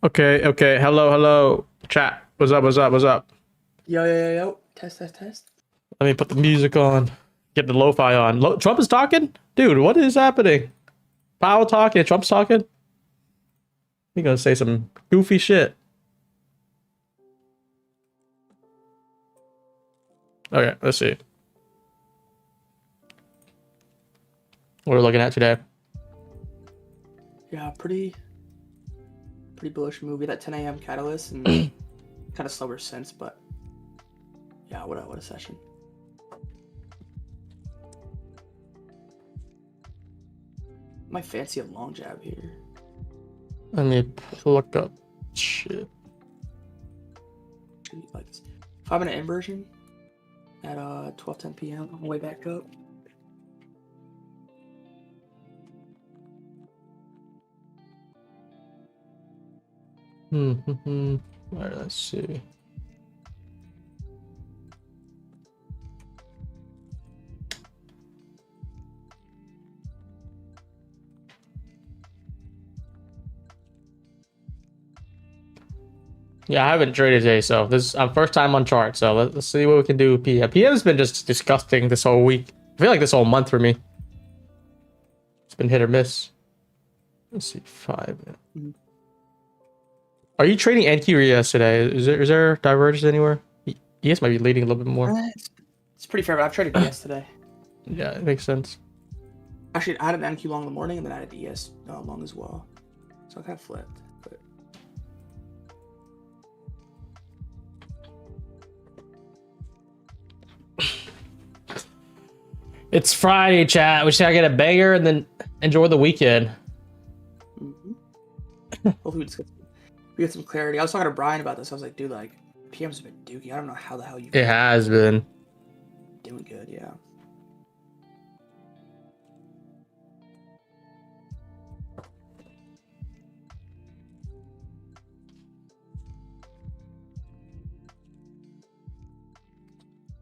Okay, okay. Hello, hello. Chat. What's up, what's up, what's up? Yo. Test. Let me put the music on. Get the lo-fi on. Trump is talking? Dude, what is happening? Powell talking? Trump's talking? He's gonna say some goofy shit. Okay, let's see. What we're looking at today. Yeah, pretty bullish movie. That 10 a.m. catalyst and kind of slower since, but yeah, what a session. Might fancy a long jab here. Let me look up shit. Like 5-minute inversion at 12:10 p.m. on the way back up. All right, let's see. Yeah, I haven't traded today, so this is first time on chart. So let's see what we can do with PM. PM's been just disgusting this whole week. I feel like this whole month for me. It's been hit or miss. Let's see, 5 minutes. Are you trading NQ or ES today? Is there divergence anywhere? ES might be leading a little bit more. It's pretty fair, but I've traded ES today. Yeah, it makes sense. Actually, I had an NQ long in the morning, and then I had ES long as well. So I kind of flipped. But It's Friday, chat. We just gotta get a banger and then enjoy the weekend. hopefully we get some clarity. I was talking to Brian about this. I was like, dude, like PM's been dookie. I don't know how the hell you. It has been doing good, yeah.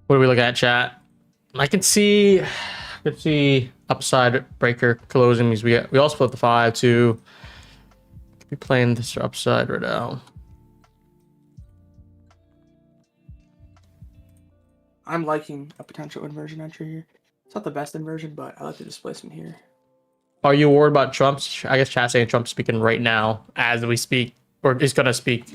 What do we look at, chat? I can see upside breaker closing means we also split the 5 too. Could be playing this upside right now. I'm liking a potential inversion entry here. It's not the best inversion, but I like the displacement here. Are you worried about Trump's? I guess chat saying Trump's speaking right now as we speak, or is gonna speak.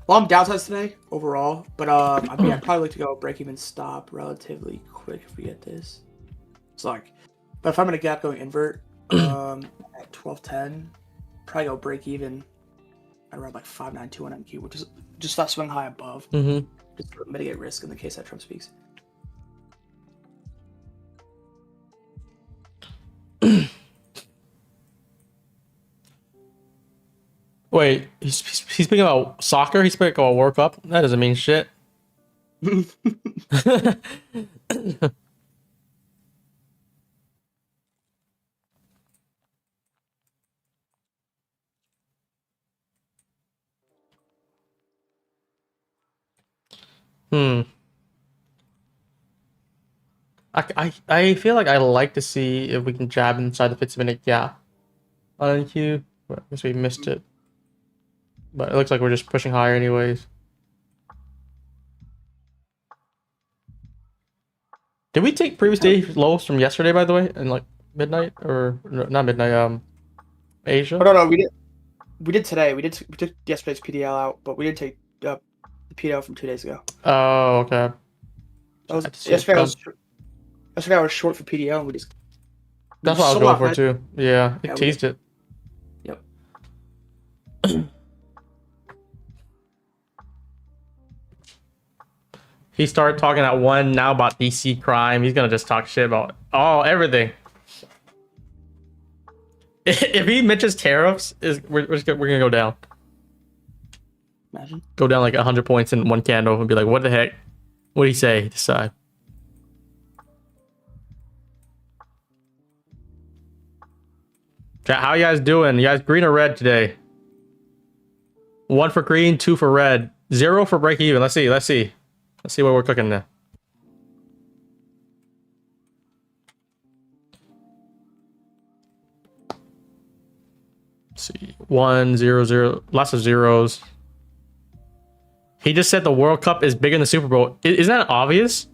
Well, I'm downsides today overall, but I'd probably like to go break even stop relatively quick if we get this. It's like, but if I'm gonna gap going invert at 12:10, probably go break even at around like 592 on MQ, which is just that swing high above. Just to mitigate risk in the case that Trump speaks. Wait, he's speaking about soccer? He's speaking about World Cup? That doesn't mean shit. I feel like I like to see if we can jab inside the 50-minute gap on NQ. I guess we missed it. But it looks like we're just pushing higher anyways. Did we take previous day lows from yesterday, by the way? And like midnight or no, not midnight, Asia? Oh, no, we did today. We took yesterday's PDL out, but we didn't take the PDL from 2 days ago. Oh, okay. Yesterday I was short for PDL and we just. That's what I was going for too. Yeah, it teased it. Yep. He started talking at 1 now about DC crime. He's gonna just talk shit about everything. If he mentions tariffs, we're gonna go down. Imagine. Go down like 100 points in one candle and be like, what the heck? What did he say? Decide. How you guys doing? You guys green or red today? 1 for green, 2 for red, 0 for break even. Let's see what we're cooking now. Let's see. 1 0 0, lots of zeros. He just said the World Cup is bigger than the Super Bowl. Isn't that obvious?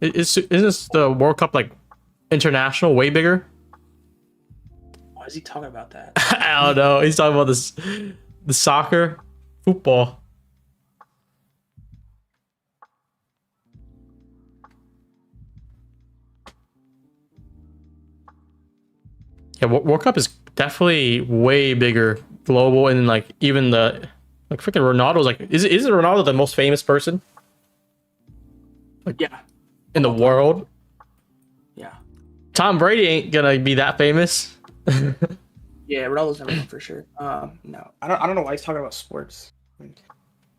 Isn't the World Cup like international, way bigger? Why is he talking about that? I don't know. He's talking about this, the soccer, football. Yeah, World Cup is definitely way bigger, global, and like even the like freaking Ronaldo's like isn't Ronaldo the most famous person? Like Yeah. in the world? Yeah. Tom Brady ain't gonna be that famous. Yeah, Ronaldo's never won for sure. No, I don't know why he's talking about sports. I mean,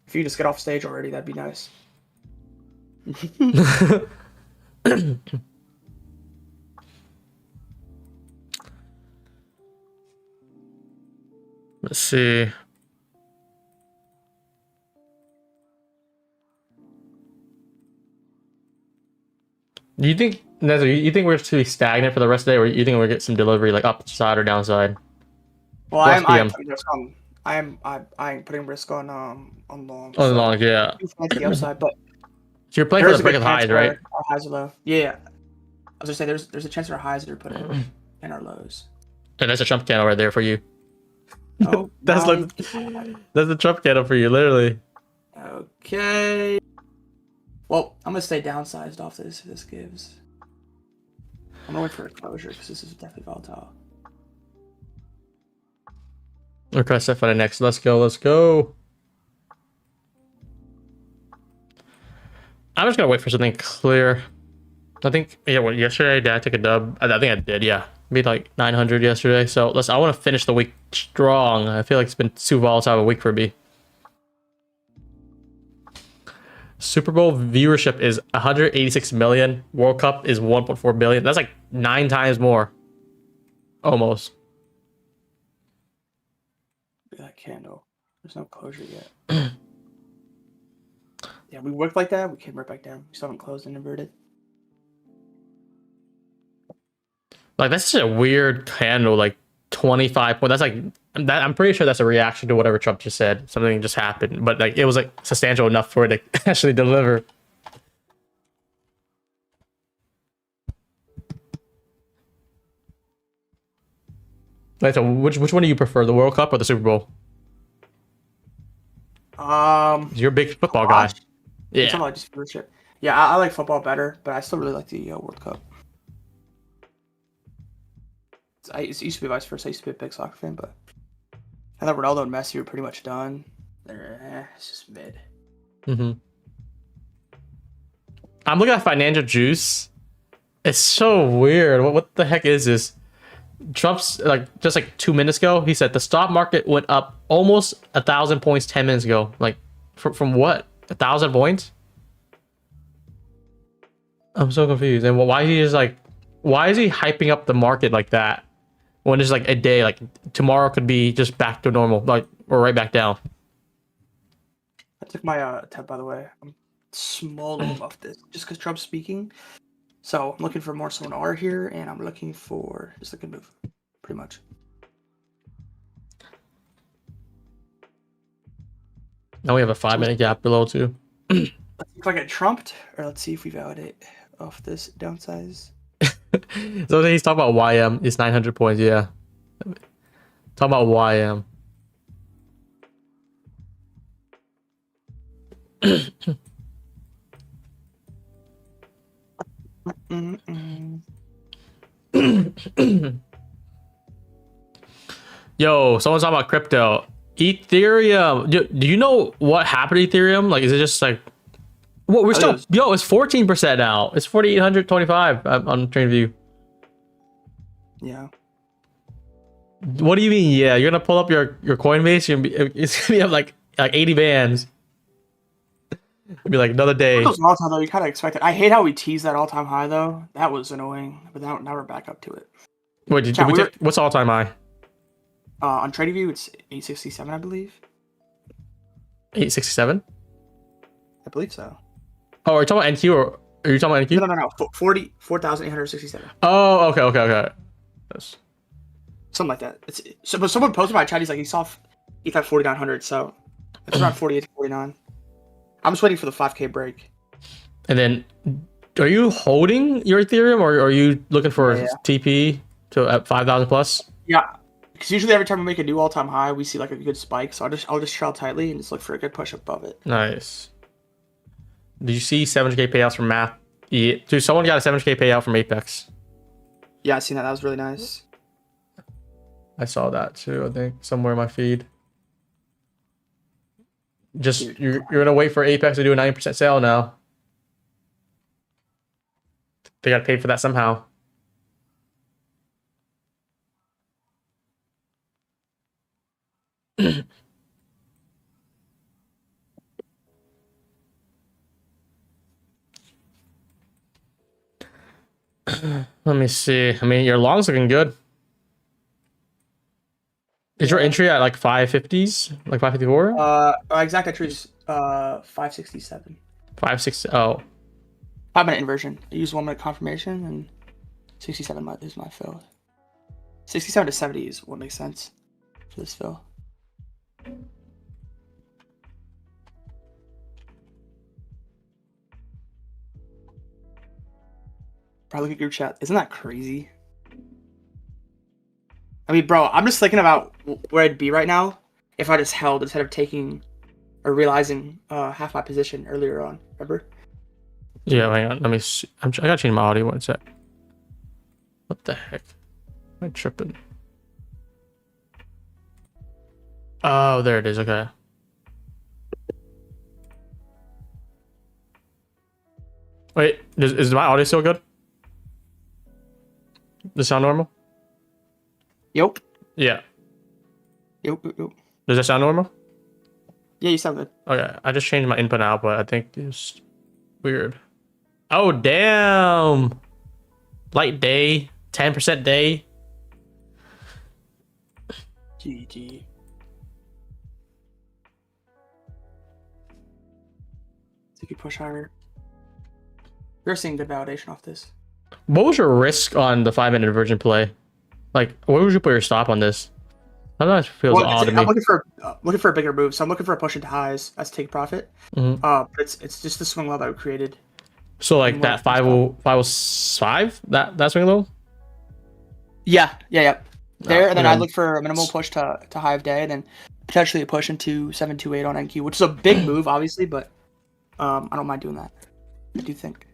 if you just get off stage already, that'd be nice. Let's see. Do you think, Nezzer, you think we're to be stagnant for the rest of the day, or you think we'll get some delivery like upside or downside? Well, Plus I'm PM. putting risk on. I'm putting risk on long. On so long, yeah. the upside, but So you're playing for the break of highs, right? Our highs are low. Yeah, I was gonna say there's a chance our highs are put in and our lows. And that's a Trump candle right there for you. Oh, That's my like God. that's a Trump candle for you, literally. Okay. Well, I'm gonna stay downsized off this if this gives. I'm gonna wait for a closure because this is definitely volatile. Okay, set for the next. Let's go. Let's go. I'm just gonna wait for something clear. I think, yeah, well, yesterday did I take a dub? I think I did, yeah. Made like 900 yesterday. So I want to finish the week strong. I feel like it's been too volatile a week for me. Super Bowl viewership is 186 million. World Cup is 1.4 billion. That's like 9 times more. Almost. Look at that candle. There's no closure yet. Yeah, we worked like that. We came right back down. We still haven't closed and inverted. Like, that's such a weird candle. Like 25 point. That's like that. I'm pretty sure that's a reaction to whatever Trump just said. Something just happened, but like it was like substantial enough for it to actually deliver. Like, so which one do you prefer, the World Cup or the Super Bowl? You're a big football guy. You're Yeah. talking about just viewership. Yeah, I like football better, but I still really like the World Cup. It used to be vice versa. I used to be a big soccer fan, but I thought Ronaldo and Messi were pretty much done. It's just mid. Mm-hmm. I'm looking at financial juice. It's so weird. What the heck is this? Trump's like just like 2 minutes ago, he said the stock market went up almost 1,000 points 10 minutes ago. Like from what? 1,000 points? I'm so confused. And why is he just like, why is he hyping up the market like that? When it's like a day, like tomorrow could be just back to normal, like or right back down. I took my tab, by the way. I'm small off this just because Trump's speaking. So I'm looking for more someone R here, and I'm looking for just a good move, pretty much. Now we have a 5-minute gap below too. Let's see if I get trumped, or let's see if we validate off this downsize. So he's talking about YM. It's 900 points. Yeah. Talk about YM. Yo, someone's talking about crypto. Ethereum. Do you know what happened to Ethereum? Like, is it just like, what we're still, yo, it's 14% now. It's 4,825 on TradingView. Yeah. What do you mean? Yeah, you're gonna pull up your Coinbase. It's gonna be up like 80 bands. It'll be like another day. Those all time though, you kind of expect it. I hate how we teased that all-time high though. That was annoying. But now we're back up to it. Wait, what's all time high? On TradingView, it's 867, I believe. 867. I believe so. Oh, are you talking about NQ or are you talking about NQ? No. 4,867. Oh, okay. Yes. something like that. But someone posted my chat. He's like, he saw ETH 4,900, so it's around 48 to 49. I'm just waiting for the 5K break. And then, are you holding your Ethereum, or are you looking for TP to at 5,000 plus? Yeah, because usually every time we make a new all-time high, we see like a good spike. So I'll just trail tightly and just look for a good push above it. Nice. Did you see 700K payouts from Math? Yeah, dude, someone got a 700K payout from Apex. Yeah, I seen that. That was really nice. I saw that too. I think somewhere in my feed. Just dude, you're gonna wait for Apex to do a 90% sale now. They got paid for that somehow. Let me see. I mean, your long's looking good. Is your entry at like 550s? Like 554? Exact entry is 567. 560. Oh. 5-minute inversion. I use 1 minute confirmation, and 67 is my fill. 67 to 70 is what makes sense for this fill. Probably look at group chat. Isn't that crazy? I mean, bro, I'm just thinking about where I'd be right now if I just held instead of taking or realizing half my position earlier on. Remember? Yeah, hang on. Let me see. I gotta change my audio. One sec. What the heck? Am I tripping? Oh, there it is. Okay. Wait, is my audio still good? Does it sound normal? Yep. Yeah. Yep. Does that sound normal? Yeah, you sound good. Okay, I just changed my input and output. I think it's weird. Oh, damn. Light day. 10% day. GG. So you can push higher. We're seeing good validation off this. What was your risk on the 5-minute inversion play? Like, where would you put your stop on this? Sometimes it feels odd to me. I'm looking for a bigger move, so I'm looking for a push into highs as take profit. But it's just the swing low that we created. So like that 505, that swing low? Yeah. There, and then I look for a minimal push to high of day, and then potentially a push into 728 on NQ, which is a big move, obviously, but I don't mind doing that. I do think.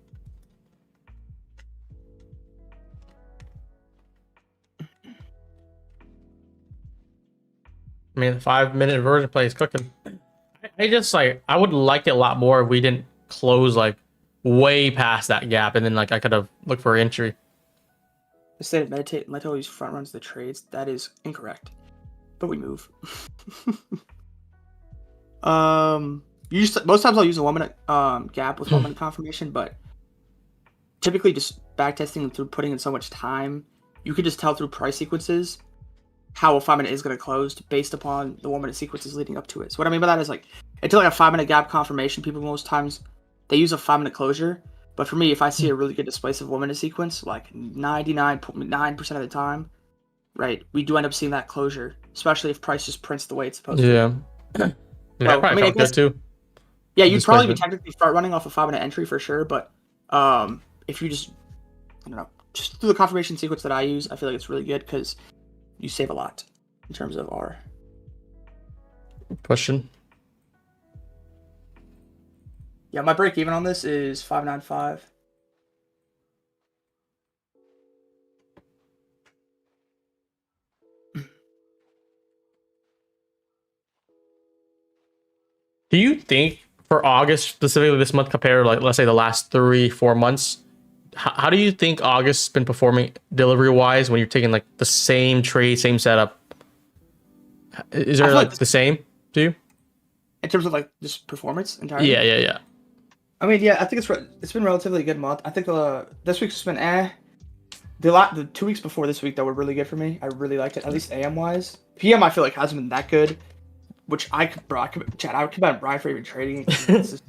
I mean, the 5-minute inversion play is cooking. I would like it a lot more if we didn't close like way past that gap, and then like I could have looked for entry. Instead of meditate and let always front runs the trades, that is incorrect. But we move. Most times I'll use a 1 minute gap with 1 minute confirmation, but typically just backtesting through putting in so much time, you could just tell through price sequences how a 5 minute is going to close based upon the 1 minute sequences leading up to it. So what I mean by that is like, until like a 5 minute gap confirmation, people most times they use a 5 minute closure. But for me, if I see a really good displacive 1 minute sequence, like 99.9% of the time, right, we do end up seeing that closure, especially if price just prints the way it's supposed to. Yeah. I probably felt good too. Yeah, you'd probably be technically front running off a 5 minute entry for sure, but if you just, I don't know, just through the confirmation sequence that I use, I feel like it's really good because you save a lot in terms of R. Question. Yeah, my break even on this is 595. Do you think for August, specifically this month, compared to like let's say the last 3-4 months, how do you think August's been performing delivery wise when you're taking like the same trade, same setup? Is there like the same to you? In terms of like just performance entirely? Yeah. I mean, yeah, I think it's been a relatively good month. I think this week's been The 2 weeks before this week that were really good for me. I really liked it, at least AM wise. PM I feel like hasn't been that good, which I could bet Brian for even trading. It's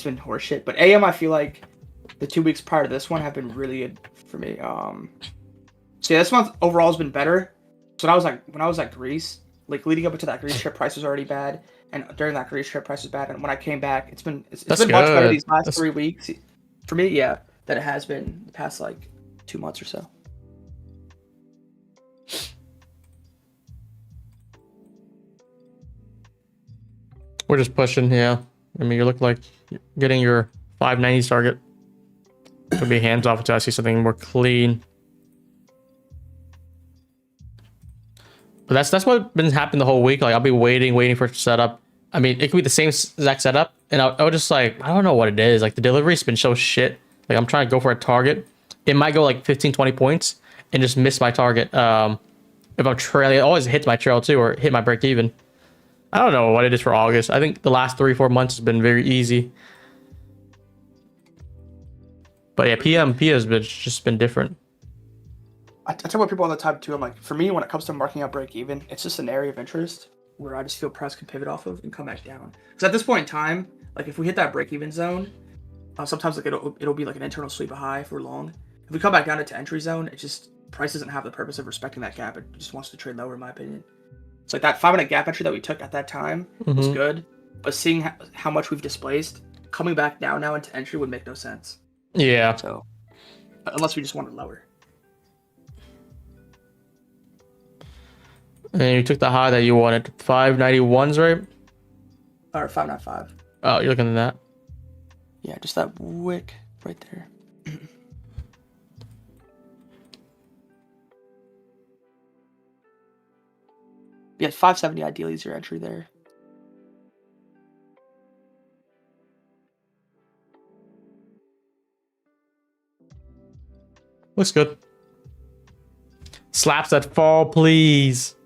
been horseshit. But AM I feel like the 2 weeks prior to this one have been really good for me. So yeah, this month overall has been better. So when I was at Greece, like leading up into that Greece trip, price was already bad, and during that Greece trip, price was bad. And when I came back, it's been That's been much better good. these last That's 3 weeks for me. Yeah, than it has been the past like 2 months or so. we're just pushing. Yeah, I mean, you look like you're getting your 590 target. Could be hands off until I see something more clean. But that's what been happening the whole week. Like I'll be waiting for it to set up. I mean, it could be the same exact setup, and I'll just like I don't know what it is. Like the delivery's been so shit. Like I'm trying to go for a target, it might go like 15, 20 points and just miss my target. If I'm trailing, it always hits my trail too, or hit my break even. I don't know what it is for August. I think the last 3-4 months has been very easy. But yeah, P has been just been different. I tell about people all the time too. I'm like, for me, when it comes to marking up break even, it's just an area of interest where I just feel price can pivot off of and come back down. Because at this point in time, like if we hit that break even zone, sometimes like it'll be like an internal sweep of high for long. If we come back down into entry zone, it just price doesn't have the purpose of respecting that gap. It just wants to trade lower, in my opinion. It's like that 5-minute gap entry that we took at that time was good, but seeing how much we've displaced, coming back down now into entry would make no sense. Yeah. So unless we just want it lower. And you took the high that you wanted. 591s, right? Or 595. Oh, you're looking at that. Yeah, just that wick right there. Yeah, 570 ideally is your entry there. Looks good. Slaps that fall, please.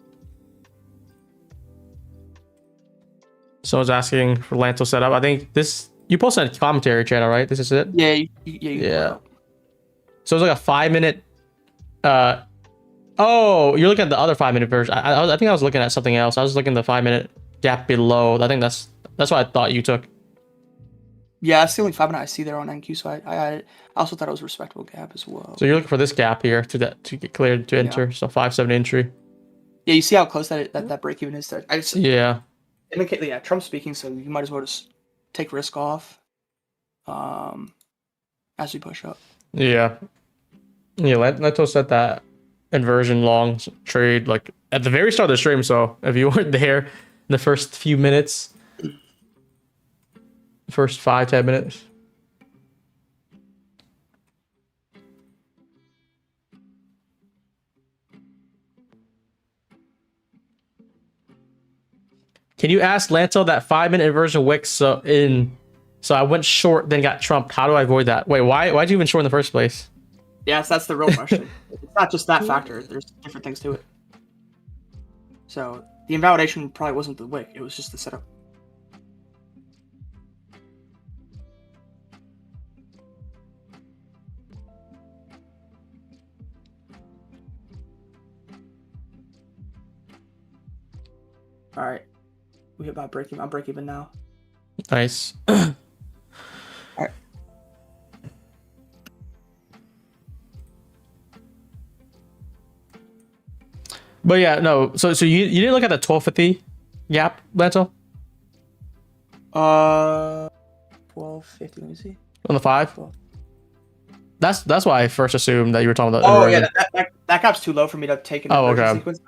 Someone's asking for LANTO setup. I think this you posted a commentary channel, right? This is it. Yeah, Yeah. So it's like a 5-minute. Oh, you're looking at the other 5-minute version. I think I was looking at something else. I was looking at the 5-minute gap below. I think that's what I thought you took. Yeah, that's the only 5-minute I see there on NQ. So I also thought it was a respectable gap as well. So you're looking for this gap here to get cleared to enter. Yeah. So 570 entry. Yeah, you see how close that break even is there. I just Yeah. indicate, yeah, Trump's speaking, so you might as well just take risk off as we push up. Yeah. Yeah, LANTO set that inversion long trade like at the very start of the stream. So if you weren't there in the first few minutes, first 5-10 minutes. Can you ask LANTO that 5-minute inversion wick so I went short then got trumped? How do I avoid that? Wait, why'd you even short in the first place? Yes, that's the real question. It's not just that factor. There's different things to it. So the invalidation probably wasn't the wick. It was just the setup. All right. We hit about break even. I'm break even now. Nice. All right. But yeah, no. So you didn't look at the 1250 gap, LANTO? 1250. Let me see. On the 5? 12. That's why I first assumed that you were talking about. Oh inversion. yeah, that gap's too low for me to take an Oh, inversion okay. sequence.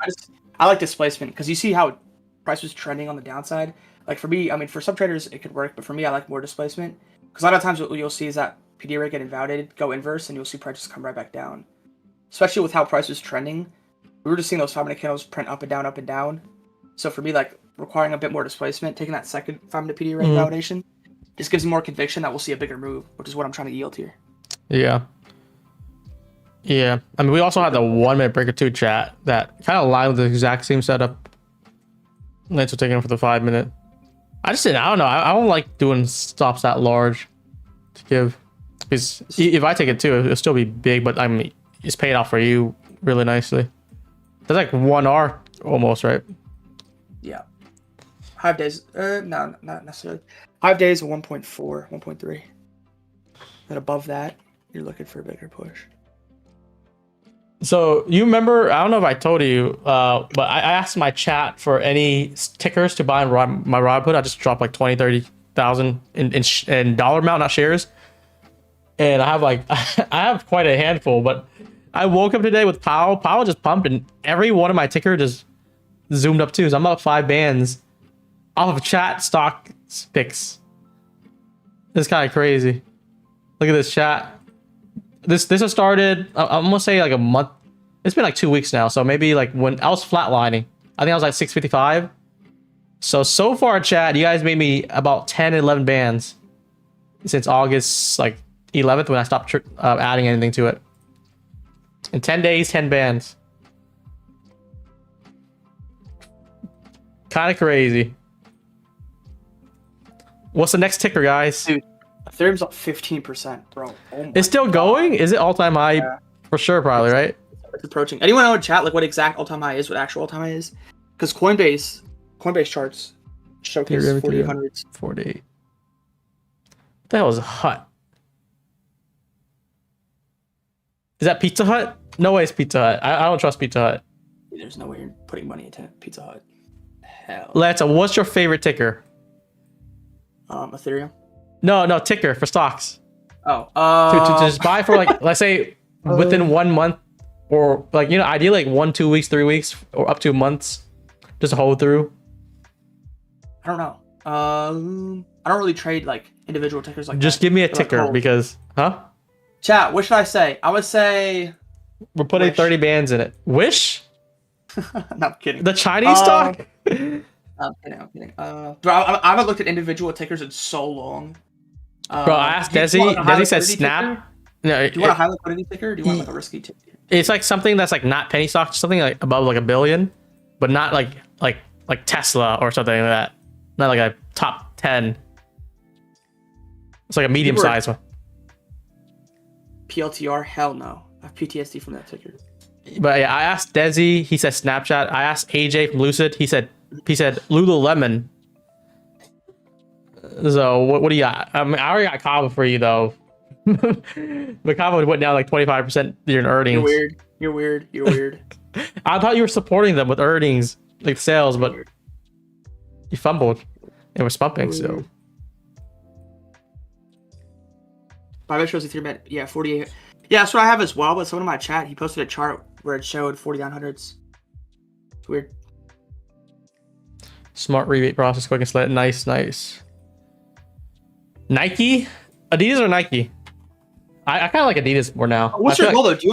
I like displacement because you see how price was trending on the downside. Like for me, I mean, for some traders it could work, but for me, I like more displacement because a lot of times what you'll see is that PD rate get invalidated, go inverse, and you'll see prices come right back down. Especially with how price was trending, we were just seeing those 5-minute candles print up and down, up and down. So for me, like requiring a bit more displacement, taking that second 5-minute PD rate validation, just gives me more conviction that we'll see a bigger move, which is what I'm trying to yield here. Yeah. Yeah. I mean, we also had the 1-minute breaker 2 chat that kind of aligned with the exact same setup. LANTO taking it for the 5-minute. I don't know. I don't like doing stops that large to give. Because if I take it too, it'll still be big, but I mean, it's paid off for you really nicely. That's like 1R almost, right? Yeah. 5 days. No, not necessarily. 5 days, 1.4, 1.3. Then above that, you're looking for a bigger push. So you remember? I don't know if I told you, but I asked my chat for any tickers to buy in my Robinhood. I just dropped like 20, 30,000 in dollar amount, not shares. And I have like I have quite a handful. But I woke up today with Powell. Powell just pumped, and every one of my ticker just zoomed up too. So I'm up 5 bands off of chat stock picks. It's kind of crazy. Look at this chat. This has started, I'm gonna say like a month. It's been like 2 weeks now. So maybe like when I was flatlining, I think I was like 655. So far, chat, you guys made me about 10, 11 bands since August like 11th when I stopped adding anything to it. In 10 days, 10 bands. Kind of crazy. What's the next ticker, guys? Dude, Ethereum's up 15%, bro. Oh it's still going? Is it all-time high? Yeah. For sure, probably, right? It's approaching. Anyone know in chat like what exact all-time high is, what actual all-time high is? Because Coinbase charts showcase 4800s. 48. What the hell is Hut? Is that Pizza Hut? No way it's Pizza Hut. I don't trust Pizza Hut. There's no way you're putting money into Pizza Hut. Hell. Lanta, what's your favorite ticker? Ethereum. No, ticker for stocks. Oh, to just buy for like, let's say within 1 month, or like, you know, ideally like 1, 2 weeks, 3 weeks, or up to months, just hold through. I don't know. I don't really trade like individual tickers like just that. Give me a ticker because, Chat, what should I say? I would say we're putting Wish. 30 bands in it. Wish? No, I'm kidding. The Chinese stock? I'm kidding. Bro, I haven't looked at individual tickers in so long. Bro, I asked Desi. Desi said Snap. No, do you want a high liquidity ticker? Or do you want like a risky ticker? It's like something that's like not penny stock, something like above like $1 billion, but not like Tesla or something like that. Not like a top 10. It's like a medium sized one. PLTR? Hell no. I have PTSD from that ticker. But yeah, I asked Desi. He said Snapchat. I asked AJ from Lucid. He said Lululemon. So what do you got? I mean, I already got Kava for you though. But Kava went down like 25% in earnings. You're weird. I thought you were supporting them with earnings, like sales, but you fumbled. It was pumping, so. Bybit shows Ethereum at, yeah, 48. Yeah, that's what I have as well, but someone in my chat, he posted a chart where it showed 4900s. It's weird. Smart rebate process, quick and select. Nice. Nike? Adidas or Nike? I kind of like Adidas more now. What's your goal though? Do you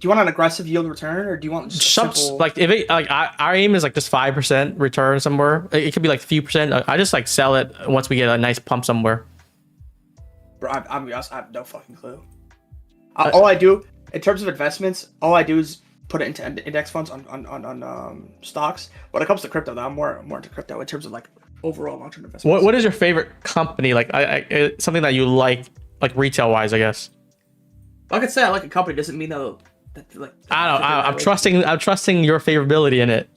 want an aggressive yield return, or do you want just simple... like if it like our aim is like just 5% return somewhere. It could be like a few percent. I just like sell it once we get a nice pump somewhere. Bro, I have no fucking clue. All I do in terms of investments, all I do is put it into index funds on stocks. When it comes to crypto, though, I'm more into crypto in terms of like overall long-term investments. What is your favorite company? Like something that you like retail wise, I guess. I could say I like a company doesn't mean though that like. I don't know. I'm trusting your favorability in it.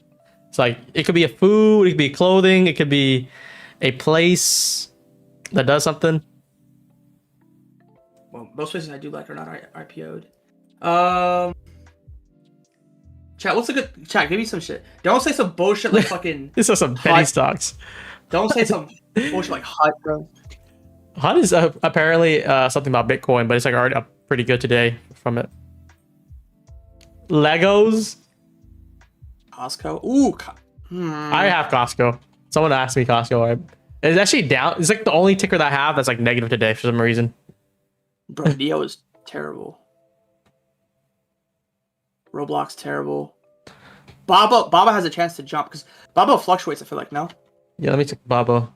It's like it could be a food, it could be clothing, it could be a place that does something. Well, most places I do like are not IPO'd. Chat, what's a good chat? Give me some shit. Don't say some bullshit like fucking. This is some penny stocks. Don't say some bullshit like HUD, bro. HUD is apparently something about Bitcoin, but it's like already up pretty good today from it. Legos. Costco. Ooh. I have Costco. Someone asked me Costco. It's actually down. It's like the only ticker that I have that's like negative today for some reason. Bro, Neo is terrible. Roblox terrible. Baba has a chance to jump because Baba fluctuates. I feel like no. Yeah, let me check Baba.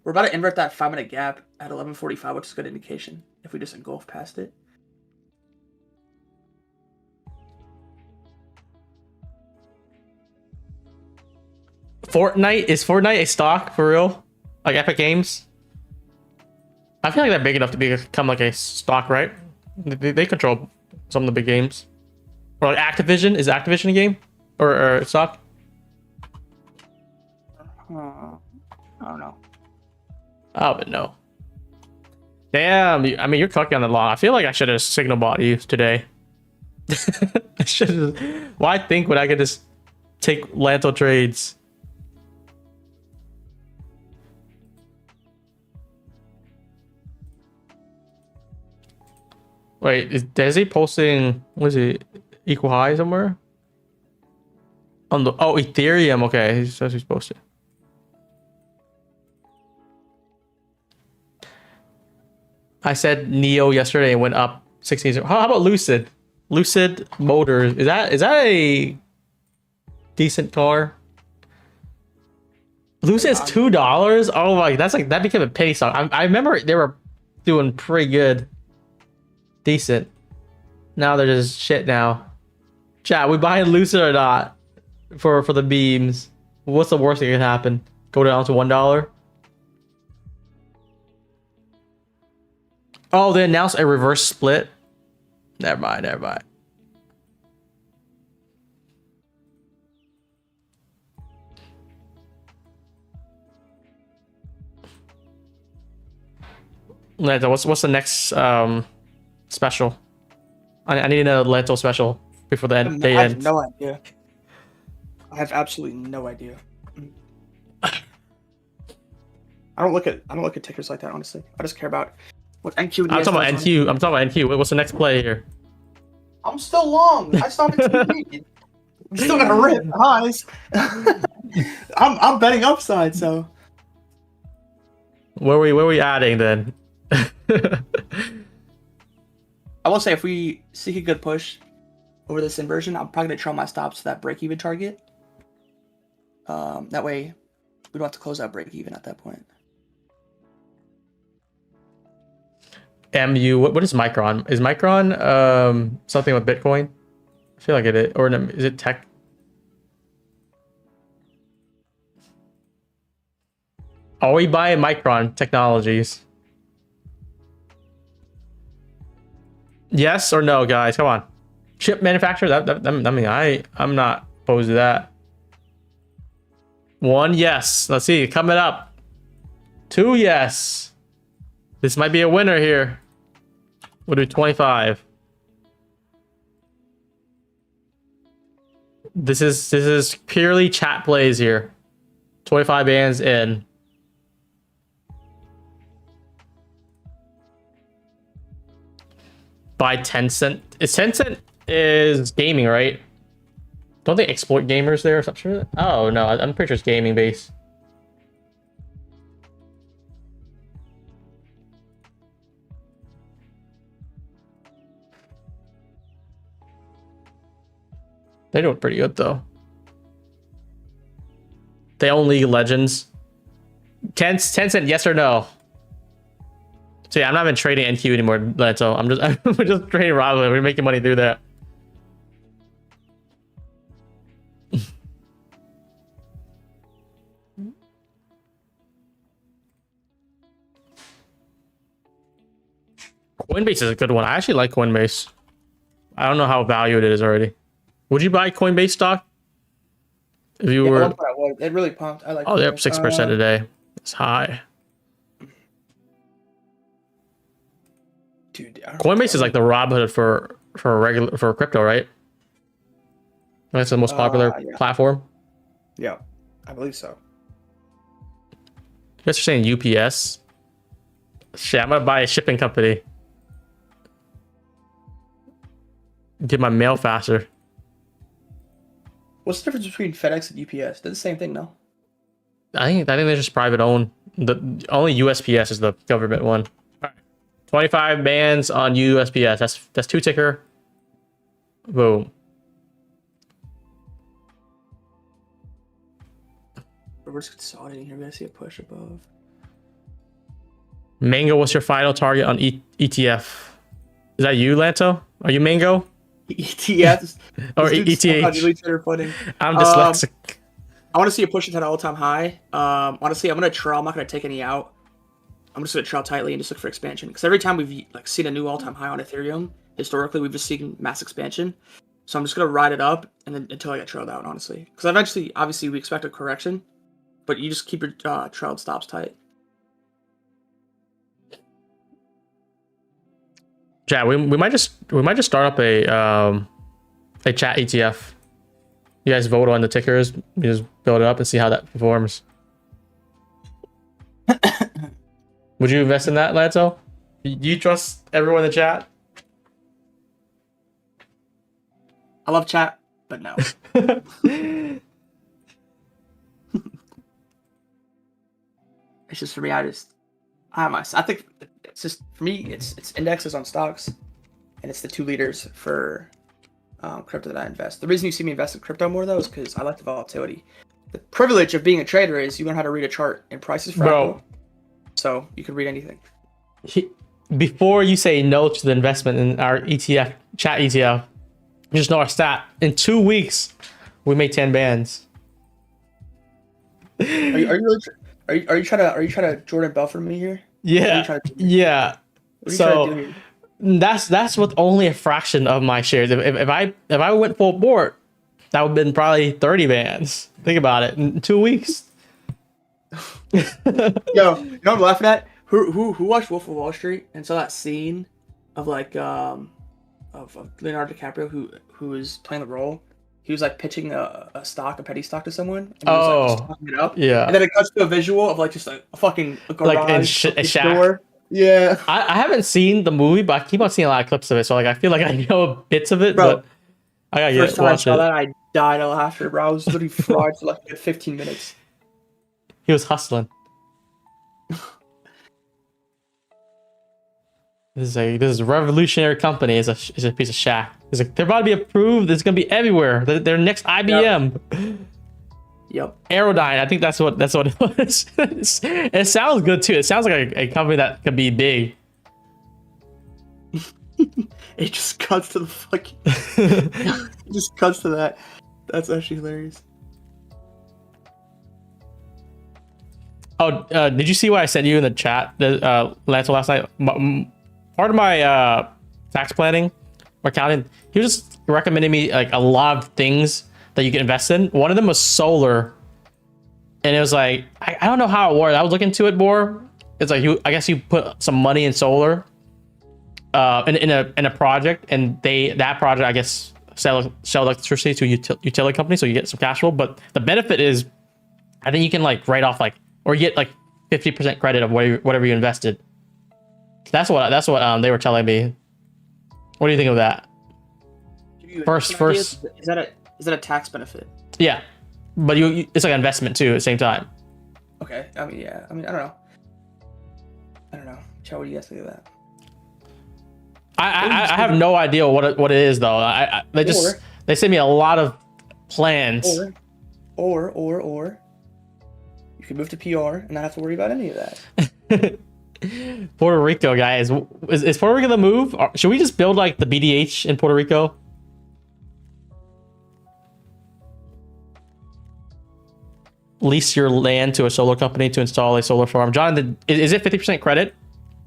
We're about to invert that 5-minute gap at 11:45, which is a good indication if we just engulf past it. Fortnite? Is Fortnite a stock for real? Like Epic Games? I feel like they're big enough to become like a stock, right? They control some of the big games. Or like Activision? Is Activision a game? Or a stock? I don't know. I don't know. Damn, I mean, you're cooking on the long. I feel like I should have signal bought you today. I should have. Why think when I could just take LANTO trades? Wait, is Desi posting? What is it? Equal high somewhere? On the Ethereum. Okay, he says he's posted. I said Neo yesterday and went up 16. How about Lucid? Lucid Motors. Is that a decent car? Lucid's $2. Oh my, that's like that became a penny stock. I remember they were doing pretty good, decent. Now they're just shit now. Chat, we buying Lucid or not for the beams? What's the worst thing that can happen? Go down to $1. Oh, they announced a reverse split. Never mind, never mind. LANTO, what's the next special? I need a LANTO special before the end. I have no idea. I have absolutely no idea. I don't look at tickers like that, honestly. I just care about what NQ. I'm talking about NQ. I'm talking about NQ. What's the next play here? I'm still long. I still haven't TV. I'm still gonna rip highs. I'm betting upside, so. Where we adding then? I will say if we see a good push over this inversion, I'm probably gonna trail my stops to that break-even target. That way, we don't have to close out break-even at that point. MU. What is Micron? Is Micron something with Bitcoin? I feel like it is. Or is it tech? Are we buying Micron Technologies? Yes or no, guys? Come on. Chip manufacturer? I mean, I'm not opposed to that. 1, yes. Let's see. Coming up. 2, yes. This might be a winner here. We'll do 25. This is purely chat plays here. 25 bands in. By Tencent. Tencent is gaming, right? Don't they exploit gamers there or something? Oh no, I'm pretty sure it's gaming base. They're doing pretty good though. They own League of Legends. Tencent, yes or no? So yeah, I'm not even trading NQ anymore, LANTO. We're just trading Robinhood. We're making money through that. Coinbase is a good one. I actually like Coinbase. I don't know how valued it is already. Would you buy Coinbase stock? If you were... At one point I would. It really pumped. I like. Oh, they're up 6% today. It's high. Dude, Coinbase is like the Robinhood for crypto, right? That's the most popular platform. Yeah, I believe so. You guys are saying UPS? Shit, I'm gonna buy a shipping company. Get my mail faster. What's the difference between FedEx and UPS? They're the same thing, no? I think they're just private owned. The only USPS is the government one. 25 bands on USPS. That's 2 ticker. Boom. We're just consolidating here. We're gonna see a push above. Mango, what's your final target on ETF? Is that you, LANTO? Are you Mango? ETFs or ETH? I'm dyslexic. I want to see a push into an all-time high. Honestly, I'm gonna trail. I'm not gonna take any out. I'm just gonna trail tightly and just look for expansion. Because every time we've seen a new all-time high on Ethereum, historically we've just seen mass expansion. So I'm just gonna ride it up and then until I get trailed out, honestly. Because eventually, obviously, we expect a correction, but you just keep your trailed stops tight. Chat, we might just start up a chat ETF. You guys vote on the tickers. You just build it up and see how that performs. Would you invest in that, Lanto? Do you trust everyone in the chat? I love chat, but no. It's just for me. I think it's just for me. It's indexes on stocks, and it's the 2 leaders for crypto that I invest. The reason you see me invest in crypto more though is because I like the volatility. The privilege of being a trader is you learn how to read a chart and prices fractal, so you can read anything. Before you say no to the investment in our ETF, chat ETF, just know our stat. In 2 weeks, we made 10 bands. Are you trying to Jordan Belfort me here? Yeah. Yeah. So that's with only a fraction of my shares. If I went full board, that would have been probably 30 bands. Think about it. In 2 weeks. Yo, you know what I'm laughing at? Who watched Wolf of Wall Street and saw that scene of like of Leonardo DiCaprio who was playing the role? He was like pitching a penny stock to someone. And he was like just talking it up. Yeah. And then it cuts to a visual of like just like a fucking garage, like a shack. Door. Yeah. I haven't seen the movie, but I keep on seeing a lot of clips of it. So like I feel like I know bits of it, bro, but I gotta first time I saw it. that, I died of laughter, bro. I was literally fried for like 15 minutes. He was hustling. This is a revolutionary company. It's a piece of shack. It's like they're about to be approved. It's gonna be everywhere. They're next IBM. Yep. Aerodyne. I think that's what it was. It sounds good too. It sounds like a company that could be big. It just cuts to the fucking. It just cuts to that. That's actually hilarious. Oh, did you see what I sent you in the chat, Lanto, last night? Part of my tax planning or accounting, he was just recommending me like a lot of things that you can invest in. One of them was solar, and it was like I don't know how it worked. I was looking into it more. It's like I guess you put some money in solar, in a project, and that project I guess sell electricity to utility company, so you get some cash flow. But the benefit is, I think you can like write off like, or you get like 50% credit of whatever you invested. That's what they were telling me. What do you think of that? First, is that a tax benefit? Yeah, but it's like an investment too at the same time. Okay, I mean, yeah, I don't know. Chad, what do you guys think of that? I have no idea what it is though. They sent me a lot of plans. Or you can move to PR and not have to worry about any of that. Puerto Rico, guys. Is Puerto Rico the move? Or should we just build like the BDH in Puerto Rico? Lease your land to a solar company to install a solar farm. John, is it 50% credit?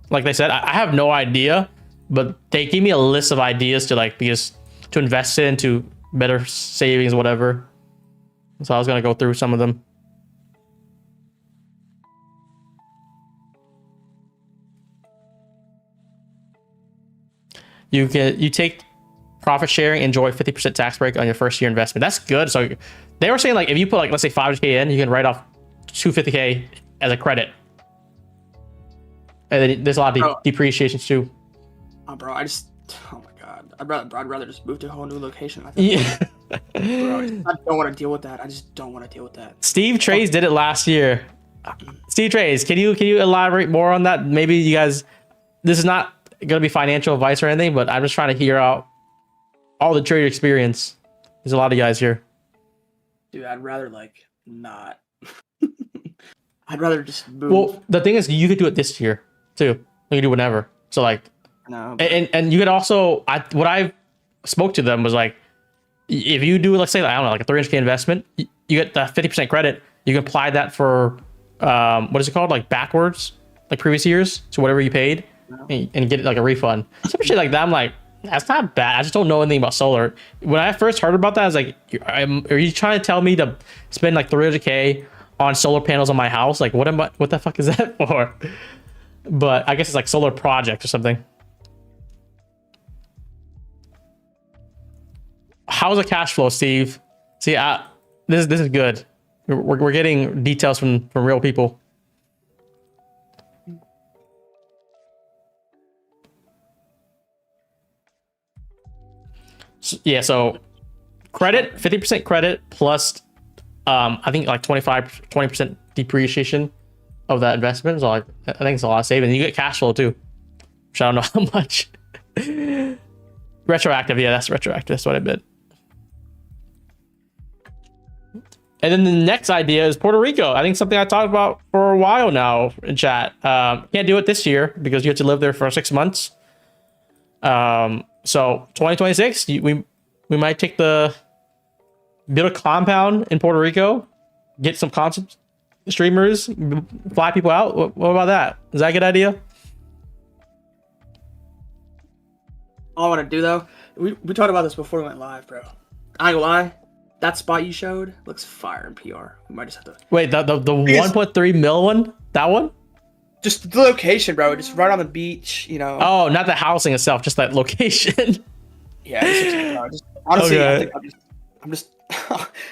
Like they said, I have no idea, but they gave me a list of ideas to invest into better savings, whatever. So I was gonna go through some of them. You take profit sharing, enjoy 50% tax break on your first year investment. That's good. So they were saying like if you put like let's say 500K in, you can write off 250K as a credit. And then there's a lot of depreciations too. Oh, bro, oh my god, I'd rather just move to a whole new location. I think. Yeah. Bro, I don't want to deal with that. I just don't want to deal with that. Steve Trays did it last year. Steve Trays, can you elaborate more on that? Maybe you guys, this is not gonna be financial advice or anything, but I'm just trying to hear out all the trade experience. There's a lot of guys here. Dude, I'd rather like not. I'd rather just move. Well, the thing is, you could do it this year too. You can do whenever. So like, no. And you could also, what I spoke to them was like, if you do, let's say, I don't know, like a 300K investment, you get the 50% credit. You can apply that for what is it called? Like backwards, like previous years. So whatever you paid, and get it like a refund. Some shit like that. I'm like, that's not bad. I just don't know anything about solar. When I first heard about that, I was like, are you trying to tell me to spend like 300K on solar panels on my house? Like, what the fuck is that for? But I guess it's like solar projects or something. how's the cash flow, Steve? See, this is good. We're getting details from real people. Yeah, so credit, 50% credit plus I think like 20% depreciation of that investment. So I think it's a lot of savings. You get cash flow too, which I don't know how much. Retroactive, yeah, that's retroactive. That's what I meant. And then the next idea is Puerto Rico. I think something I talked about for a while now in chat. Can't do it this year because you have to live there for 6 months. So 2026, we might take build a compound in Puerto Rico, get some content streamers, fly people out. What about that? Is that a good idea? All I want to do though, we talked about this before we went live, bro. I ain't gonna lie, that spot you showed looks fire in PR. We might just have to wait. The 1.3 mil one, that one. Just the location, bro. Just right on the beach, you know. Oh, not the housing itself, just that location. Yeah, honestly, Okay. I think I'm just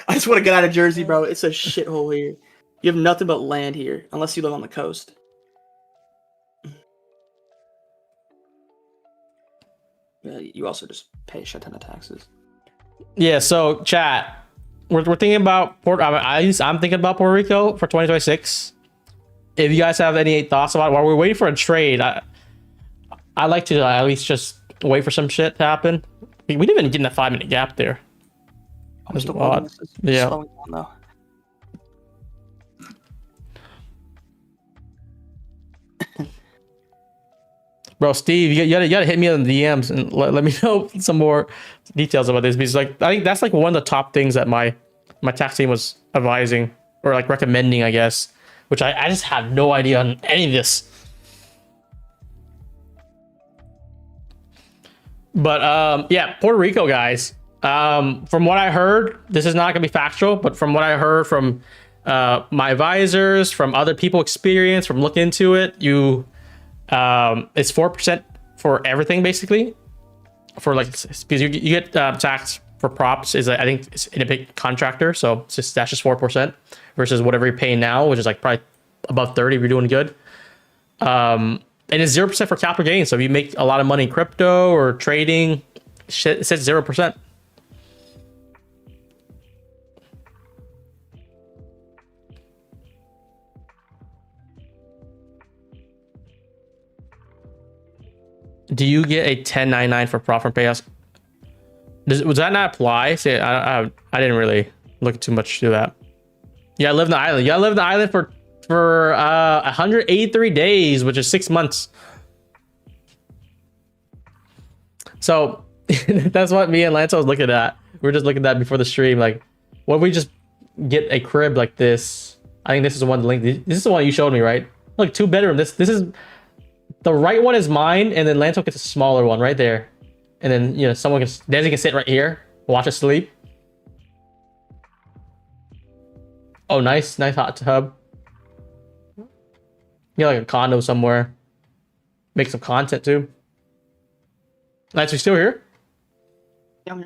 I just want to get out of Jersey, bro. It's a shithole here. You have nothing but land here, unless you live on the coast. Yeah, you also just pay a shit ton of taxes. Yeah. So chat, we're thinking about I'm thinking about Puerto Rico for 2026. If you guys have any thoughts about it, while we're waiting for a trade, I like to at least just wait for some shit to happen. We didn't even get in that 5-minute gap there. I'm still odd. Yeah. slowing down, though. Bro, Steve, you gotta hit me on the DMs and let me know some more details about this, because like I think that's like one of the top things that my tax team was advising or like recommending, I guess, which I just have no idea on any of this. But yeah, Puerto Rico, guys. From what I heard, this is not gonna be factual, but from what I heard from my advisors, from other people experience, from looking into it, it's 4% for everything basically. For like, because you get taxed for props is I think it's in a big contractor, so that's just 4% versus whatever you're paying now, which is like probably above 30 if you're doing good. And it's 0% for capital gains. So if you make a lot of money in crypto or trading, shit, it says 0%. Do you get a 1099 for profit payouts? Does that not apply? See, I didn't really look too much to that. Yeah, I live in the island. Yeah, I live in the island for 183 days, which is 6 months. So that's what me and LANTO was looking at. We were just looking at that before the stream. Like, what if we just get a crib like this? I think this is the one link. This is the one you showed me, right? Look, 2-bedroom. This is the right one is mine, and then LANTO gets a smaller one right there. And then, you know, Desi can sit right here, watch us sleep. Oh, nice hot tub. You like a condo somewhere. Make some content too. Lance, you still here? Yeah, I'm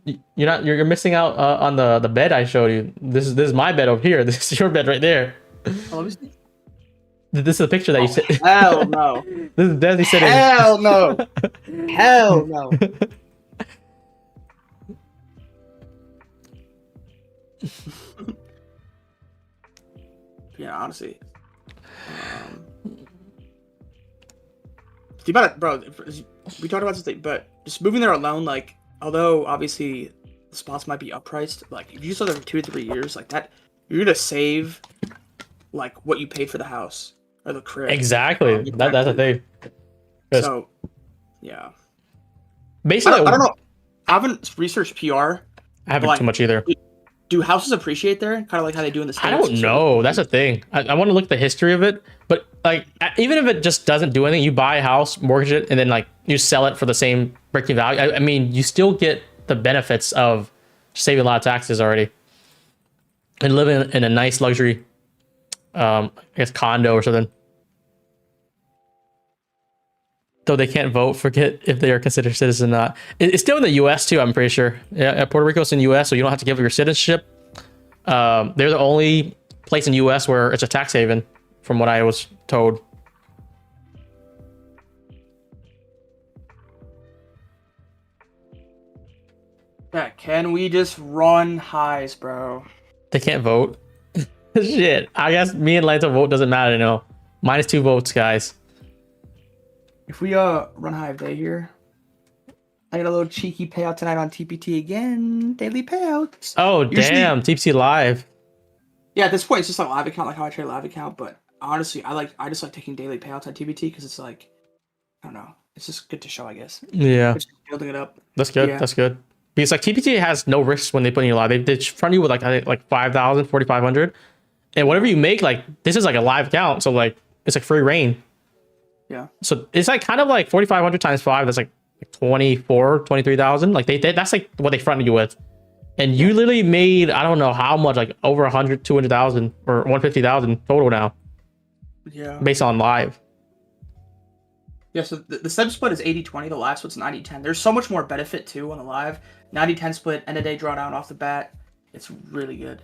here. You're missing out on the bed I showed you. This is my bed over here. This is your bed right there. Oh, let me see. This is the picture that you said. Hell no. This is Desi sitting. Hell no. Hell no. Yeah, honestly. You about it, bro. We talked about this thing, but just moving there alone, like, although obviously the spots might be uppriced, like if you just live there for 2 to 3 years, like that, you're gonna save like what you paid for the house or the crib. Exactly. That's the thing. So, yeah. Basically, I don't know. I haven't researched PR. I haven't like, too much either. Do houses appreciate there? Kind of like how they do in the States? I don't know. That's the thing. I want to look at the history of it, but like even if it just doesn't do anything, you buy a house, mortgage it, and then like you sell it for the same breaking value. I mean, you still get the benefits of saving a lot of taxes already and living in a nice luxury, I guess condo or something. though they can't vote, forget if they are considered citizen or not. It's still in the U.S. too, I'm pretty sure. Yeah, Puerto Rico's in the U.S., so you don't have to give up your citizenship. They're the only place in the U.S. where it's a tax haven, from what I was told. Yeah, can we just run highs, bro? They can't vote. Shit. I guess me and LANTO vote doesn't matter, you know. -2 votes, guys. If we run high of day here, I got a little cheeky payout tonight on TPT again. Daily payouts. Oh, Usually, damn. TPC live. yeah, at this point it's just like live account, like how I trade live account. But honestly, I just like taking daily payouts on TPT because it's like, I don't know, it's just good to show, I guess. Yeah. It's just building it up. That's good. Yeah. That's good. Because like TPT has no risks when they put in your live. They front you with like, I think like 5,000, 4,500. And whatever you make, like this is like a live account. So like it's like free reign. Yeah. So it's like kind of like 4,500 times 5. That's like 24, 23,000. Like they that's like what they fronted you with. And you literally made, I don't know how much, like over 100, 200,000 or 150,000 total now. Yeah. Based on live. Yeah, so the sub split is 80-20, the live split's 90-10. There's so much more benefit too on the live. 90-10 split, end of day drawdown off the bat. It's really good.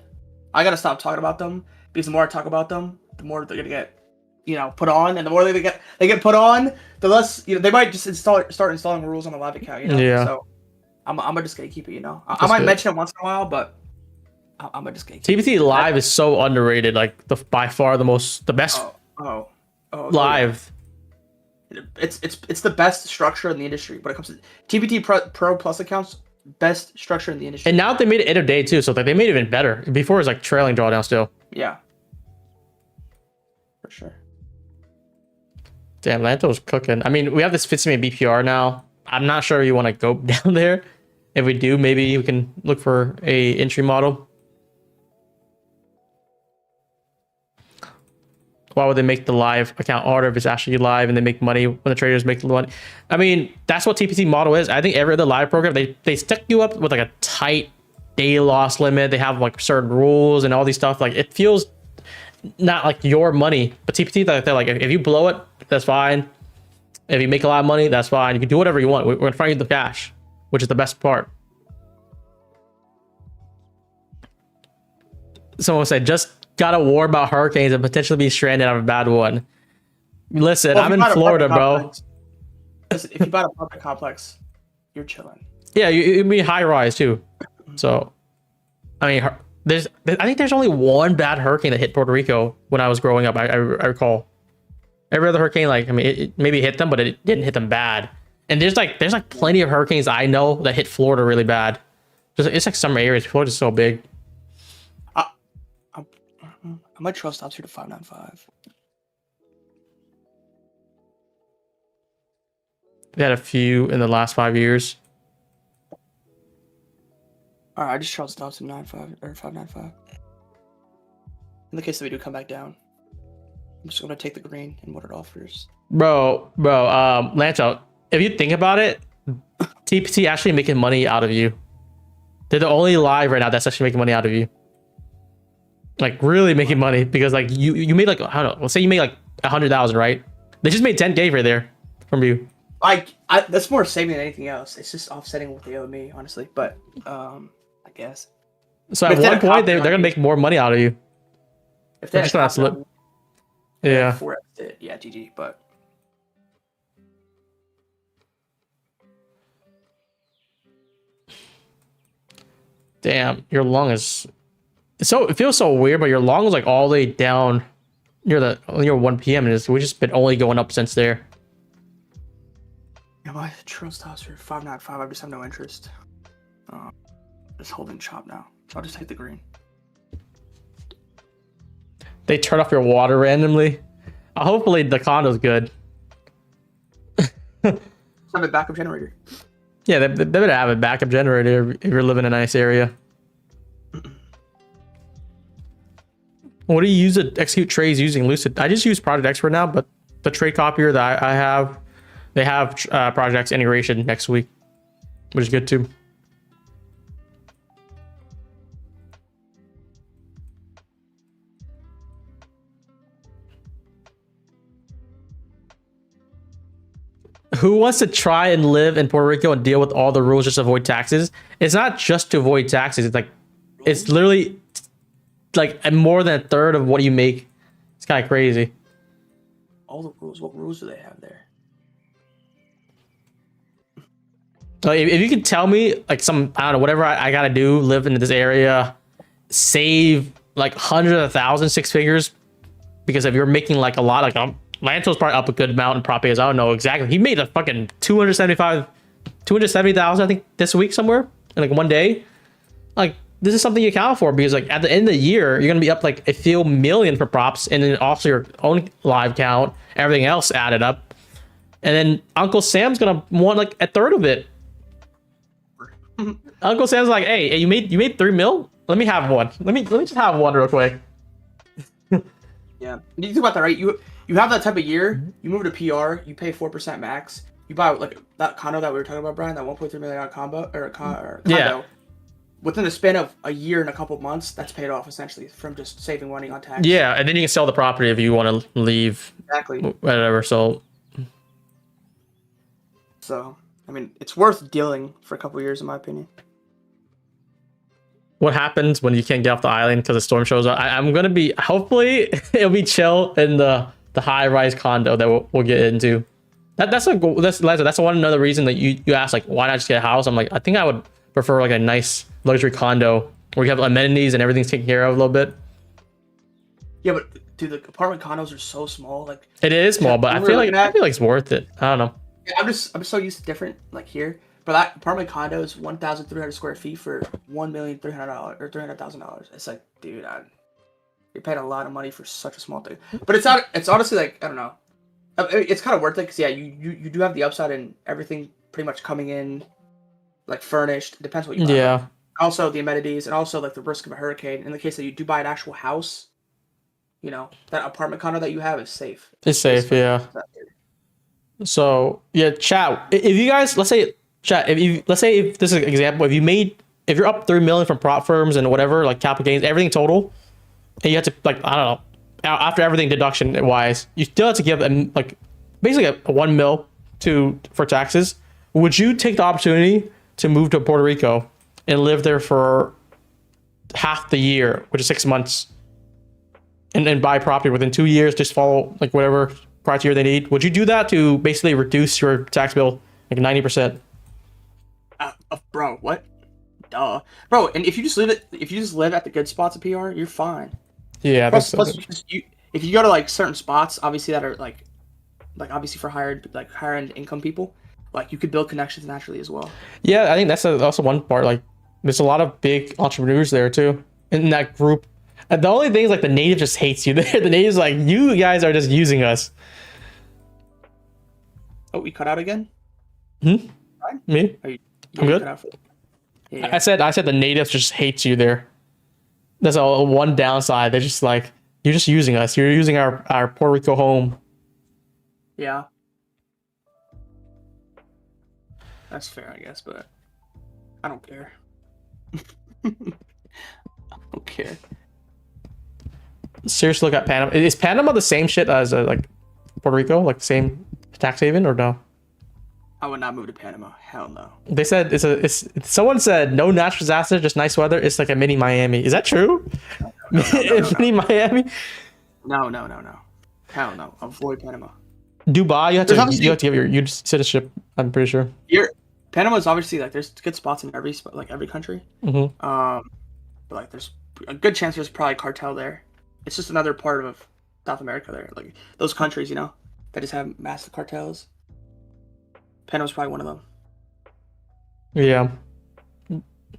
I gotta stop talking about them because the more I talk about them, the more they're gonna get, you know, put on, and the more they get put on, the less, you know, they might just start installing rules on the live account, you know. Yeah. So I'm just gonna keep it, you know. I might mention it once in a while, but I'm just gonna keep TPT live is so underrated. Like by far the best live. It's the best structure in the industry when it comes to TPT Pro Plus accounts. Best structure in the industry. And now they made it end of day too, so like they made it even better. Before it was like trailing drawdown still. Yeah, for sure. Damn, LANTO's cooking. I mean, we have this Fitsme BPR now. I'm not sure you want to go down there. If we do, maybe we can look for a entry model. Why would they make the live account harder if it's actually live and they make money when the traders make the money? I mean, that's what TPT model is. I think every other live program, they stick you up with like a tight day loss limit. They have like certain rules and all these stuff. Like it feels not like your money, but TPT, they're like, if you blow it, that's fine. If you make a lot of money, that's fine. You can do whatever you want. We're going to find you the cash, which is the best part. Someone said, just got a war about hurricanes and potentially be stranded on a bad one. Listen, well, I'm in Florida, bro. Listen, if you bought a apartment complex, you're chilling. Yeah, you'd be high rise too. So, I mean, I think there's only one bad hurricane that hit Puerto Rico when I was growing up. I recall. Every other hurricane, like, I mean, it maybe hit them, but it didn't hit them bad. And there's like plenty of hurricanes I know that hit Florida really bad. It's like some areas. Florida's so big. My trail stops here to 595. They had a few in the last 5 years. All right, I just trail stops to 95 or 595. In the case that we do come back down, I'm just gonna take the green and what it offers. Bro, LANTO, if you think about it, TPT actually making money out of you. They're the only live right now that's actually making money out of you. Like really making money, because like you made like, I don't know, let's say you made like 100,000, right? They just made 10K right there from you. Like that's more saving than anything else. It's just offsetting what they owe me, honestly. But I guess. So at one point they're gonna make more money out of you. If they just slip. Yeah. Yeah, GG. But damn, your long is. So it feels so weird, but your long was like all the way down near 1 p.m. and we've just been only going up since there. Yeah, my trail stops for 595. I just have no interest. Just holding chop now. So I'll just take the green. They turn off your water randomly. Hopefully the condo's good. Have a backup generator. Yeah, they better have a backup generator if you're living in a nice area. What do you use to execute trades using Lucid? I just use Project Expert now, but the trade copier that I have, they have Project X integration next week, which is good too. who wants to try and live in Puerto Rico and deal with all the rules just to avoid taxes? It's not just to avoid taxes. It's like, it's literally like more than a third of what you make. It's kind of crazy. All the rules. What rules do they have there? Like, if you could tell me like some, I don't know, whatever I gotta do, live in this area, save like hundreds of thousands, six figures, because if you're making like a lot, like Lanto's probably up a good amount in properties. I don't know exactly. He made a fucking 270,000, I think, this week somewhere in like one day. Like, this is something you account for, because like at the end of the year, you're gonna be up like a few million for props, and then also your own live count, everything else added up, and then Uncle Sam's gonna want like a third of it. Uncle Sam's like, hey, you made 3 mil? Let me have one. Let me just have one real quick. Yeah, you think about that, right? You have that type of year. You move to PR. You pay 4% max. You buy like that condo that we were talking about, Brian. That 1.3 million condo condo. Yeah. Within the span of a year and a couple of months, that's paid off essentially from just saving money on tax. Yeah, and then you can sell the property if you want to leave. Exactly. Whatever. So, I mean, it's worth dealing for a couple of years, in my opinion. what happens when you can't get off the island because the storm shows up? I'm gonna be, hopefully it'll be chill in the high-rise condo that we'll get into. That's one another reason that you asked, like, why not just get a house? I'm like, I think I would prefer like a nice luxury condo where you have amenities and everything's taken care of a little bit. Yeah, but dude, the apartment condos are so small. Like, it is small, but I feel like it's worth it. I don't know. Yeah, I'm so used to different, like here. But that apartment condo is 1,300 square feet for $1,300,000 or $300,000. It's like, dude, you're paying a lot of money for such a small thing. But it's not. It's honestly like, I don't know. It's kind of worth it because yeah, you do have the upside and everything pretty much coming in, like furnished. It depends what you buy. Yeah. Also the amenities and also like the risk of a hurricane. In the case that you do buy an actual house, you know that apartment condo that you have is safe. It's safe, yeah. So yeah, chat. If you guys, let's say if this is an example, if you're up 3 million from prop firms and whatever, like capital gains, everything total, and you have to, like, I don't know, after everything deduction wise, you still have to give them like basically a 1 mil for taxes. Would you take the opportunity to move to Puerto Rico and live there for half the year, which is 6 months, and buy property within 2 years, just follow like whatever criteria they need? Would you do that to basically reduce your tax bill like 90%? Bro, what? Duh, bro. And if you just live at the good spots of PR, you're fine. Yeah. Plus if you go to like certain spots, obviously that are like obviously for higher end income people, like you could build connections naturally as well. Yeah, I think that's also one part. Like, there's a lot of big entrepreneurs there too in that group. And the only thing is, like, the native just hates you there. The native's like, you guys are just using us. Oh, we cut out again? Me? I'm good. Yeah. I said the natives just hates you there. That's one downside. They're just like, you're just using us. You're using our Puerto Rico home. Yeah. That's fair, I guess, but I don't care. I don't care. Seriously, look at Panama. Is Panama the same shit as like Puerto Rico, like the same tax haven, or no? I would not move to Panama. Hell no. They said someone said no natural disaster, just nice weather. It's like a mini Miami. Is that true? No. Mini Miami? No. Hell no. Avoid Panama. Dubai, you have to give your citizenship, I'm pretty sure. Panama is obviously like, there's good spots in every country. Mm-hmm. But like there's a good chance there's probably cartel there. It's just another part of South America there. Like those countries, you know, that just have massive cartels. Panama's probably one of them. Yeah,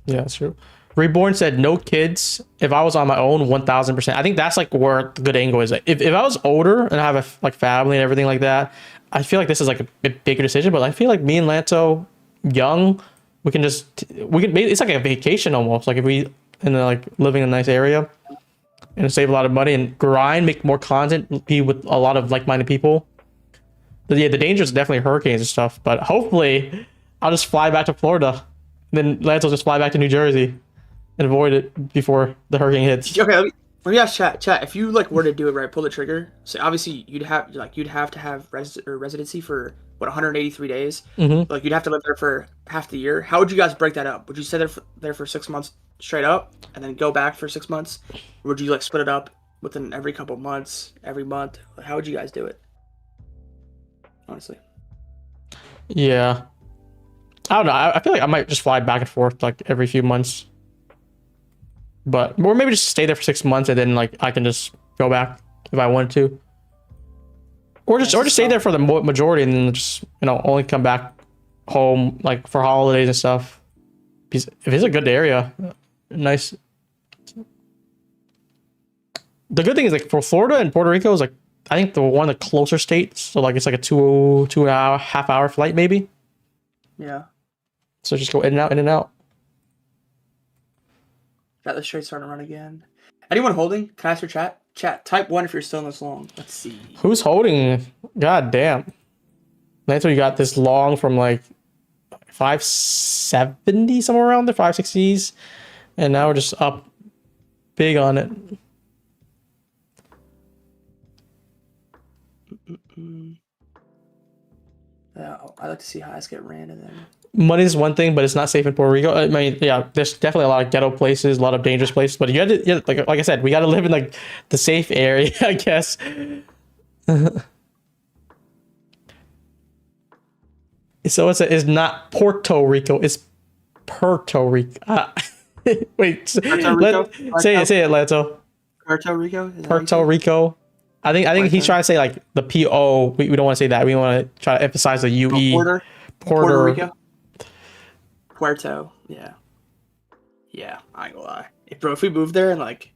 that's true. Reborn said no kids. If I was on my own, 1000%. I think that's like where the good angle is. Like, if I was older and I have a family and everything like that, I feel like this is like a bigger decision. But I feel like me and Lanto, young, we can it's like a vacation almost. Like if we like living in a nice area and save a lot of money and grind, make more content, be with a lot of like-minded people. But yeah, the danger is definitely hurricanes and stuff. But hopefully, I'll just fly back to Florida. Then Lance will just fly back to New Jersey and avoid it before the hurricane hits. Okay, Well, yeah, chat. If you like were to do it right, pull the trigger. So obviously you'd have to have residency for what 183 days. Mm-hmm. Like you'd have to live there for half the year. How would you guys break that up? Would you stay there for 6 months straight up and then go back for 6 months? Or would you like split it up within every couple months, every month? Like, how would you guys do it? Honestly. Yeah. I don't know. I feel like I might just fly back and forth like every few months. But or maybe just stay there for 6 months and then like I can just go back if I wanted to. Or just stay there for the majority and then just only come back home like for holidays and stuff. Because if it's a good area, nice. The good thing is like for Florida and Puerto Rico is like I think the one of the closer states. So like it's like a two hour half-hour flight maybe. Yeah. So just go in and out, in and out. Got the straight starting to run again. Anyone holding? Can I ask your chat? Chat, type 1 if you're still in this long. Let's see. Who's holding? God damn. That's what you got this long from like 570 somewhere around there, 560s. And now we're just up big on it. Yeah, I like to see highs get ran and then. Money is one thing, but it's not safe in Puerto Rico. I mean, yeah, there's definitely a lot of ghetto places, a lot of dangerous places, but you had to, yeah, like I said, we got to live in like the safe area, I guess. So it's not Puerto Rico, it's Puerto Rico. Wait, Puerto Rico? Say it, Lanto. Puerto Rico? Puerto Rico. I think he's trying to say like the PO. We don't want to say that. We want to try to emphasize the UE. Puerto Rico. Puerto, yeah, I ain't gonna lie. If we moved there and like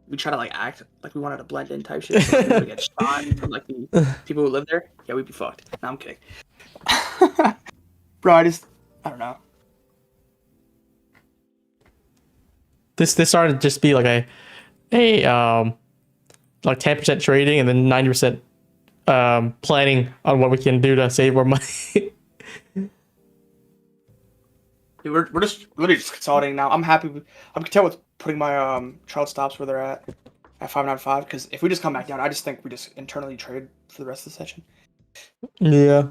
we try to like act like we wanted to blend in type shit, so we would get shot from like the people who live there, yeah, we'd be fucked. No, I'm kidding. Bro, I don't know. This started to just be like a like 10% trading and then 90% planning on what we can do to save more money. Dude, we're just literally just consolidating now. I'm content with putting my child stops where they're at 595 because if we just come back down, I just think we just internally trade for the rest of the session. Yeah,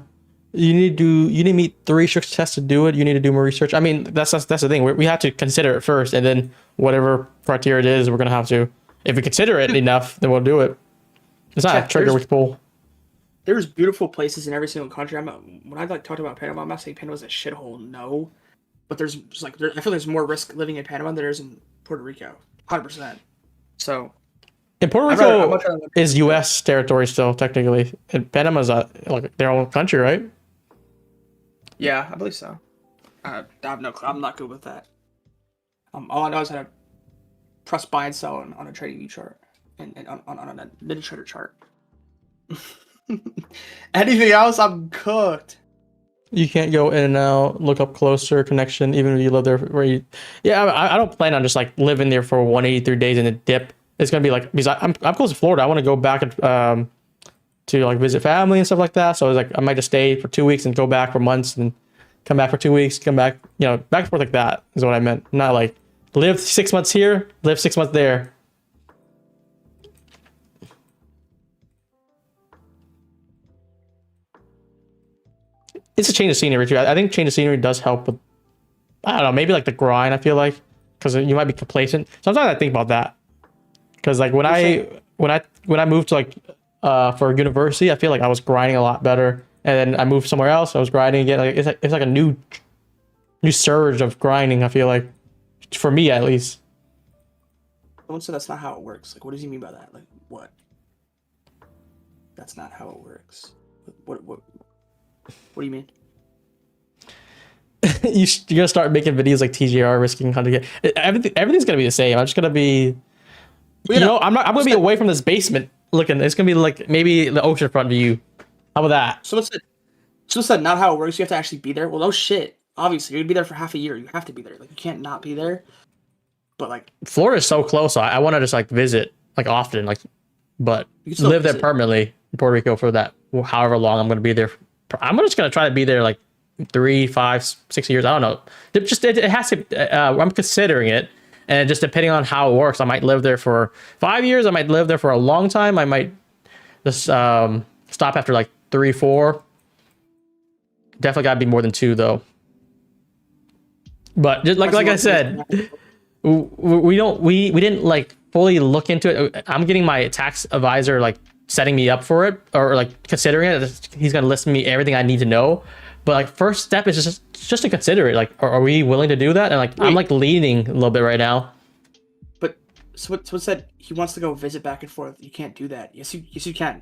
you need to meet 3 research tests to do it. You need to do more research. I mean, that's the thing. We have to consider it first, and then whatever criteria it is, we're gonna have to. If we consider it enough, then we'll do it. It's not a trigger we can pull. There's beautiful places in every single country. When I like talked about Panama, I'm not saying Panama's a shithole. No. But there's I feel there's more risk living in Panama than there is in Puerto Rico, 100%. So, and Puerto Rico is U.S. territory still technically, and Panama's like their own country, right? Yeah, I believe so. I have no clue. I'm not good with that. All I know is how to press buy and sell on a trading view chart and on a NinjaTrader chart. Anything else, I'm cooked. You can't go in and out, look up closer connection, even if you live there. Yeah, I don't plan on just like living there for 183 days and a dip. It's gonna be like because I'm close to Florida. I want to go back and to like visit family and stuff like that. So I was like, I might just stay for 2 weeks and go back for months and come back for 2 weeks, come back, back and forth like that is what I meant. Not like live 6 months here, live 6 months there. It's a change of scenery too. I think change of scenery does help with, I don't know, maybe like the grind, I feel like, because you might be complacent. Sometimes I think about that. Because like when I moved to like for university, I feel like I was grinding a lot better. And then I moved somewhere else, I was grinding again. Like it's like a new surge of grinding, I feel like. For me at least. Someone said that's not how it works. Like what does he mean by that? Like what? That's not how it works. What do you mean? You're gonna start making videos like TGR risking 100K. Everything's gonna be the same. I'm just gonna be, I'm gonna be away from this basement looking. It's gonna be like maybe the oceanfront view. How about that? So it's not how it works. You have to actually be there. Well, no shit. Obviously, you'd be there for half a year. You have to be there. Like you can't not be there. But like Florida's so close. I want to just like visit like often, like, but live there permanently in Puerto Rico for that however long I'm gonna be there. I'm just gonna try to be there like 3, 5, 6 years. I don't know. It has to. I'm considering it, And just depending on how it works, I might live there for 5 years. I might live there for a long time. I might just stop after like 3, 4. Definitely got to be more than 2 though. But just like I said, we didn't like fully look into it. I'm getting my tax advisor like setting me up for it, or like considering it. He's gonna list me everything I need to know. But like first step is just to consider it. Like, are we willing to do that? And like, I'm like leaning a little bit right now. But Swit said he wants to go visit back and forth. You can't do that. Yes, you can.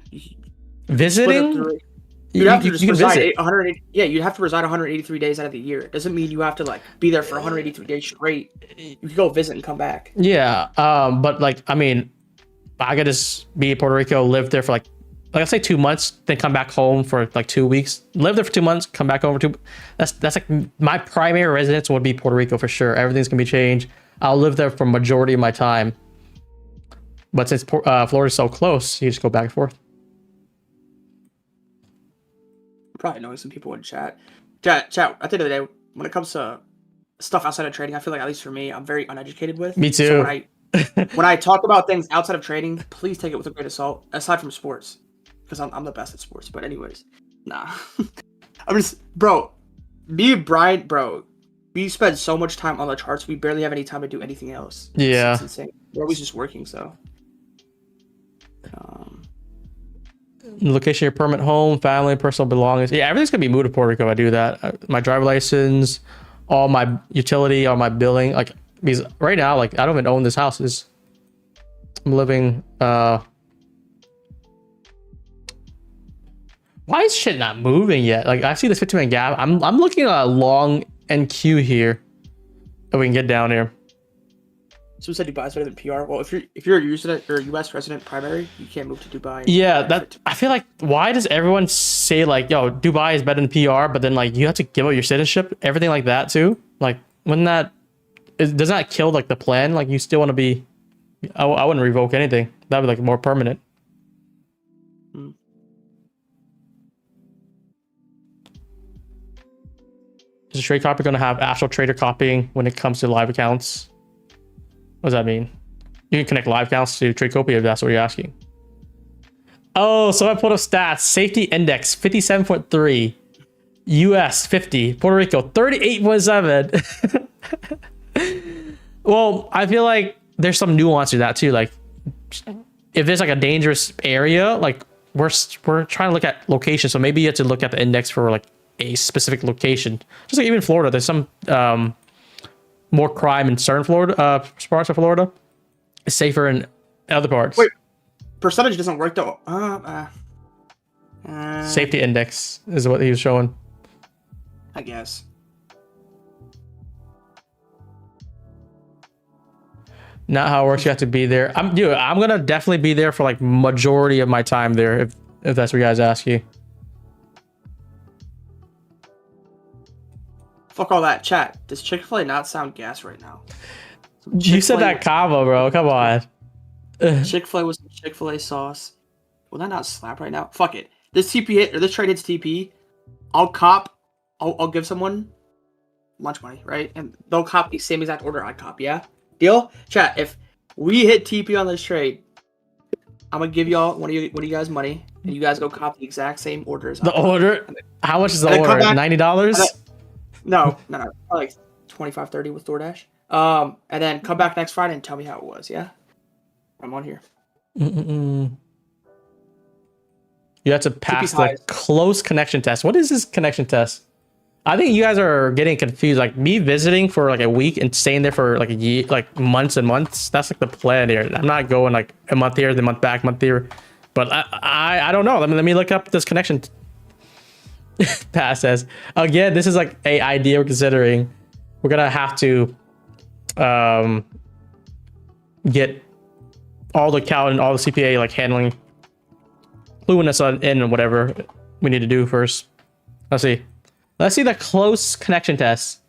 Visiting? You'd have to just reside 180. Yeah, you'd have to reside 183 days out of the year. It doesn't mean you have to like be there for 183 days straight. You can go visit and come back. Yeah. But like, I mean, I could just be in Puerto Rico, live there for like I say 2 months, then come back home for like 2 weeks. Live there for 2 months, come back over 2. That's like my primary residence would be Puerto Rico for sure. Everything's gonna be changed. I'll live there for majority of my time. But since Florida's so close, you just go back and forth. Probably knowing some people in chat. Chat. At the end of the day, when it comes to stuff outside of trading, I feel like, at least for me, I'm very uneducated with. Me too. So when I talk about things outside of trading, please take it with a grain of salt. Aside from sports, because I'm the best at sports. But anyways, nah. I'm just, bro. Me and Brian, bro. We spend so much time on the charts. We barely have any time to do anything else. Yeah, it's insane. We're always just working. So. Location of your permanent home, family, personal belongings. Yeah, everything's gonna be moved to Puerto Rico if I do that. My driver license, all my utility, all my billing. Like, because right now, like, I don't even own this house. I'm living. Why is shit not moving yet? Like, I see this 15-minute gap. I'm looking at a long NQ here. If we can get down here. Someone said Dubai is better than PR. Well, if you're a resident or a U.S. resident primary, you can't move to Dubai. Yeah, I feel like, why does everyone say like, yo, Dubai is better than PR, but then like you have to give up your citizenship, everything like that too? Like, wouldn't that, does that kill like the plan? Like, you still want to be, I wouldn't revoke anything. That'd be like more permanent. Is a trade copy going to have actual trader copying when it comes to live accounts? What does that mean? You can connect live accounts to trade copy if that's what you're asking. Oh, so I pulled up stats. Safety index 57.3. US 50. Puerto Rico 38.7. Well, I feel like there's some nuance to that too. Like, if there's like a dangerous area, like we're trying to look at location. So maybe you have to look at the index for like a specific location. Just like even Florida, there's some more crime in certain Florida parts of Florida. It's safer in other parts. Wait, percentage doesn't work though. Safety index is what he was showing. I guess. Not how it works. You have to be there. I'm gonna definitely be there for like majority of my time there, if that's what you guys ask you. Fuck all that. Chat. Does Chick-fil-A not sound gas right now? You said that combo, bro. Come on. Chick-fil-A with some Chick-fil-A sauce. Will that not slap right now? Fuck it. This TP hit, or this trade hits TP. I'll give someone lunch money, right? And they'll cop the same exact order I cop, yeah? Deal? Chat, if we hit TP on this trade, I'm gonna give y'all one of you guys money, and you guys go cop the exact same orders. The order? How much is the order? $90? No, probably like 25, 30 with DoorDash. And then come back next Friday and tell me how it was, yeah? I'm on here. You have to pass the close connection test. What is this connection test? I think you guys are getting confused. Like, me visiting for like a week and staying there for like a year, like months and months. That's like the plan here. I'm not going like a month here, then month back, month here. But I don't know. Let me look up this connection pass says. Again, this is like a idea we're considering. We're gonna have to get all the CAL and all the CPA like handling, cluing us in and whatever we need to do first. Let's see the close connection test.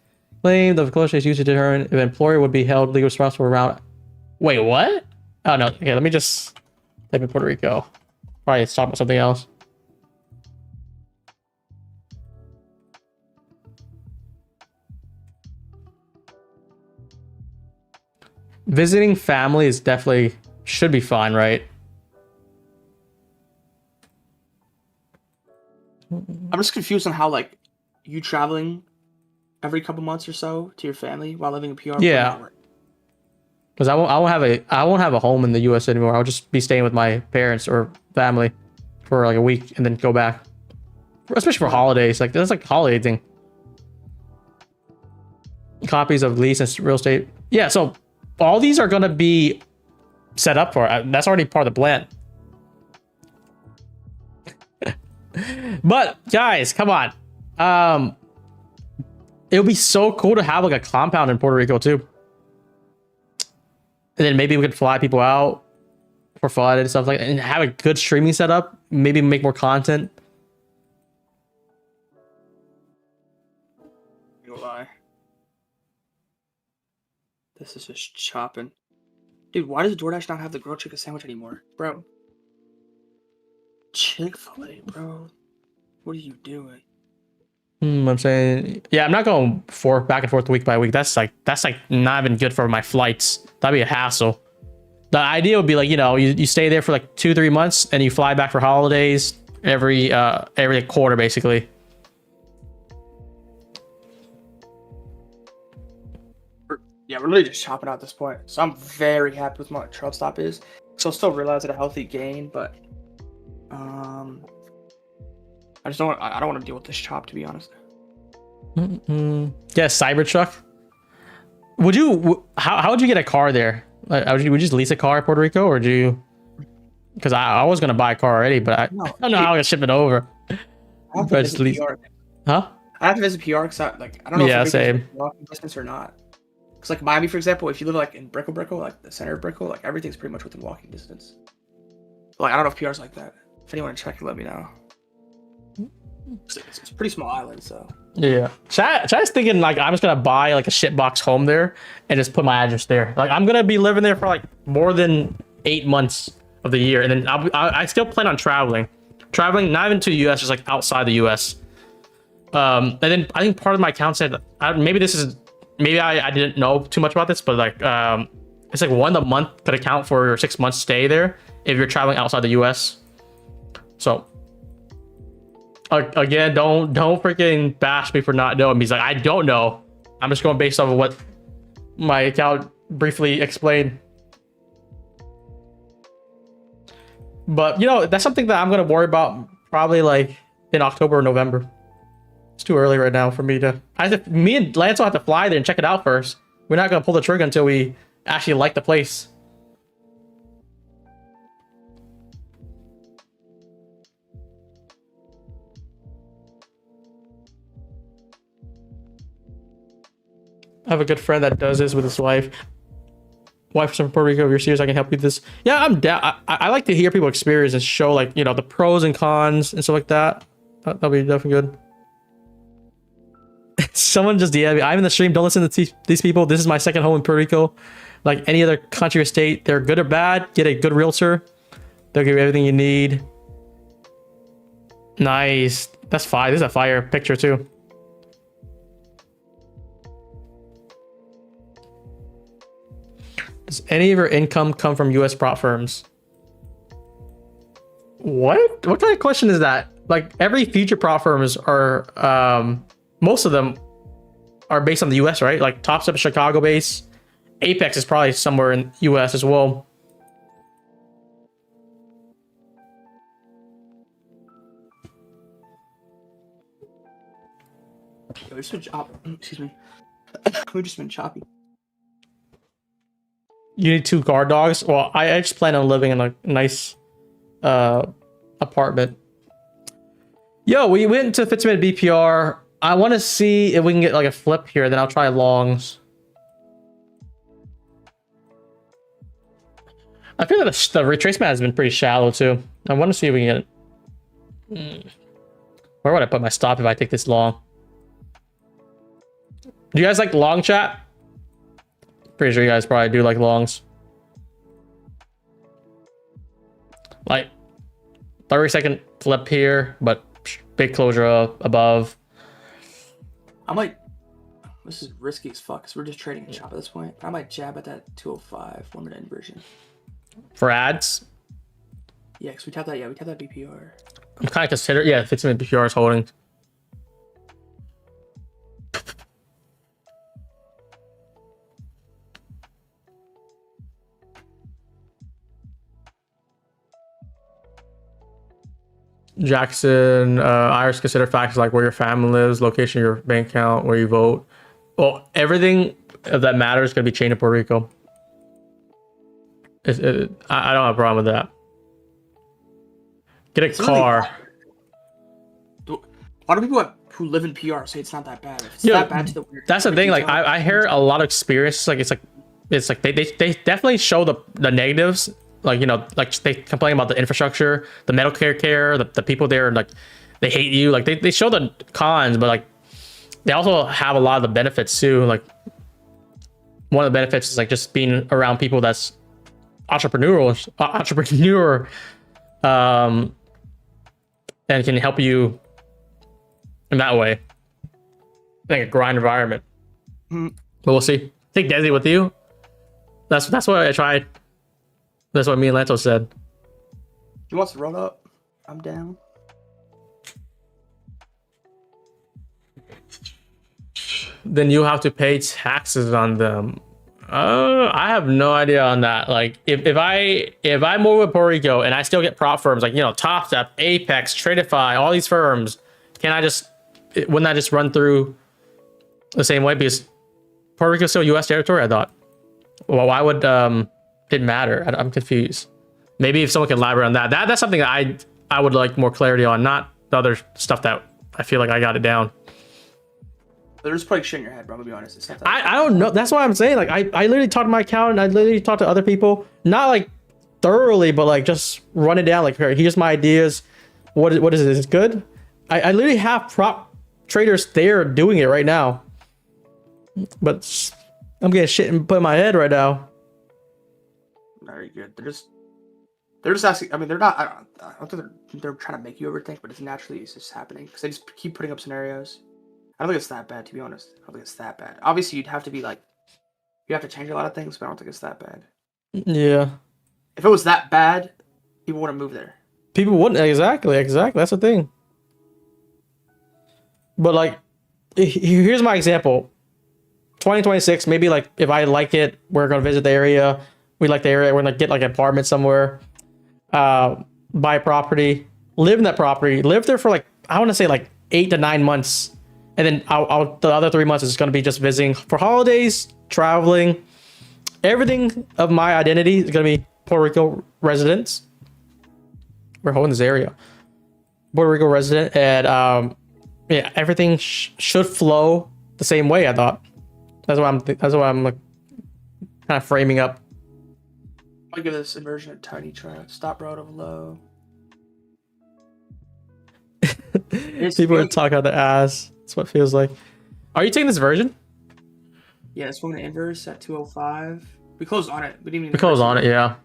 Claim the close is used to determine if an employer would be held legally responsible around. Wait, what? Oh no. Okay, let me just type in Puerto Rico. Probably it's talking about something else. Visiting family is definitely should be fine, right? I'm just confused on how like you traveling every couple months or so to your family while living in PR. Yeah, because I won't have a home in the U.S. anymore. I'll just be staying with my parents or family for like a week and then go back. Especially for holidays, like that's like a holiday thing. Copies of lease and real estate. Yeah, so all these are gonna be set up for. That's already part of the plan. But guys, come on. It would be so cool to have like a compound in Puerto Rico too. And then maybe we could fly people out for fun and stuff like that, and have a good streaming setup. Maybe make more content. No lie. This is just chopping. Dude, why does DoorDash not have the grilled chicken sandwich anymore? Bro. Chick-fil-A, bro. What are you doing? I'm saying, yeah, I'm not going back and forth week by week. That's like not even good for my flights. That'd be a hassle. The idea would be like, you know, you stay there for like 2-3 months and you fly back for holidays every quarter basically. Yeah, we're literally just chopping out at this point. So I'm very happy with what my trail stop is. So still realize it a healthy gain, but I just don't want to deal with this chop, to be honest. Yeah, Cybertruck. Would you how would you get a car there? Like, would you just lease a car in Puerto Rico, or do you? Because I was gonna buy a car already, but I don't know how I'm gonna ship it over. I have to But visit PR. Huh? I have to visit PR because I don't know Yeah, if same. walking distance or not. Because like Miami, for example, if you live like in Brickell, like the center of Brickell, like everything's pretty much within walking distance. But, like I don't know if PR's like that. If anyone to check, let me know. It's a pretty small island, so. Yeah. Chad's thinking like I'm just gonna buy like a shitbox home there and just put my address there. Like I'm gonna be living there for like more than 8 months of the year, and then I still plan on traveling not even to the U.S., just like outside the U.S. And then I think part of my account said maybe I didn't know too much about this, but like it's like $1 a month could account for your 6 months stay there if you're traveling outside the U.S. So again, don't freaking bash me for not knowing. He's like, I don't know. I'm just going based off of what my account briefly explained. But you know, that's something that I'm gonna worry about probably like in October or November. It's too early right now for me to. Me and Lance will have to fly there and check it out first. We're not gonna pull the trigger until we actually like the place. I have a good friend that does this with his wife. Wife's from Puerto Rico. If you're serious, I can help you with this. Yeah, I'm down. I like to hear people experience and show like, you know, the pros and cons and stuff like that. That'll be definitely good. Someone just DM me. I'm in the stream. Don't listen to these people. This is my second home in Puerto Rico. Like any other country or state, they're good or bad. Get a good realtor. They'll give you everything you need. Nice. That's fire. This is a fire picture too. Does any of your income come from U.S. prop firms? What kind of question is that? Like every future prop firms are, most of them are based on the U.S., right? Like Top Step is Chicago based. Apex is probably somewhere in U.S. as well. Excuse me. We've just been choppy. You need 2 guard dogs? Well, I just plan on living in a nice apartment. Yo, we went to 15-minute BPR. I want to see if we can get like a flip here, then I'll try longs. I feel like the retracement has been pretty shallow too. I want to see if we can get it. Where would I put my stop if I take this long? Do you guys like long, chat? Pretty sure you guys probably do like longs. Like 30-second flip here, but big closure up above. I might This is risky as fuck, because we're just trading a chop at this point. I might jab at that 205 1-minute inversion. For ads? Yeah, because we tapped that. Yeah, we tapped that BPR. I'm kind of considering. Yeah, 15-minute BPR is holding. Jackson, Iris, consider factors like where your family lives, location of your bank account, where you vote. Well, everything that matters is going to be changed in Puerto Rico. I don't have a problem with that. Get a car. A lot of people who live in PR say it's not that bad. It's that bad to the weird. That's the thing. Like I hear a lot of experiences. Like it's like they definitely show the negatives. Like, you know, like they complain about the infrastructure, the medical care, the people there, like they hate you. Like they show the cons, but like they also have a lot of the benefits too. Like one of the benefits is like just being around people that's entrepreneur, and can help you in that way. Like a grind environment. But we'll see. Take Desi with you. That's what I tried. That's what me and Lanto said. He wants to run up. I'm down. Then you have to pay taxes on them. I have no idea on that. Like if I move to Puerto Rico and I still get prop firms like, you know, Top Step, Apex, Tradeify, all these firms, wouldn't that just run through the same way? Because Puerto Rico is still U.S. territory, I thought. Well, why would it matter? I'm confused. Maybe if someone can elaborate on that. That's something that I would like more clarity on, not the other stuff that I feel like I got it down. There's probably shit in your head, bro. I'm gonna be honest. It's not that I don't know. That's why I'm saying, like, I literally talked to my accountant. I literally talked to other people, not like thoroughly, but like just run it down. Like, here's my ideas. What is it? Is it good? I literally have prop traders there doing it right now, but I'm getting shit and put in my head right now. Very good. They're just asking. I mean, they're not. I don't think they're trying to make you overthink, but it's just happening because they just keep putting up scenarios. I don't think it's that bad, to be honest. I don't think it's that bad. Obviously, you'd have to be like, you have to change a lot of things, but I don't think it's that bad. Yeah. If it was that bad, people wouldn't move there. People wouldn't. Exactly. That's the thing. But like, here's my example. 2026, maybe like if I like it, we're gonna visit the area. We like the area. We're gonna get like an apartment somewhere, buy a property, live in that property, live there for like, I want to say like 8 to 9 months. And then the other 3 months is going to be just visiting for holidays, traveling. Everything of my identity is going to be Puerto Rico residents. We're holding this area. Puerto Rico resident. And yeah, everything should flow the same way, I thought. That's why I'm like, kind of framing up. I'll give this inversion a tiny try. Stop route of low. People are talking out their ass. That's what it feels like. Are you taking this version? Yeah, it's one to inverse at 205. We closed on it. We didn't even. We closed on it, yeah.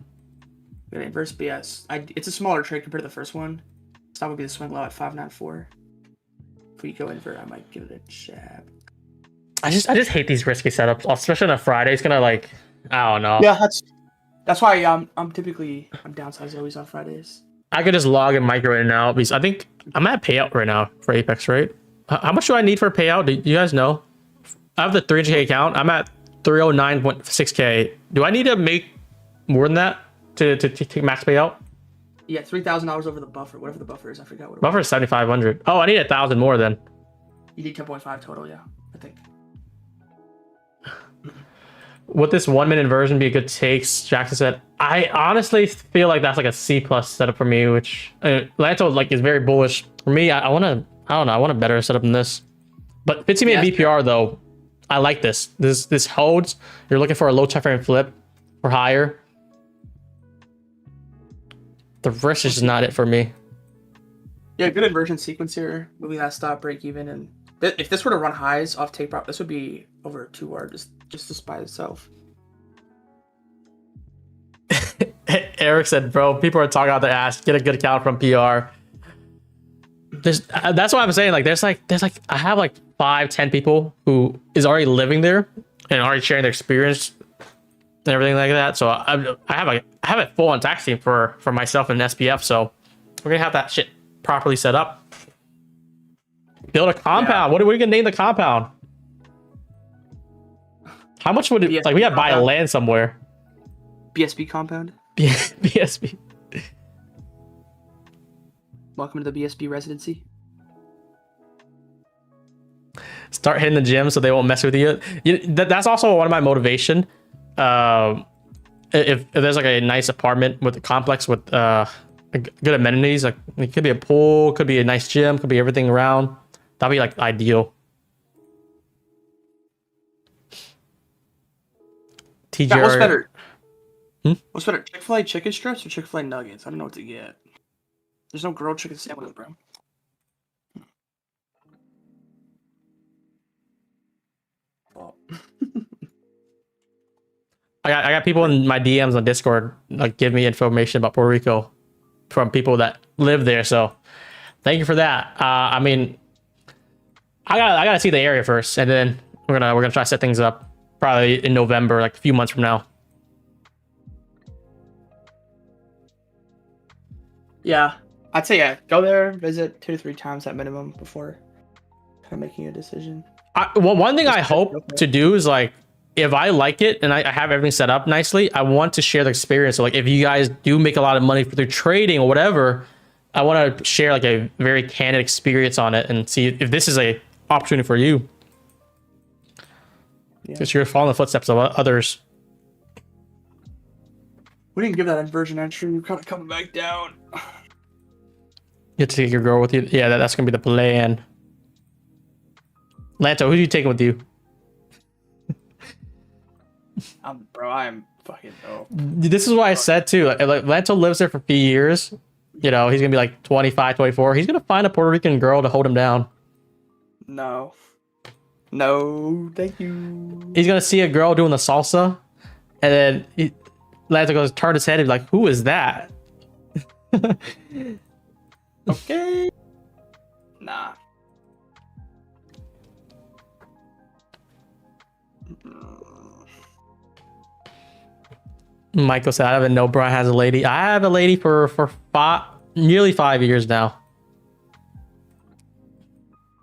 We got inverse, but yes, it's a smaller trade compared to the first one. Stop would be the swing low at 594. If we go invert, I might give it a jab. I just hate these risky setups, especially on a Friday. It's gonna like, I don't know. Yeah, that's why I'm downsized always on Fridays. I could just log and micro in and out because I think I'm at payout right now for Apex, right? How much do I need for a payout? Do you guys know? I have the 300K account. I'm at 309.6K. Do I need to make more than that to max payout? Yeah, $3,000 over the buffer, whatever the buffer is. I forgot what. Buffer is 7,500. Oh, I need 1,000 more then. You need 10.5 total, yeah, I think. Would this 1 minute inversion be a good takes? Jackson said. I honestly feel like that's like a C plus setup for me, which Lanto like is very bullish. For me, I don't know. I want a better setup than this. But 15 minute BPR though, I like this. This holds. You're looking for a low time frame flip or higher. The risk is just not it for me. Yeah, good inversion sequence here. Moving that stop, break even, and if this were to run highs off take prop, this would be over 2R just by itself. Eric said, bro, people are talking out their ass. Get a good account from PR. That's what I'm saying. Like, there's like, I have like 5-10 people who is already living there and already sharing their experience and everything like that. So I have a full on tax team for myself and SPF. So we're gonna have that shit properly set up. Build a compound. What are we gonna name the compound? How much would it BSB like? We gotta buy a compound. land somewhere. BSB compound. BSB. Welcome to the BSB residency. Start hitting the gym so they won't mess with you. That's also one of my motivation. If there's like a nice apartment with a complex with good amenities, like it could be a pool, could be a nice gym, could be everything around. That'd be like ideal. TGR. Yeah, what's better? Hmm? What's better, Chick-fil-A chicken strips or Chick-fil-A nuggets? I don't know what to get. There's no grilled chicken sandwiches, bro. Oh. I got people in my DMs on Discord like give me information about Puerto Rico from people that live there. So thank you for that. I mean, I gotta see the area first, and then we're gonna try to set things up probably in November, like a few months from now. Yeah, I'd say go there, visit 2 to 3 times at minimum before kind of making a decision. Well, one thing I hope to do is like, if I like it and I have everything set up nicely, I want to share the experience. So like, if you guys do make a lot of money through trading or whatever, I want to share like a very candid experience on it and see if this is a opportunity for you. Because you're following the footsteps of others. We didn't give that inversion entry. We're kind of coming back down. You have to take your girl with you. Yeah, that's gonna be the plan. Lanto, who are you taking with you? Bro, I am fucking dope. This is what I said too. Like Lanto lives there for a few years. You know, he's gonna be like 25, 24. He's gonna find a Puerto Rican girl to hold him down. No, thank you. He's gonna see a girl doing the salsa, and then Lanto goes turn his head and be like, "Who is that?" Okay. Nah. Michael said, "I didn't know Brian has a lady. I have a lady for nearly 5 years now."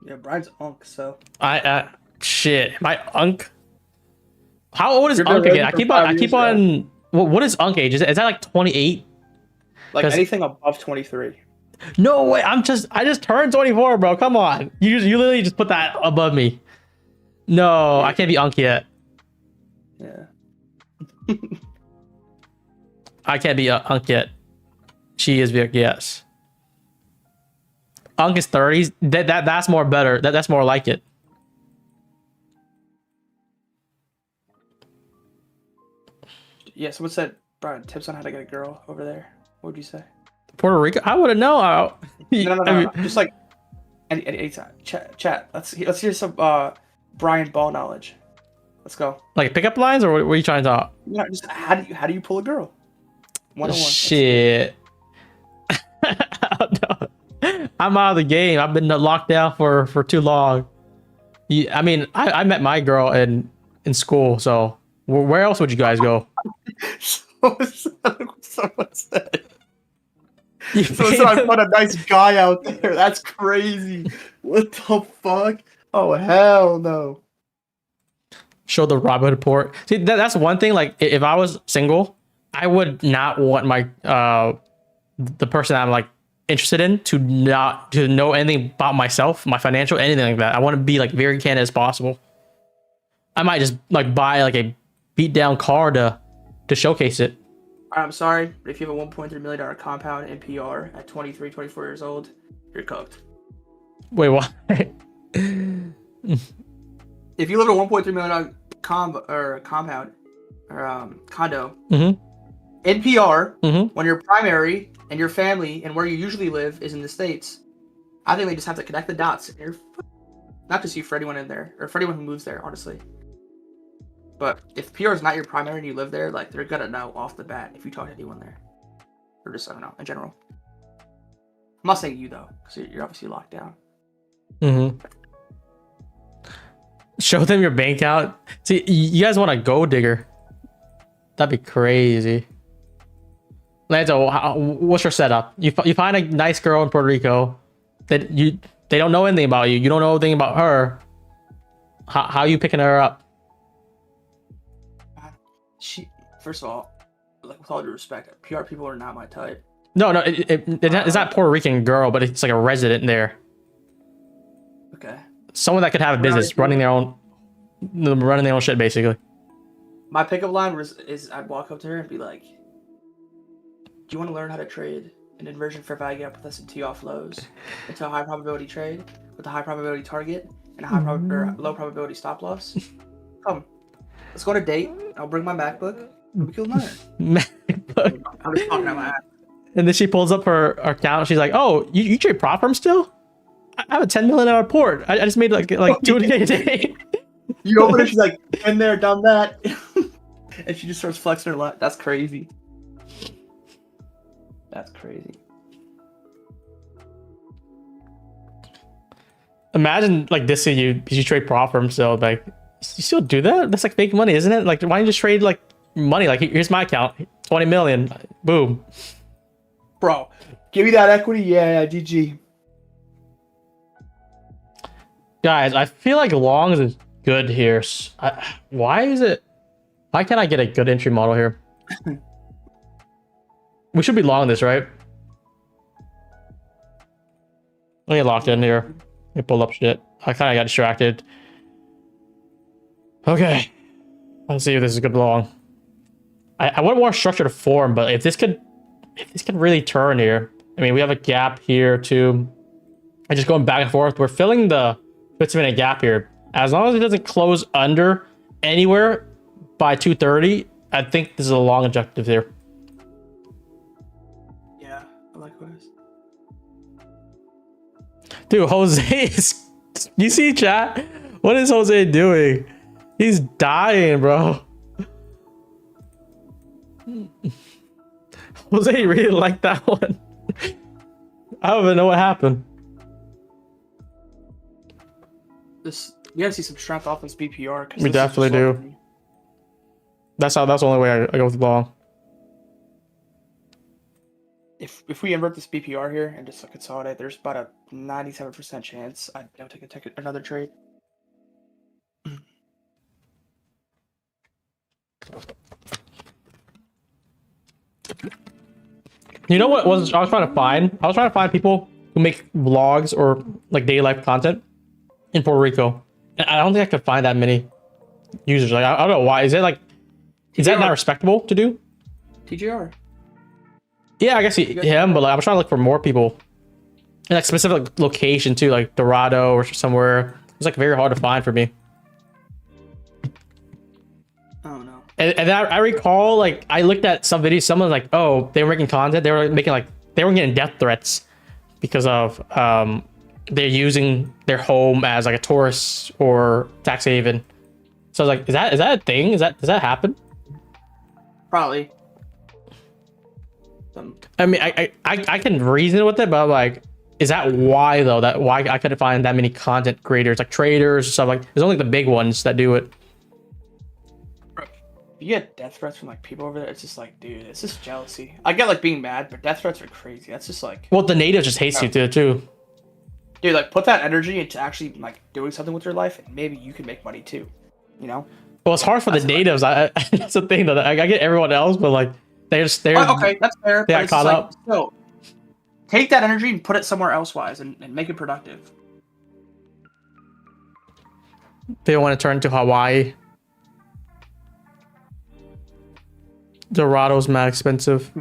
Yeah, Brian's unk, so. Shit, my unk. How old is You've unk been again? ready I for keep 5 years, on. What is unk age? Is that like 28? Like anything above 23. No way. I just turned 24, bro. Come on. You literally just put that above me. No, I can't be unk yet. Yeah. I can't be unk yet. She is yes. Unk is 30s. That's more better. That's more like it. Yeah, someone said, Brian, tips on how to get a girl over there. What would you say? Puerto Rico? I wouldn't know. No. Just like anytime. Chat. Let's hear some Brian ball knowledge. Let's go. Like pickup lines, or what are you trying to talk? Yeah, just how do you pull a girl? 101. Shit. I don't know. I'm out of the game. I've been locked down for too long. I mean, I met my girl in school, so where else would you guys go? Someone said. Someone said I found a nice guy out there. That's crazy. What the fuck? Oh hell no. Show the Robin report. See, that's one thing. Like, if I was single, I would not want my the person I'm like interested in to know anything about myself, my financial, anything like that. I want to be like very candid as possible. I might just like buy like a beat down car to showcase it. I'm sorry, but if you have a $1.3 million compound in PR at 23, 24 years old, you're cooked. Wait, what? If you live in a $1.3 million compound or condo in PR, when your primary and your family and where you usually live is in the States, I think they just have to connect the dots. Not just you, for anyone in there, or for anyone who moves there, honestly. But if PR is not your primary and you live there, like, they're gonna know off the bat if you talk to anyone there. Or just, I don't know, in general. I'm not saying you, though, because you're obviously locked down. Show them your bank account. See, you guys want a gold digger? That'd be crazy. Lanto, what's your setup? You find a nice girl in Puerto Rico that they don't know anything about you. You don't know anything about her. How are you picking her up? She, first of all, like with all due respect, PR people are not my type. No, it's not Puerto Rican girl, but it's like a resident there. Okay. Someone that could have a business running their own shit, basically. My pickup line is I'd walk up to her and be like, "Do you want to learn how to trade an inversion fair value gap with S&T offloads into a high probability trade with a high probability target and a low probability stop loss? Come, let's go on a date. I'll bring my MacBook. We can learn." MacBook. I'm just talking out my ass. And then she pulls up her account. She's like, "Oh, you trade prop firm still? I have a $10 million port. I just made like 200K a day." You open it, she's like, "Been there, done that," and she just starts flexing her lap. That's crazy. That's crazy. Imagine like dissing you because you trade prop firm still. Like, you still do that? That's like fake money, isn't it? Like, why don't you just trade like money? Like, here's my account, 20 million, boom. Bro, give me that equity. Yeah, GG. Guys, I feel like longs is good here. Why can't I get a good entry model here? We should be long this, right? Let me get locked in here. Let me pull up shit. I kind of got distracted. Okay. Let's see if this is good long. I want more structured form, but if this could really turn here. I mean, we have a gap here too. And just going back and forth. We're filling the 50-minute gap here. As long as it doesn't close under anywhere by 2:30, I think this is a long objective here. Yeah, I like this. Dude, Jose is... You see, chat? What is Jose doing? He's dying, bro. Jose really liked that one. I don't even know what happened. You gotta see some strength off this BPR. We definitely do. That's the only way I go with long. If we invert this BPR here and just consolidate, there's about a 97% chance I'd take another trade. You know what I was trying to find? I was trying to find people who make vlogs or like daily life content in Puerto Rico. And I don't think I could find that many users. Like, I don't know why. Is that not respectable to do? TGR. Yeah, I guess him, but like, I'm trying to look for more people in like specific location too, like Dorado or somewhere. It's like very hard to find for me. Oh no. And I recall, like, I looked at some videos. Someone was like, oh, they were making content. They were making like they were getting death threats because of they're using their home as like a tourist or tax haven. So I was like, is that a thing? Does that happen? Probably. I mean, I can reason with it, but I'm like, is that why though? That why I couldn't find that many content creators, like traders, stuff like. There's only the big ones that do it. You get death threats from like people over there. It's just like, dude, it's just jealousy. I get like being mad, but death threats are crazy. That's just like. Well, the native just hates you too. Dude, like put that energy into actually like doing something with your life, and maybe you can make money too. You know. Well, it's hard for the natives. That's the thing though. I get everyone else, but like they're okay, that's fair. They got caught up. So take that energy and put it somewhere elsewise and make it productive. They want to turn to Hawaii. Dorado's mad expensive.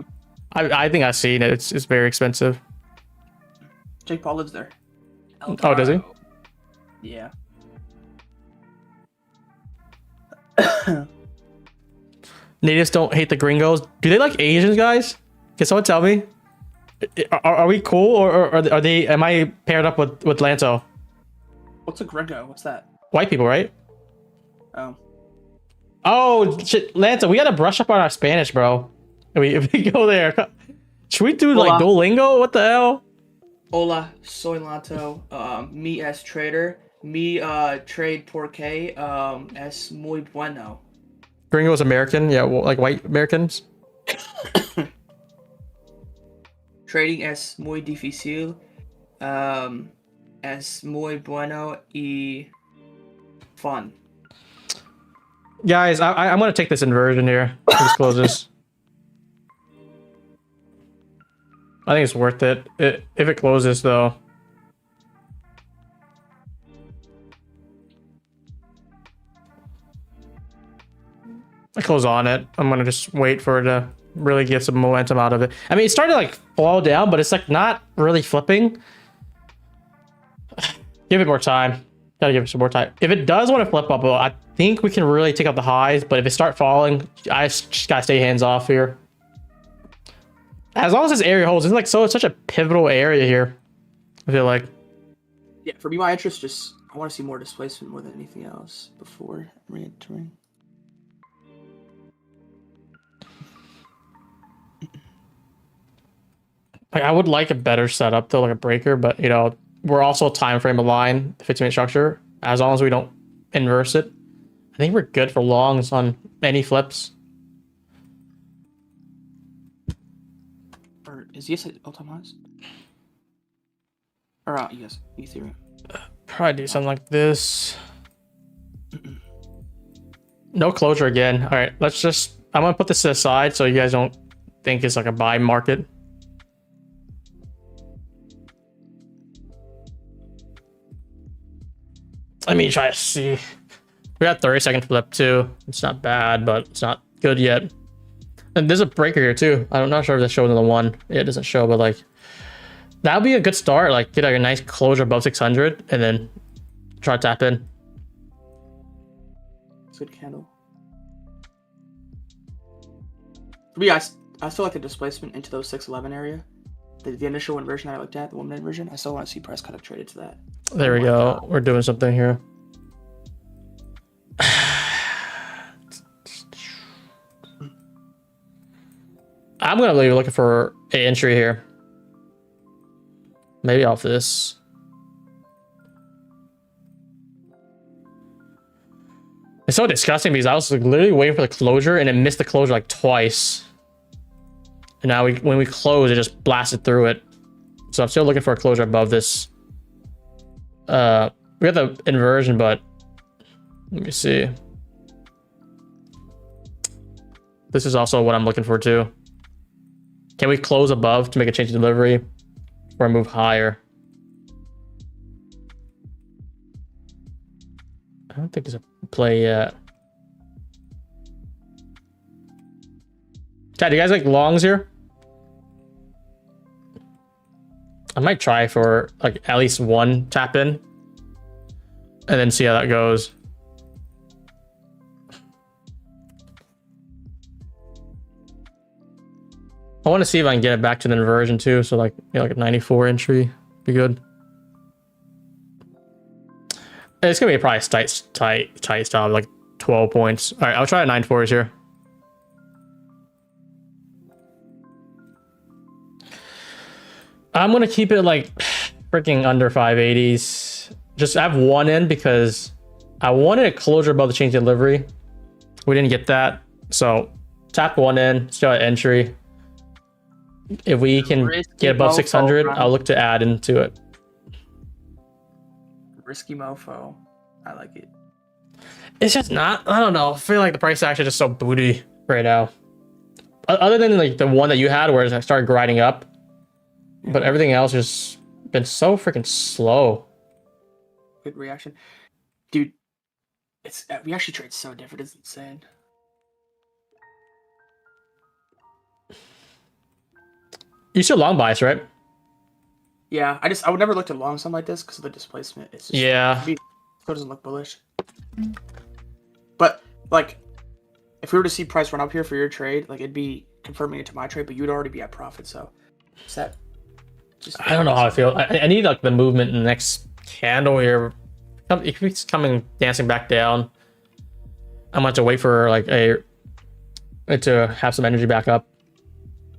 I think I've seen it. It's very expensive. Jake Paul lives there. Oh, does he? Yeah. Natives don't hate the gringos. Do they like Asians, guys? Can someone tell me? Are we cool or are they? Am I paired up with Lanto? What's a gringo? What's that? White people, right? Oh. Oh shit, Lanto, we gotta brush up on our Spanish, bro. If we go there, should we do like Duolingo? What the hell? Hola, soy Lanto. Me as trader. Me trade porque es muy bueno. Gringos American, yeah, well, like white Americans. Trading es muy difícil. Es muy bueno y fun. Guys, I'm gonna take this inversion here. Let's close this. I think it's worth it. If it closes though. I close on it. I'm gonna just wait for it to really get some momentum out of it. I mean, it's starting to like fall down, but it's like not really flipping. Give it more time. Gotta give it some more time. If it does want to flip up, I think we can really take out the highs. But if it start falling, I just gotta stay hands off here. As long as this area holds, it's like it's such a pivotal area here. I feel like. Yeah, for me, my interest just I want to see more displacement more than anything else before re-entering. Like, I would like a better setup though, like a breaker, but you know, we're also time frame aligned, the 15-minute structure. As long as we don't inverse it, I think we're good for longs on any flips. Or is ES at all-time highs? Or yes, Ethereum. Probably do something like this. No closure again. All right, let's just. I'm gonna put this aside so you guys don't think it's like a buy market. Let me try to see. We got 30-second flip too. It's not bad, but it's not good yet. And there's a breaker here too. I'm not sure if that shows in the one. Yeah, it doesn't show, but like that would be a good start. Like get a nice closure above 600 and then try to tap in. It's a good candle. For me, I still like the displacement into those 611 area. The initial inversion that I looked at, the 1 minute inversion, I still want to see price kind of traded to that. There we go. We're doing something here. I'm gonna be looking for an entry here. Maybe off this. It's so disgusting because I was like literally waiting for the closure and it missed the closure like twice. And now when we close, it just blasted through it. So I'm still looking for a closure above this. We got the inversion, but let me see. This is also what I'm looking for too. Can we close above to make a change in delivery or move higher? I don't think there's a play yet. Chad, do you guys like longs here? I might try for like at least one tap in and then see how that goes. I want to see if I can get it back to the inversion too. So like, you know, like a 94 entry be good. It's gonna be probably a tight stop, like 12 points. All right, I'll try a 9.4s here. I'm gonna keep it like freaking under 580s. Just have one in because I wanted a closure above the change delivery. We didn't get that, so tap one in, still at entry. If we can get above 600, I'll look to add into it. Risky mofo. I like it. It's just not, I don't know. I feel like the price action is just so booty right now. Other than like the one that you had where it started grinding up. But everything else has been so freaking slow. Good reaction. Dude, it's we actually trade so different. It's insane. You still long bias, right? Yeah, I would never look at long something like this because of the displacement. It's just, yeah. It doesn't look bullish. But like, if we were to see price run up here for your trade, like it'd be confirming it to my trade, but you'd already be at profit. So, set. I don't know how I feel. I need like the movement in the next candle here. It keeps coming, dancing back down. I'm gonna have to wait for like it to have some energy back up.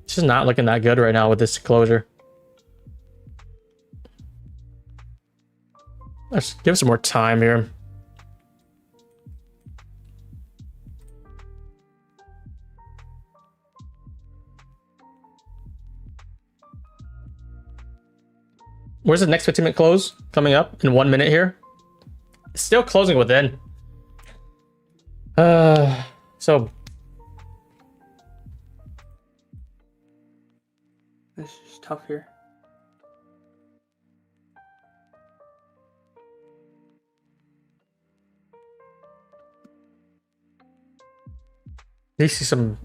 It's just not looking that good right now with this closure. Let's give it some more time here. Where's the next 15-minute close coming up in 1 minute here? It's still closing within. So This is tough here. you see some.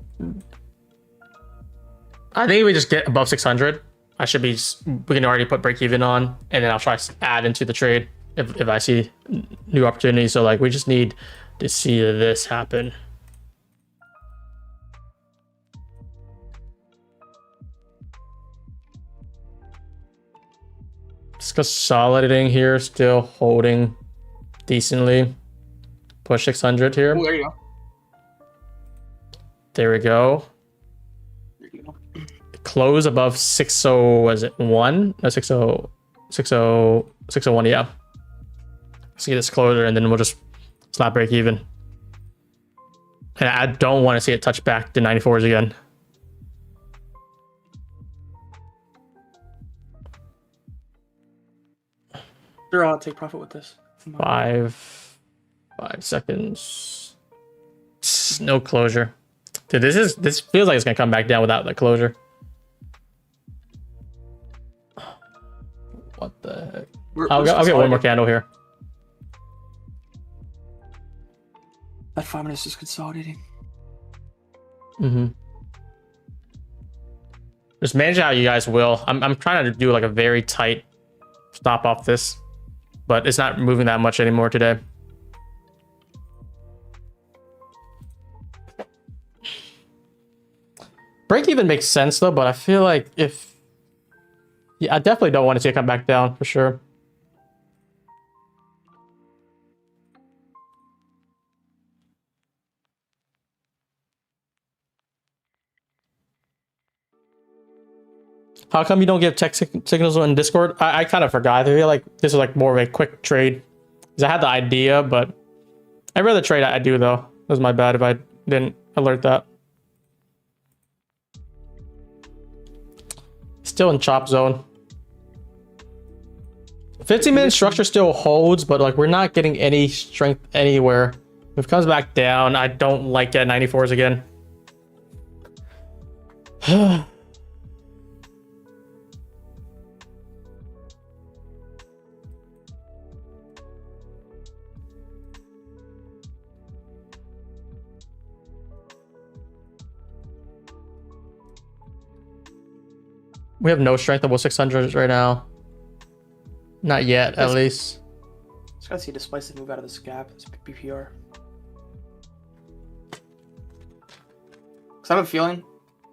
I think we just get above 600. I should be. We can already put break even on, and then I'll try to add into the trade if I see new opportunities. So like we just need to see this happen. Just consolidating here, still holding decently. Push 600 here. Oh, there you go. There we go. There you go. Close above 60. Was it 1? No, 60, 601. Yeah. See this closer, and then we'll just slap break even. And I don't want to see it touch back to 94s again. Sure, I'll take profit with this. 5 seconds. No closure. Dude, this feels like it's gonna come back down without the closure. What the heck? I'll get one more candle here. That 5 minutes is consolidating. Just manage it how you guys will. I'm trying to do like a very tight stop off this, but it's not moving that much anymore today. Break even makes sense though, but I feel like yeah, I definitely don't want to see it come back down for sure. How come you don't give tech signals on Discord? I kind of forgot. I feel like this is like more of a quick trade. Because I had the idea, but every other trade I do though. It was my bad if I didn't alert that. Still in chop zone. 15-minute structure still holds, but like we're not getting any strength anywhere. If it comes back down, I don't like it at 94s again. We have no strength above 600 right now. Not yet, at least. Just gotta see displaces move out of this gap. It's BPR. Because I have a feeling,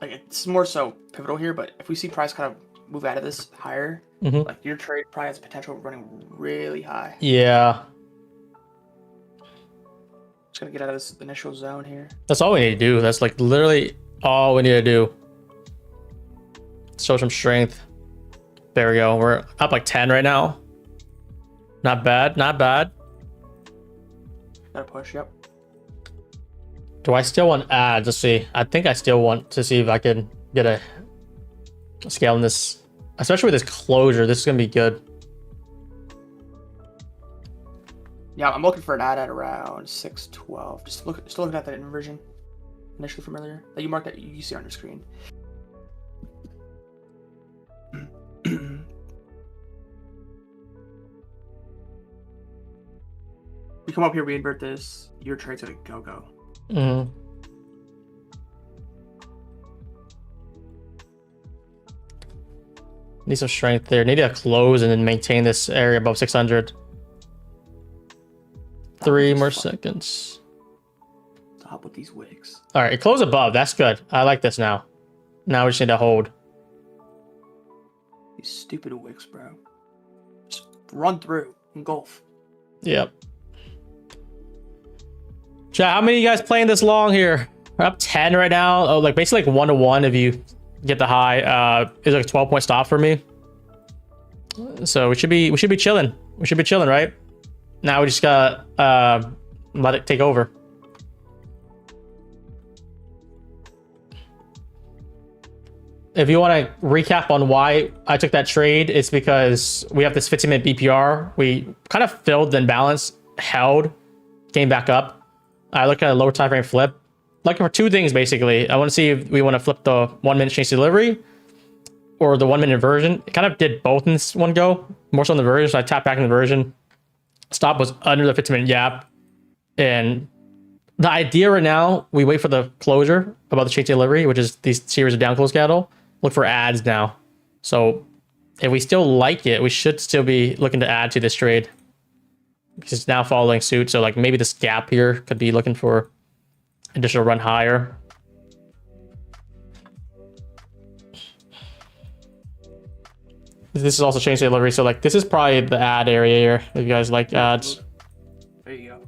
like it's more so pivotal here, but if we see price kind of move out of this higher, like your trade probably has potential of running really high. Yeah. Just gotta get out of this initial zone here. That's all we need to do. That's like literally all we need to do. Show some strength. There we go. We're up like 10 right now. Not bad. Not bad. Gotta push, yep. Do I still want ads? Let's see. I think I still want to see if I can get a scale in this. Especially with this closure. This is going to be good. Yeah, I'm looking for an ad at around 612. Still looking at that inversion initially from earlier. That you marked that you see on your screen. We come up here, we invert this, your trade's gonna go. Need some strength there. Need to close and then maintain this area above 600. 3 more seconds. Stop with these wicks. All right, it closed above. That's good. I like this now. Now we just need to hold. These stupid wicks, bro. Just run through, engulf. Yep. Chat, how many of you guys playing this long here? We're up 10 right now. Oh, like basically like 1-1 if you get the high. It's like a 12-point stop for me. So we should be chilling. We should be chilling, right? Now we just gotta let it take over. If you want to recap on why I took that trade, it's because we have this 15-minute BPR. We kind of filled, then balanced, held, came back up. I look at a lower time frame flip. Looking for two things basically. I want to see if we want to flip the 1 minute change delivery or the 1 minute inversion. It kind of did both in this one go. More so on the inversion, so I tapped back in the inversion. Stop was under the 15-minute gap. And the idea right now, we wait for the closure about the change delivery, which is these series of down close candle. Look for ads now. So if we still like it, we should still be looking to add to this trade because it's now following suit. So like maybe this gap here could be looking for additional run higher. This is also change delivery. So like this is probably the ad area here. If you guys like ads. There you go.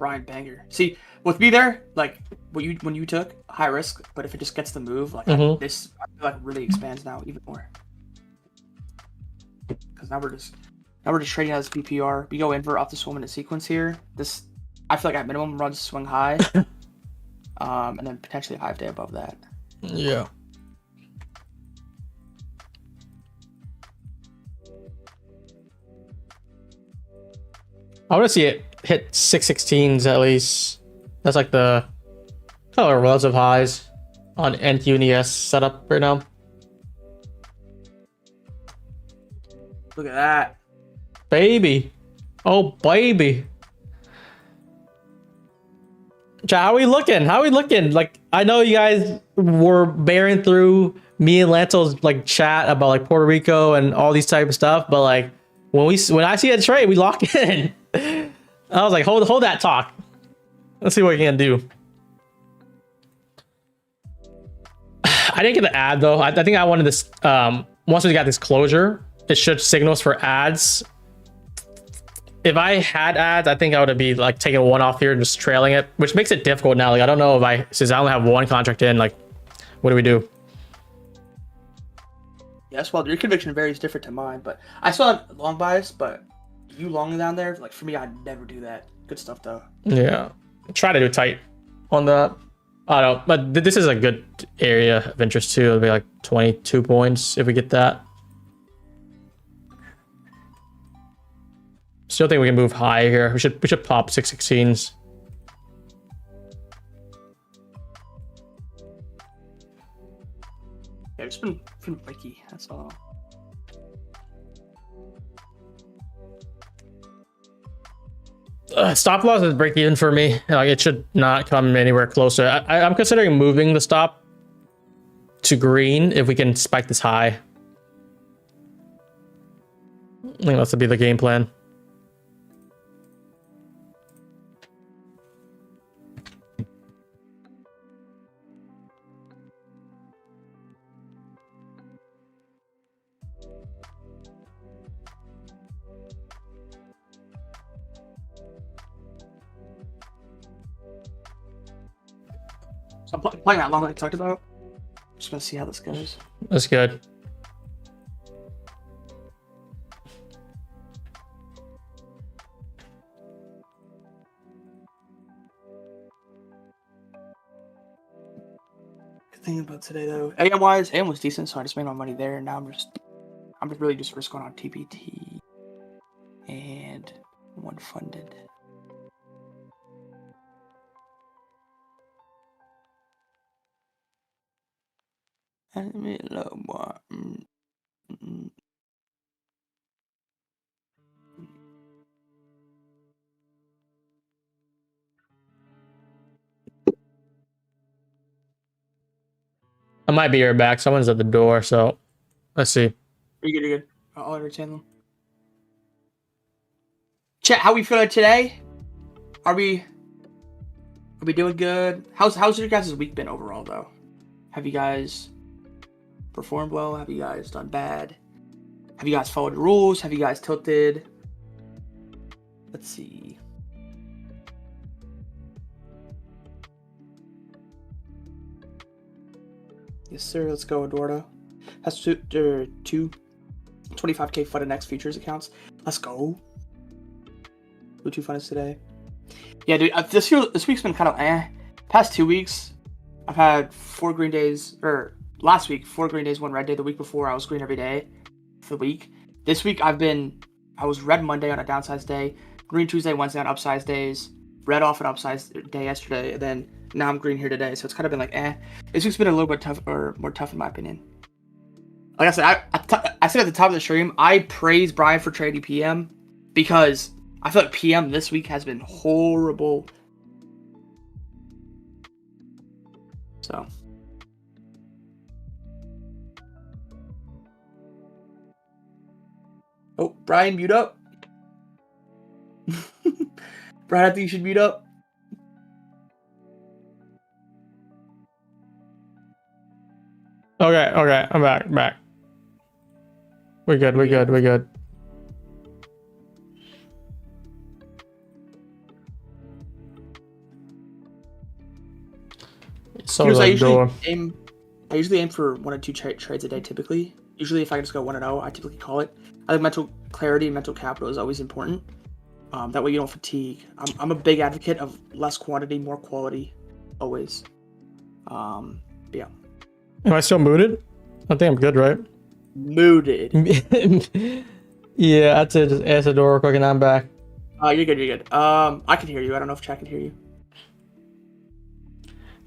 Brian Banger. See, with me there, like when you took high risk, but if it just gets the move, like this, I feel like really expands now even more. Because now we're just trading out this BPR. We go invert off this 1 minute sequence here. This, I feel like at minimum runs swing high, and then potentially a 5 day above that. Yeah. I want to see it hit 616s at least. That's like the kind of relative highs on NQNES setup right now. Look at that. Baby. Oh, baby. Chat, how are we looking? How are we looking? Like, I know you guys were bearing through me and Lanto's like chat about like Puerto Rico and all these type of stuff, but like when I see a trade, we lock in. I was like, hold that talk. Let's see what we can do. I didn't get the ad though. I think I wanted this. Once we got this closure, it should signals for ads. If I had ads, I think I would be like taking one off here and just trailing it, which makes it difficult now. Like I don't know if since I only have one contract in, like what do we do? Yes, well, your conviction varies different to mine, but I still have long bias, but you long down there, like for me, I'd never do that. Good stuff though. Yeah, try to do tight on that. I don't know, but this is a good area of interest too. It'll be like 22 points if we get that. Still think we can move high here. We should pop 616s. Yeah, it's been flaky. That's all. Stop loss is break even for me. Like it should not come anywhere closer. I'm considering moving the stop to green if we can spike this high. I think that's to be the game plan. So I'm playing that long like I talked about. Just gonna see how this goes. That's good. Good thing about today though, AM wise, AM was decent, so I just made my money there. And now I'm just really just risk going on TPT and one funded. I might be right back. Someone's at the door, so let's see. You're good, you're good. I'll entertain them. Chat, how we feeling today? Are we doing good? How's your guys' week been overall though? Have you guys performed well? Have you guys done bad? Have you guys followed the rules? Have you guys tilted? Let's see. Yes, sir. Let's go, Eduardo. That's two. 25K fund next futures accounts. Let's go. Bluetooth fund is today. Yeah, dude. This week's been kind of Past 2 weeks, I've had 4 green days. Or last week, 4 green days, 1 red day. The week before, I was green every day for the week. This week, I was red Monday on a downsized day, green Tuesday, Wednesday on upsized days, red off an upsized day yesterday, and then now I'm green here today. So it's kind of been like This week's been a little bit tough, or more tough in my opinion. Like I said, I said at the top of the stream, I praise Brian for trading PM because I feel like PM this week has been horrible. So. Oh, Brian, mute up. Brian, I think you should mute up. Okay, I'm back. We're good. So I usually aim for 1 or 2 trades a day typically. Usually if I just go 1-0, I typically call it. I think mental clarity and mental capital is always important. That way you don't fatigue. I'm a big advocate of less quantity, more quality, always. Yeah. Am I still mooted? I think I'm good, right? Mooted. Yeah, that's it. Just answer the door real quick and I'm back. You're good. I can hear you. I don't know if chat can hear you.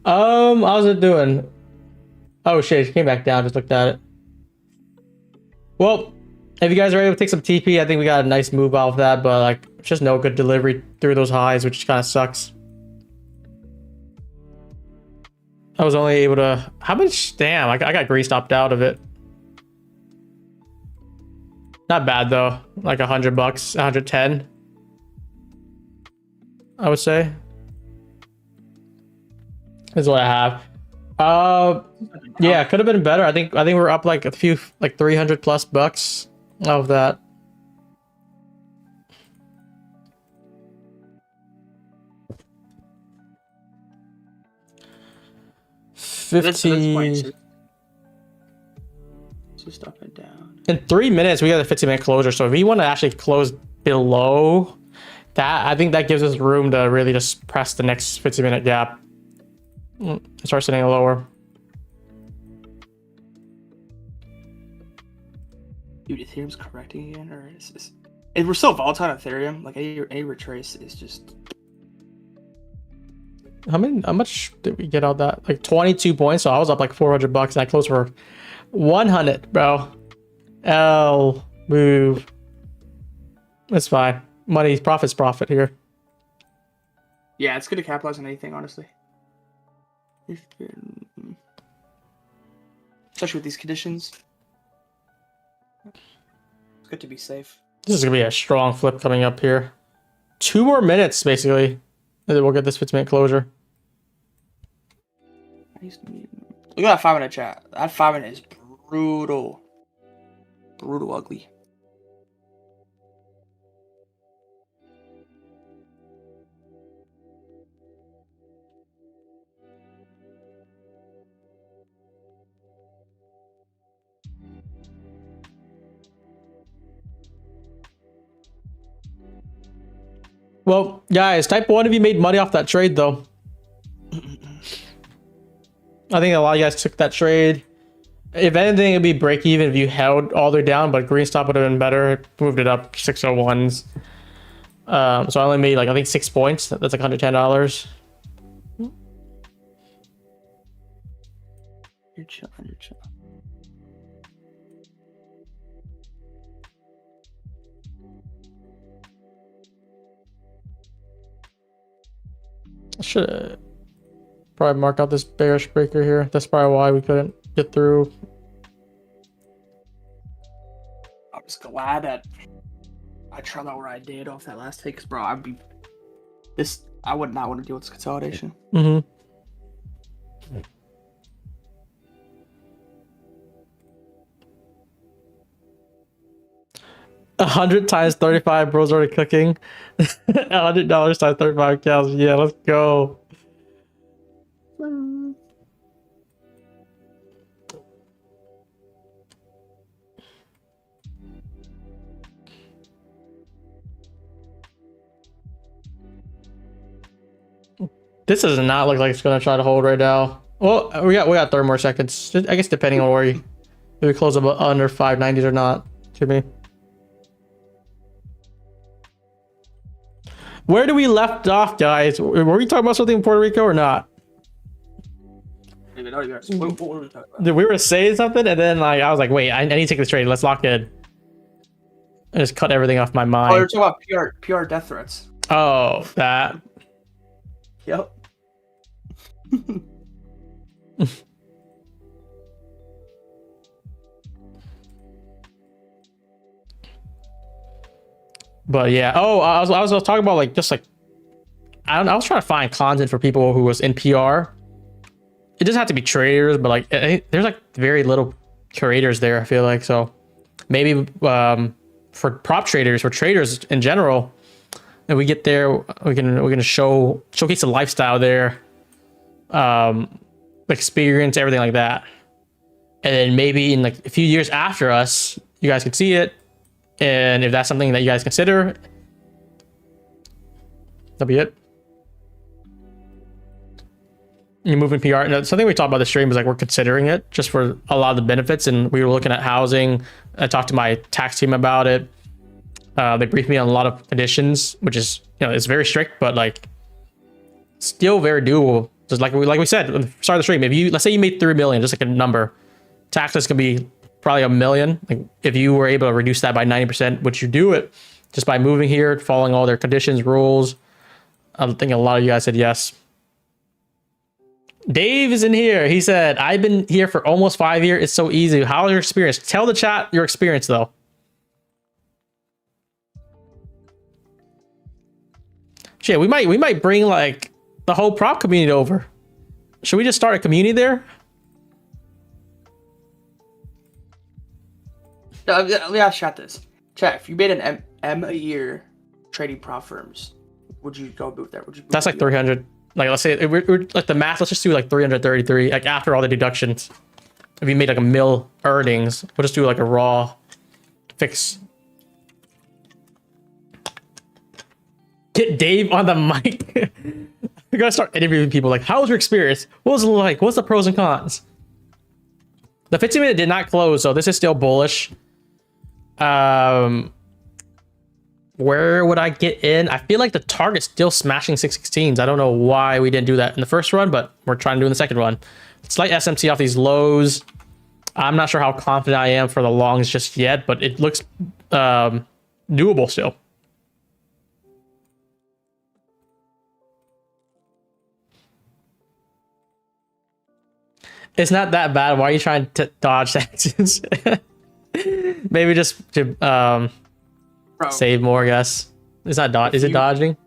How's it doing? Oh shit, she came back down, just looked at it. Well, if you guys are able to take some TP, I think we got a nice move off that, but like it's just no good delivery through those highs, which kind of sucks. I was only able to, how much? Damn, I got greased stopped out of it. Not bad though, like $100, 110. I would say. Is what I have. Yeah, could have been better. I think we're up like a few, like 300 plus bucks of that. $50. Just up and down. In 3 minutes, we got a 15-minute closure. So if we want to actually close below that, I think that gives us room to really just press the next 15-minute gap. Start sitting lower. Dude, Ethereum's correcting again, or is this? We're so volatile on Ethereum. Like any retrace is just. How much did we get out that? Like 22 points. So I was up like $400 and I closed for 100, bro. L move. That's fine. Money, profit's profit here. Yeah, it's good to capitalize on anything, honestly. Especially with these conditions. It's good to be safe. This is gonna be a strong flip coming up here. 2 more minutes, basically. And then we'll get this 15-minute closure. Look at that 5-minute chat. That 5-minute is brutal. Brutal ugly. Well, guys, type 1 of you made money off that trade, though. I think a lot of you guys took that trade. If anything, it'd be break even if you held all the way down, but green stop would have been better. It moved it up 601s. So I only made like I think 6 points. That's like $110. You're chilling. I should probably mark out this bearish breaker here. That's probably why we couldn't get through. I'm just glad that I tried out where I did off that last take, because bro, I would not want to deal with this consolidation. Mm-hmm. 100 times 35, bro's already cooking. $100 times 35 cows. Yeah, let's go. This does not look like it's gonna try to hold right now. Well, we got 30 more seconds. I guess depending on where we close up under 590s or not. To me. Where do we left off, guys? Were we talking about something in Puerto Rico or not? What were we talking about? Did we were saying something and then like I was like, wait, I need to take this trade. Let's lock in. I just cut everything off my mind. Oh, you're talking about PR death threats. Oh, that. Yep. But yeah. Oh, I was talking about like just like I was trying to find content for people who was in PR. It doesn't have to be traders, but like there's like very little curators there. I feel like so maybe for prop traders, for traders in general, and we get there, we're gonna showcase the lifestyle there, experience everything like that, and then maybe in like a few years after us, you guys can see it, and if that's something that you guys consider, that'll be it. You move in PR. And something we talked about the stream was like we're considering it just for a lot of the benefits, and we were looking at housing. I talked to my tax team about it. They briefed me on a lot of conditions, which is it's very strict, but like still very doable. Just like we said at the start of the stream, if let's say you made 3 million, just like a number, taxes can be probably $1 million. Like if you were able to reduce that by 90%, which you do it just by moving here, following all their conditions, rules. I'm thinking a lot of you guys said yes. Dave is in here. He said, I've been here for almost 5 years. It's so easy. How's your experience? Tell the chat your experience, though. Shit, we might bring, like, the whole prop community over. Should we just start a community there? Yeah, shot this. Chat, if you made an M a year trading prop firms, would you go boot there? That's like 300. Like, let's say we're like the math. Let's just do like 333. Like after all the deductions, if you made like $1 million earnings, we'll just do like a raw fix. Get Dave on the mic. We gotta start interviewing people. Like, how was your experience? What was it like? What's the pros and cons? The 15-minute did not close, so this is still bullish. Where would I get in? I feel like the target's still smashing 616s. I don't know why we didn't do that in the first run, but we're trying to do in the second run. Slight SMT off these lows. I'm not sure how confident I am for the longs just yet, but it looks doable still. It's not that bad. Why are you trying to dodge taxes? Maybe just to save more, I guess. It's not is it dodging?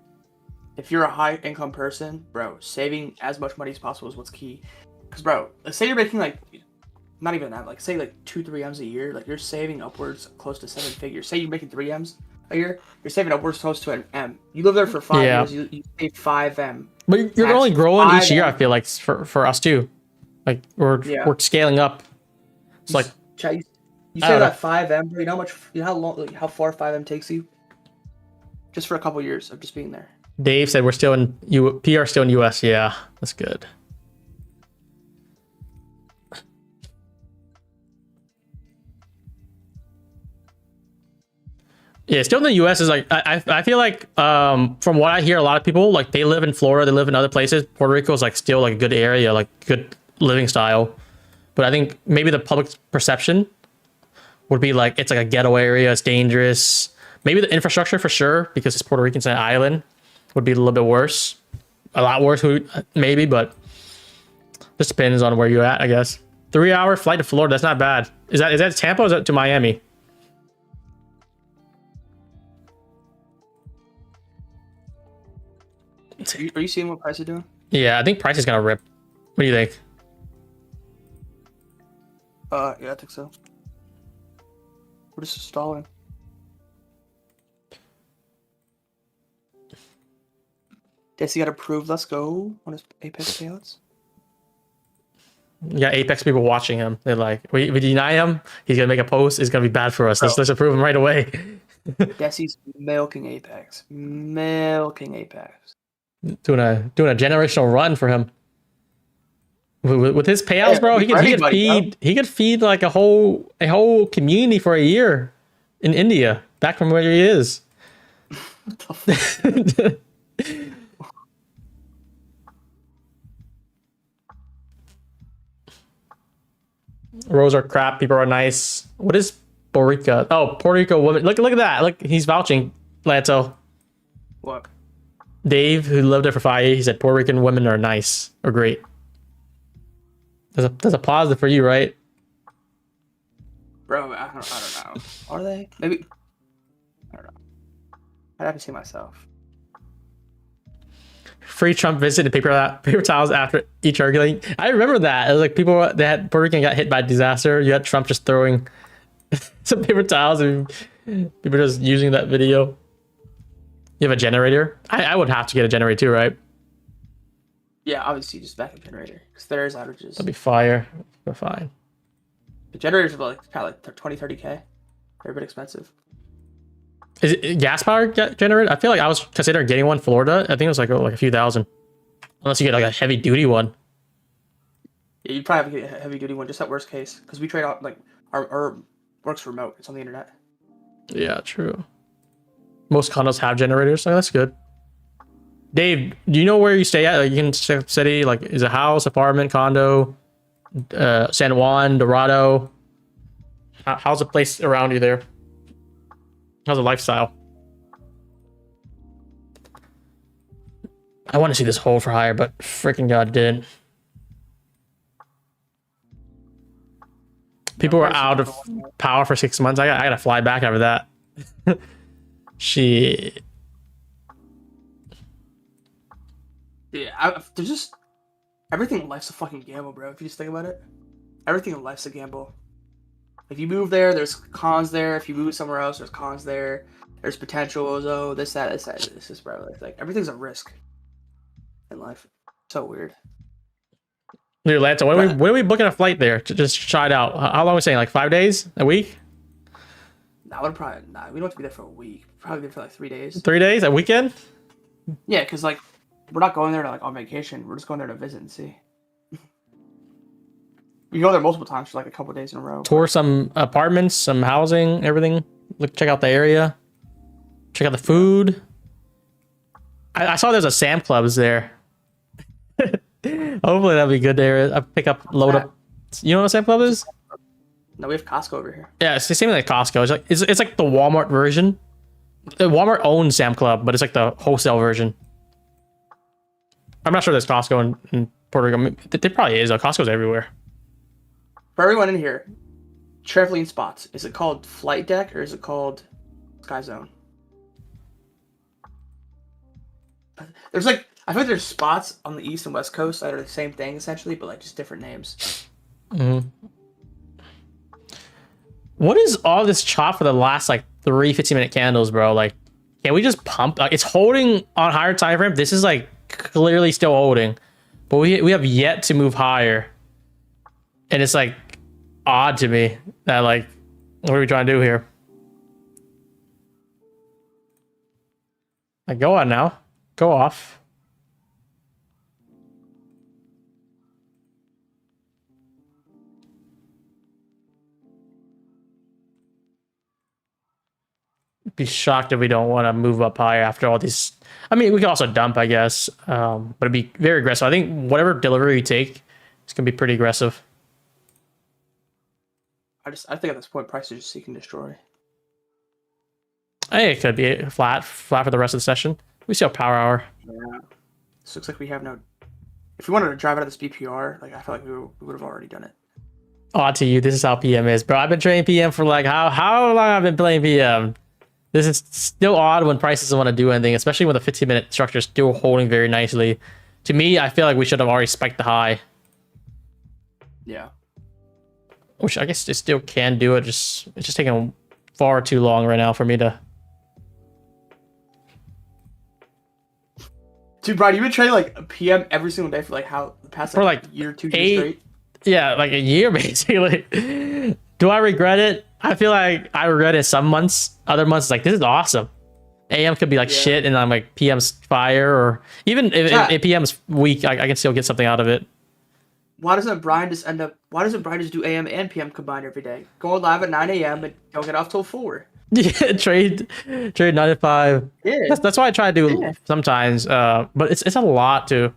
If you're a high income person, bro, saving as much money as possible is what's key. Because, bro, let's say you're making like, not even that, like say like 2-3 M's a year, like you're saving upwards close to 7 figures. Say you're making 3 M's a year, you're saving upwards close to an M. You live there for 5 years, you save 5 M. But you're only growing each year, I feel like, for us too. Like we're scaling up. It's like you say that 5 M, bro. You know how much? You know how long? Like, how far 5 M takes you? Just for a couple years of just being there. Dave said we're still in PR, still in US. Yeah, that's good. Yeah, still in the US is like I feel like from what I hear, a lot of people like they live in Florida, they live in other places. Puerto Rico is like still like a good area, like good living style. But I think maybe the public perception would be like it's like a ghetto area, it's dangerous. Maybe the infrastructure for sure, because it's Puerto Rican, it's an island, would be a little bit worse. A lot worse, maybe, but just depends on where you're at, I guess. 3-hour flight to Florida, that's not bad. Is that Tampa or is that to Miami? Are you seeing what price is doing? Yeah, I think price is gonna rip. What do you think? Yeah, I think so. We're just stalling. Desi got approved. Let's go on his Apex payouts. Yeah, Apex people watching him. They're like, we deny him. He's gonna make a post. It's gonna be bad for us. Let's approve him right away. Desi's milking Apex. Milking Apex. Doing a generational run for him. With his payouts, bro, he could feed like a whole community for a year in India, back from where he is. What the fuck? Rows are crap. People are nice. What is Puerto Rico? Oh, Puerto Rico woman. Look at that. Look, he's vouching. Lanto. What? Dave, who lived there for 5 years, he said Puerto Rican women are nice or great. There's a positive for you, right? Bro, I don't know. Are they? Maybe. I don't know. I'd have to see myself. Free Trump visited paper towels after each arguing. I remember that. It was like people that had Puerto Rican got hit by a disaster. You had Trump just throwing some paper towels and people just using that video. You have a generator? I would have to get a generator too, right? Yeah, obviously just backup generator because there's outages. That'd be fire. We're fine. The generators are probably like 20, 30K. They're a bit expensive. Is it gas powered generator? I feel like I was considering getting one in Florida. I think it was like a few thousand. Unless you get like a heavy duty one. Yeah, you'd probably have to get a heavy duty one, just at worst case. Because we trade out, like, our work's remote. It's on the internet. Yeah, true. Most condos have generators, so that's good. Dave, do you know where you stay at? Like, you can city, like, is it house, apartment, condo, San Juan, Dorado? How's the place around you there? How's the lifestyle? I want to see this hold for higher, but freaking God didn't. People were out of power for 6 months. I gotta fly back after that. Shit. Yeah, there's just everything in life's a fucking gamble, bro. If you just think about it, everything in life's a gamble. If you move there, there's cons there. If you move somewhere else, there's cons there. There's potentials. Oh, this, that, this is bro. Like everything's a risk in life. So weird. Dude, Lanto, when are we booking a flight there to just try it out? How long are we saying? Like 5 days? A week? Nah, we don't have to be there for a week. Probably there for like 3 days. 3 days? A weekend? Yeah, because like we're not going there to like on vacation. We're just going there to visit and see. We go there multiple times for like a couple days in a row. Tour some apartments, some housing, everything. Look, check out the area. Check out the food. I saw there's a Sam Clubs there. Hopefully that'll be good there. I pick up, load up. You know what a Sam Club is? No, we have Costco over here. Yeah, it's the same thing like Costco. It's like the Walmart version. The Walmart owns Sam Club, but it's like the wholesale version. I'm not sure there's Costco in Puerto Rico. There probably is. Costco's everywhere. For everyone in here, trampoline spots. Is it called Flight Deck or is it called Sky Zone? There's like, I feel like there's spots on the east and west coast that are the same thing essentially, but like just different names. Mm-hmm. What is all this chop for the last like 3 15-minute candles, bro? Like, can we just pump? Like, it's holding on higher time frame. This is like clearly still holding, but we have yet to move higher, and it's like odd to me that like, what are we trying to do here? Like, go on now, go off. Be shocked if we don't want to move up higher after all these. I mean, we can also dump, I guess, but it'd be very aggressive. I think whatever delivery you take, it's gonna be pretty aggressive. I think at this point, price is just seek and destroy. Hey, it could be flat for the rest of the session. We see a power hour. Yeah, this looks like we have no. If we wanted to drive out of this BPR, like I feel like we would have already done it. Odd to you, this is how PM is, bro. I've been trading PM for like how long I've been playing PM. This is still odd when prices don't want to do anything, especially when the 15-minute structure is still holding very nicely. To me, I feel like we should have already spiked the high. Yeah. Which I guess it still can do it. It's just taking far too long right now for me to. Dude, Brian, you've been trading like a PM every single day for like how the past like, for like year, 2 years straight. Yeah, like a year basically. Do I regret it? I feel like I regret it some months. Other months, it's like, this is awesome. AM could be like Yeah. shit, and I'm like PM's fire, or even if PM's weak, I can still get something out of it. Why doesn't Brian just do AM and PM combined every day? Go live at 9 a.m. and don't get off till 4. Yeah, trade 9 to 5. Yeah. That's why I try to do sometimes. But it's a lot to.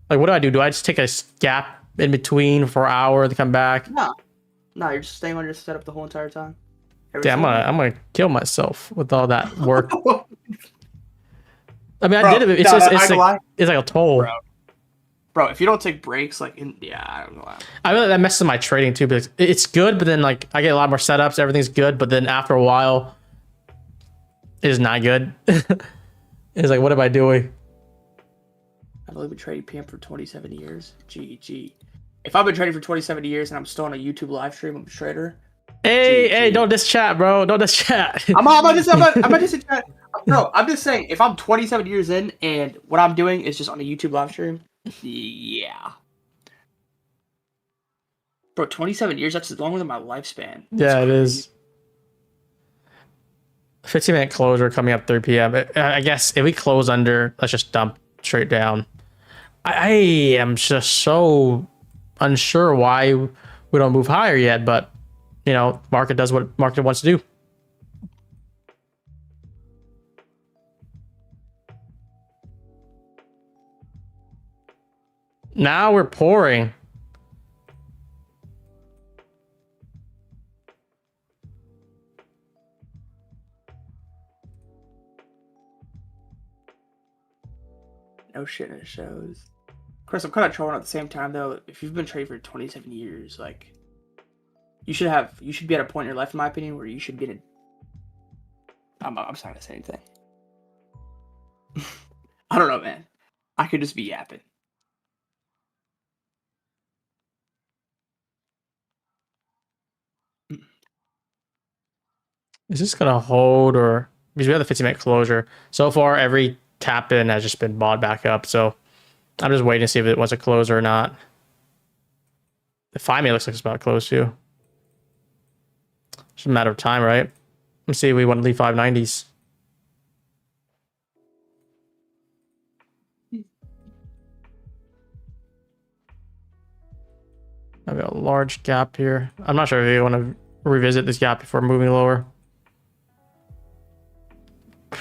Like, what do? Do I just take a gap in between for an hour to come back? No, you're just staying on your setup the whole entire time. Yeah, I'm gonna kill myself with all that work. I mean, I did it. It's like a toll. Bro, if you don't take breaks, like, I don't know. I mean, that messes my trading too, because it's good, but then like I get a lot more setups, everything's good, but then after a while, it is not good. It's like, what am I doing? I've only been trading PM for 27 years. GG. If I've been trading for 27 years and I'm still on a YouTube live stream, I'm a trader. Hey, don't diss chat, bro. Don't diss chat. I'm not just chat. Bro, I'm just saying, if I'm 27 years in and what I'm doing is just on a YouTube live stream, yeah. Bro, 27 years, that's longer than my lifespan. Yeah, it is. 15-minute closure coming up 3 p.m. I guess if we close under, let's just dump straight down. I am just so unsure why we don't move higher yet, but you know, market does what market wants to do. Now we're pouring. No shit, it shows. Of course, I'm kind of trolling at the same time, though. If you've been trading for 27 years, like, you should be at a point in your life, in my opinion, where you should be in a... I'm just not gonna say anything. I don't know, man. I could just be yapping. Is this gonna hold, or because we have the 15-minute closure so far? Every tap in has just been bought back up, so I'm just waiting to see if it wants to close or not. The 5-minute looks like it's about to close too. It's a matter of time, right? Let's see if we want to leave 590s. I've got a large gap here. I'm not sure if you want to revisit this gap before moving lower.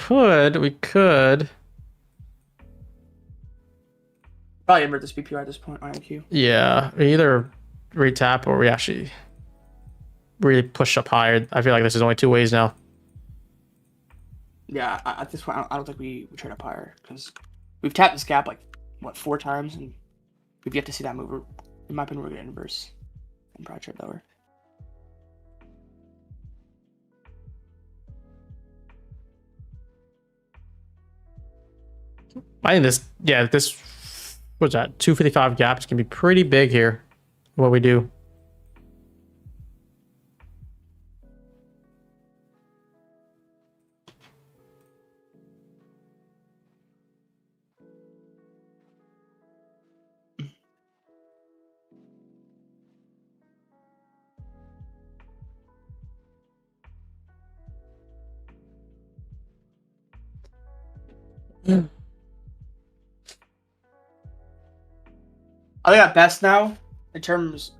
We could. Probably invert this BPR at this point on IQ. Yeah, we either retap or we actually really push up higher. I feel like this is only 2 ways now. Yeah, at this point, I don't think we trade up higher because we've tapped this gap like, what, 4 times, and we've yet to see that move. In my opinion, we're going to inverse and probably trade lower. I think this what's that? 255 gaps can be pretty big here. What we do. I think at best now, in terms,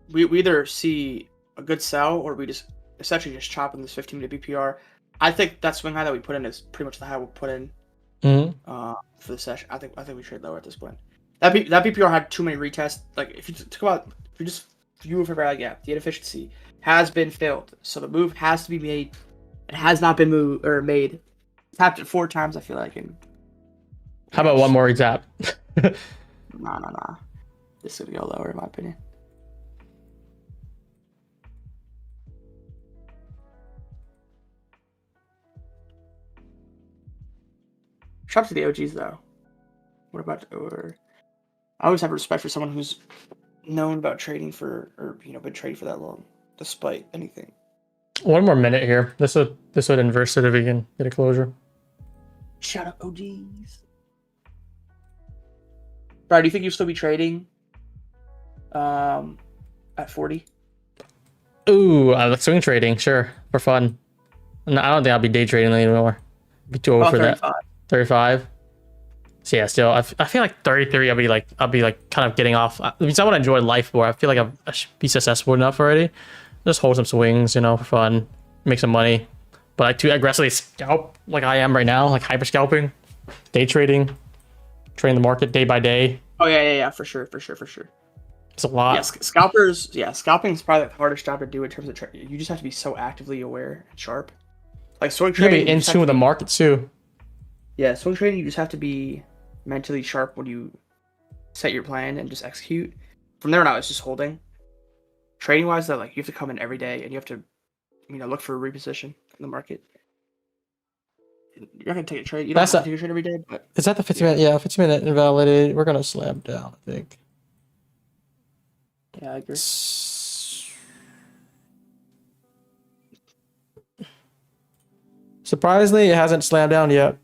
we either see a good sell or we just essentially just chop in this 15-minute BPR. I think that swing high that we put in is pretty much the high we'll put in for the session. I think we trade lower at this point. That BPR had too many retests. Like if you just view for value gap, the inefficiency has been filled, so the move has to be made. It has not been made. Tapped it 4 times. I feel like. And how about one more tap? Nah. This is gonna go lower, in my opinion. Shout out to the OGs though. What about I always have respect for someone who's known about trading been trading for that long, despite anything. One more minute here. This would inverse it if we can get a closure. Shout out OGs. Bro, do you think you'll still be trading? At 40. Ooh, swing trading, sure, for fun. No, I don't think I'll be day trading anymore. Be too old About for 35. that. 35. So yeah, still, I feel like 33. I'll be like kind of getting off. I mean, I want to enjoy life more. I feel like I should be successful enough already. Just hold some swings, you know, for fun, make some money. But like to aggressively scalp like I am right now, like hyper scalping, day trading, trading the market day by day. Oh yeah, for sure. It's a lot. Yeah, scalpers. Yeah, scalping is probably the hardest job to do in terms of trading. You just have to be so actively aware and sharp. Like swing You gotta trading, be in tune with the market too. Yeah, swing trading, you just have to be mentally sharp when you set your plan and just execute. From there on out, it's just holding. Trading wise, though, like you have to come in every day and you have to, look for a reposition in the market. You're not gonna take a trade. You don't have to take a trade every day, but is that the 50-minute? Yeah, 50-minute invalidated. We're gonna slam down, I think. Yeah, I agree. Surprisingly, it hasn't slammed down yet.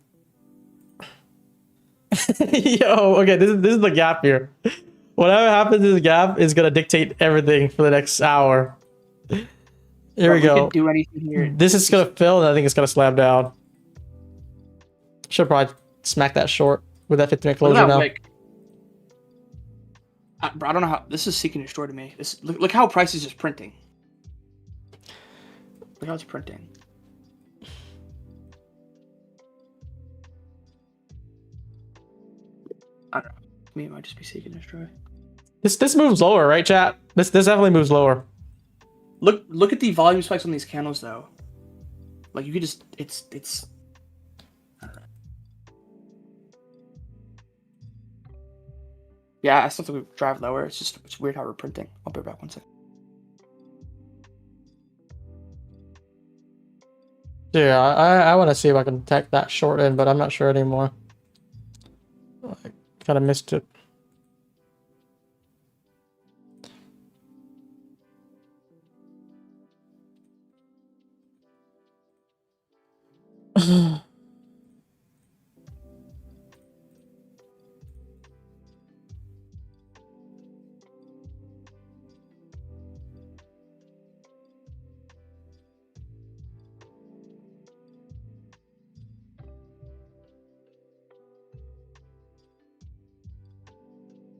Yo, okay, this is the gap here. Whatever happens in the gap is gonna dictate everything for the next hour. Here we go. Can't do anything here. This is gonna fill, and I think it's gonna slam down. Should probably smack that short with that 50-minute closure now. Bro, I don't know how this is seeking to destroy to me. Look how price is just printing. Look how it's printing. I don't know. Me, it might just be seek and destroy. This moves lower, right, chat? This definitely moves lower. Look at the volume spikes on these candles though. Like you could just it's. I don't know. Yeah, I still think we drive lower. It's weird how we're printing. I'll be back 1 second. Yeah, I want to see if I can tech that short end, but I'm not sure anymore. I kind of missed it.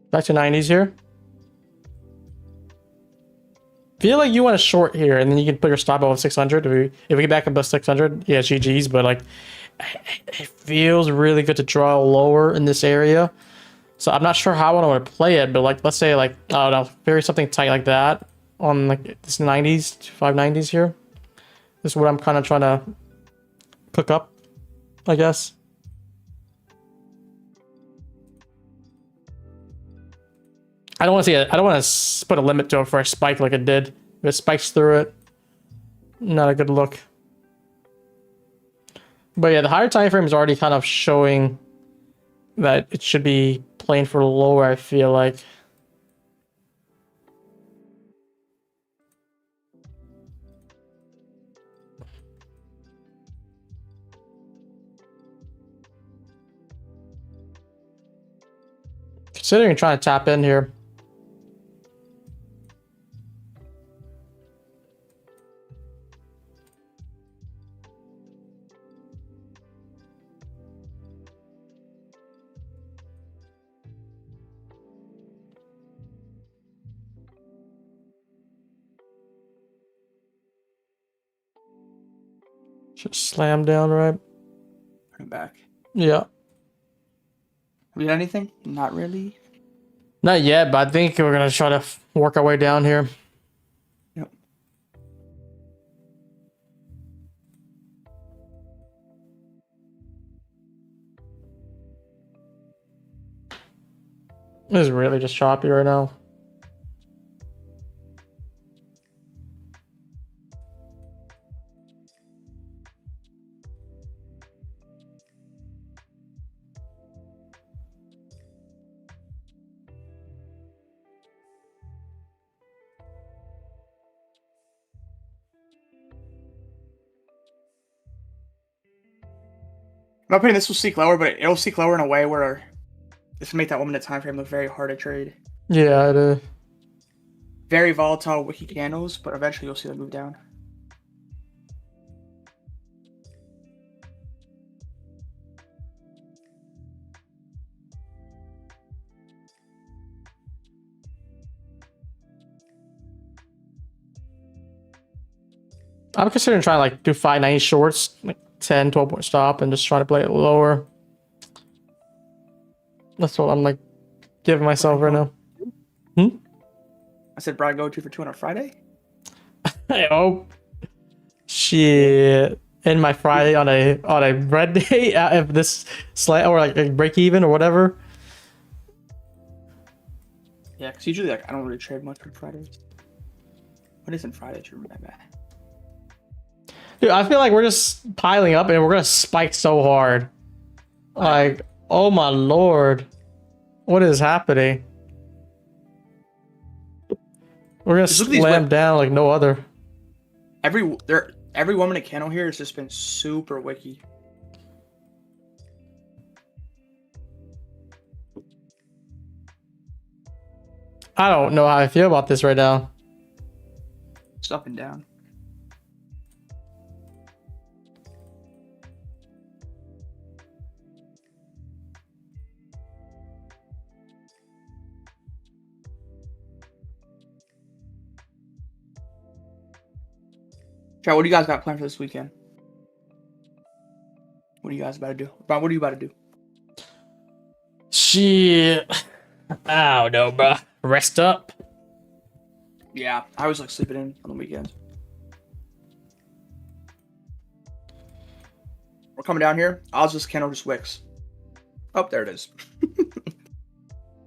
Back to 90s here. Feel like you want to short here, and then you can put your stop above 600. If we get back above 600, yeah, GG's. But like, it feels really good to draw lower in this area. So I'm not sure how I want to play it, but like, let's say like, I don't know, very something tight like that on like this 90s, 590s here. This is what I'm kind of trying to cook up, I guess. I don't want to see it. I don't want to put a limit to it for a spike like it did. If it spikes through it, not a good look. But yeah, the higher time frame is already kind of showing that it should be playing for lower, I feel like. Considering trying to tap in here. Should slam down, right? Bring it back. Yeah. We got anything? Not really. Not yet, but I think we're gonna try to work our way down here. Yep. This is really just choppy right now. In my opinion, this will seek lower, but it'll seek lower in a way where this will make that 1 minute time frame look very hard to trade. Yeah, it is. Very volatile wiki candles, but eventually you'll see them move down. I'm considering trying to like do 590 shorts, like 10, 12 point stop, and just try to play it lower. That's what I'm like giving myself right now. I said Brian go 2 for 2 on a Friday. Oh shit! And my Friday on a red day, if this slant or like a break even or whatever. Yeah, because usually like I don't really trade much on Fridays. What isn't Friday? Dude, I feel like we're just piling up and we're gonna spike so hard. Like, oh my lord, what is happening? We're gonna slam down like no other. Every 1 minute candle here has just been super wicky. I don't know how I feel about this right now. It's up and down. What do you guys got planned for this weekend? What are you guys about to do? Brian, what are you about to do? Shit. I don't know, bro. Rest up. Yeah, I was like sleeping in on the weekends. We're coming down here. I'll just candle just wicks. Oh, there it is.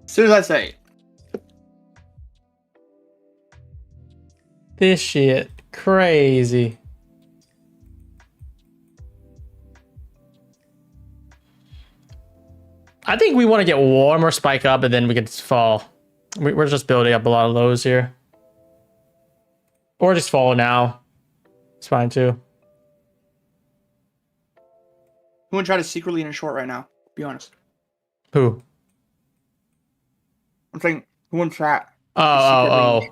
As soon as I say it. This shit crazy. I think we want to get warmer, spike up, and then we can fall. We're just building up a lot of lows here. Or just fall now. It's fine too. Who would try to secretly in a short right now? Be honest. Who? I'm saying who wouldn't chat? Oh.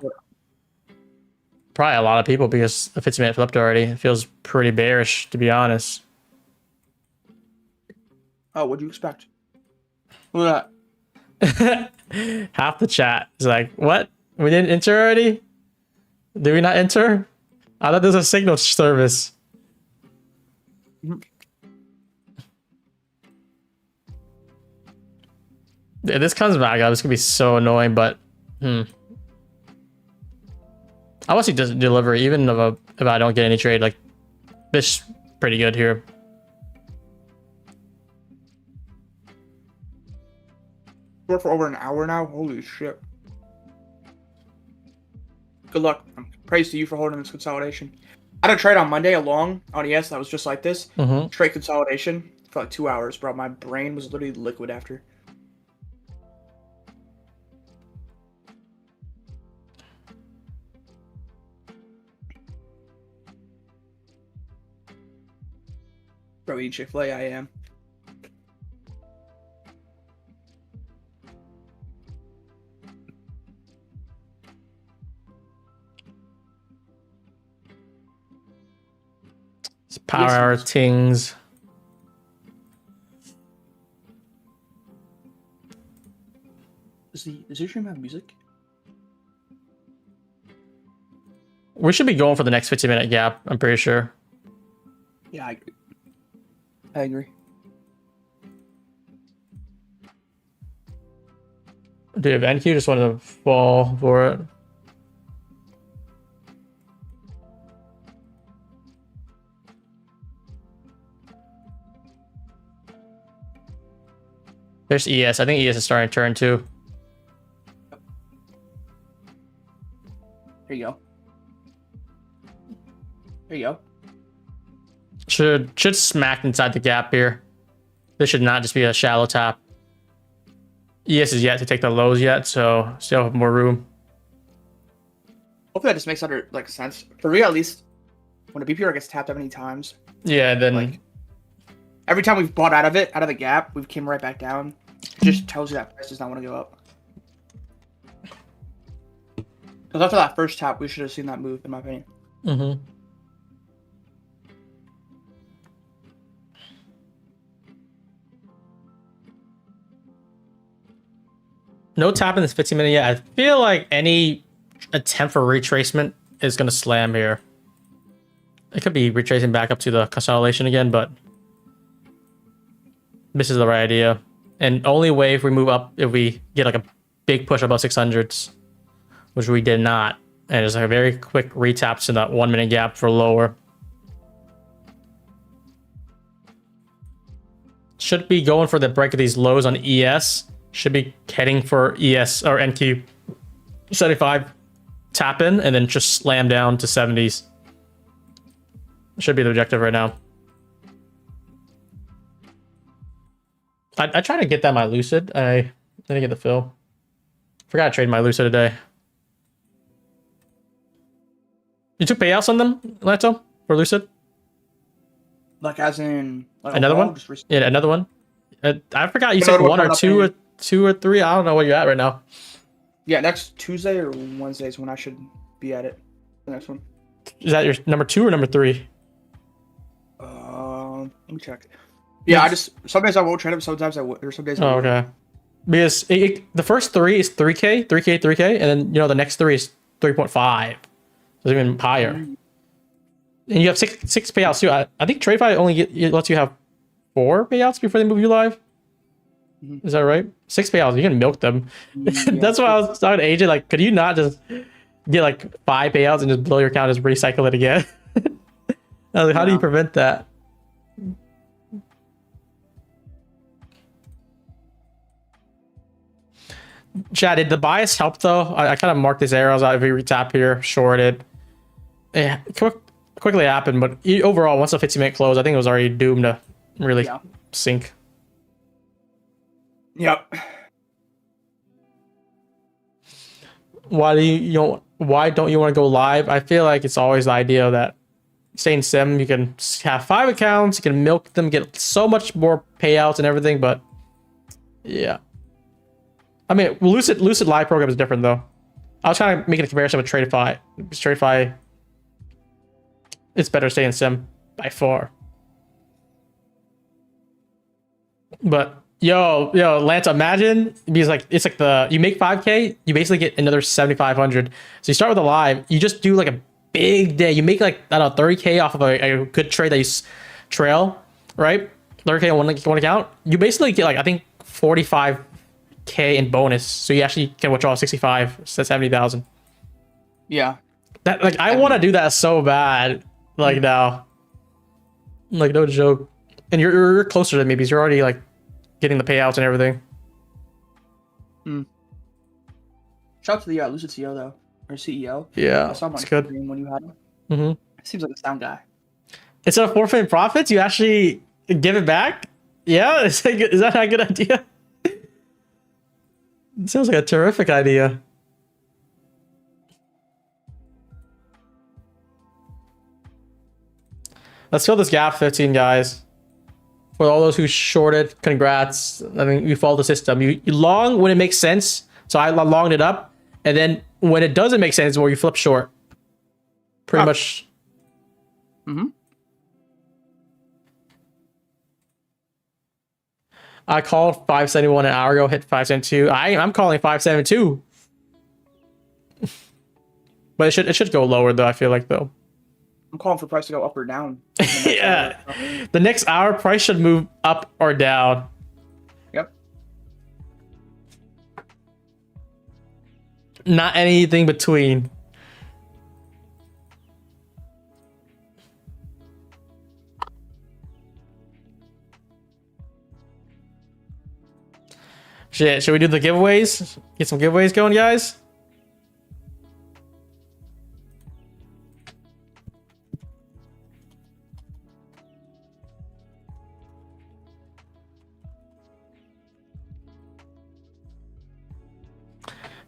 Probably a lot of people because the 50-minute flipped already. It feels pretty bearish, to be honest. Oh, what'd you expect? Look at that. Half the chat is like, what? We didn't enter already? Did we not enter? I thought there was a signal service. Yeah, this comes back up. It's gonna be so annoying, but I want to see delivery, even if I don't get any trade. Like, this pretty good here. Work for over an hour now. Holy shit! Good luck. Praise to you for holding this consolidation. I had a trade on Monday along on ES that was just like this. Trade consolidation for like 2 hours, bro. My brain was literally liquid after. Bro, eating Chick-fil-A, I am. It's power hour tings. Does your stream have music? We should be going for the next 15-minute gap, I'm pretty sure. Yeah, I agree. I agree. Dude, if NQ just wanted to fall for it. There's ES. I think ES is starting to turn too. There you go. There you go. Should smack inside the gap here. This should not just be a shallow tap. ES is yet to take the lows yet, so still have more room. Hopefully that just makes sense. For me, at least, when a BPR gets tapped that many times. Yeah, then every time we've bought out of the gap, we've came right back down. It just tells you that price does not want to go up. Because after that first tap, we should have seen that move, in my opinion. No tap in this 15-minute yet. I feel like any attempt for retracement is going to slam here. It could be retracing back up to the consolidation again, but this is the right idea. And only way if we move up, if we get like a big push above 600s, which we did not. And it's like a very quick retaps in that 1 minute gap for lower. Should be going for the break of these lows on ES. Should be heading for ES or NQ 75 tap in and then just slam down to 70s. Should be the objective right now. I tried to get that my Lucid. I didn't get the fill. Forgot to trade my Lucid today. You took payouts on them, LANTO, for Lucid? Like as in like Another one? Yeah, another one. I forgot you said one or two or three. I don't know where you're at right now. Yeah, next Tuesday or Wednesday is when I should be at it. The next one. Is that your number 2 or number 3? Let me check. Yeah, I just some days I won't trade them. Sometimes I would. Or some days. Oh, okay. Because the first 3 is 3K, 3K, 3K, and then the next 3 is 3.5. So it's even higher. And you have six payouts too. I think TradeFi only lets you have 4 payouts before they move you live. Is that right? 6 payouts. You can milk them. Yeah. That's why I was talking to AJ. Like, could you not just get like 5 payouts and just blow your account and just recycle it again? I was like, how do you prevent that? Chad, did the bias help though? I kind of marked these arrows out. If we retap here, shorted. Yeah, quickly happened, but overall, once the 15-minute close, I think it was already doomed to really sink. Yep. Why don't you want to go live? I feel like it's always the idea that staying sim, you can have 5 accounts, you can milk them, get so much more payouts and everything, but yeah. I mean, Lucid live program is different though. I was trying to make a comparison with TradeFi. TradeFi, it's better staying sim by far. But yo, Lance, imagine because it's like you make 5K, you basically get another 7,500. So you start with a live, you just do like a big day. You make like, I don't know, 30K off of a good trade that you trail, right? 30K on one account. You basically get like, I think 45K in bonus. So you actually can withdraw 65, so that's 70,000. Yeah. That like I want to do that so bad. Like now, like no joke. And you're closer to me because you're already like getting the payouts and everything. Shout out to the Lucid CEO though, or CEO. Yeah, I saw him on good stream when you had him. Seems like a sound guy. Instead of forfeiting profits, you actually give it back. Yeah, is that a good idea? It sounds like a terrific idea. Let's fill this gap 15, guys. For all those who shorted, congrats. I mean, you follow the system. You long when it makes sense. So I longed it up. And then when it doesn't make sense, where you flip short. Pretty much. I called 571 an hour ago, hit 572. I'm calling 572. But it should go lower though, I feel like though. I'm calling for price to go up or down. Yeah. The next hour price should move up or down. Yep. Not anything between. Shit, should we do the giveaways? Get some giveaways going, guys?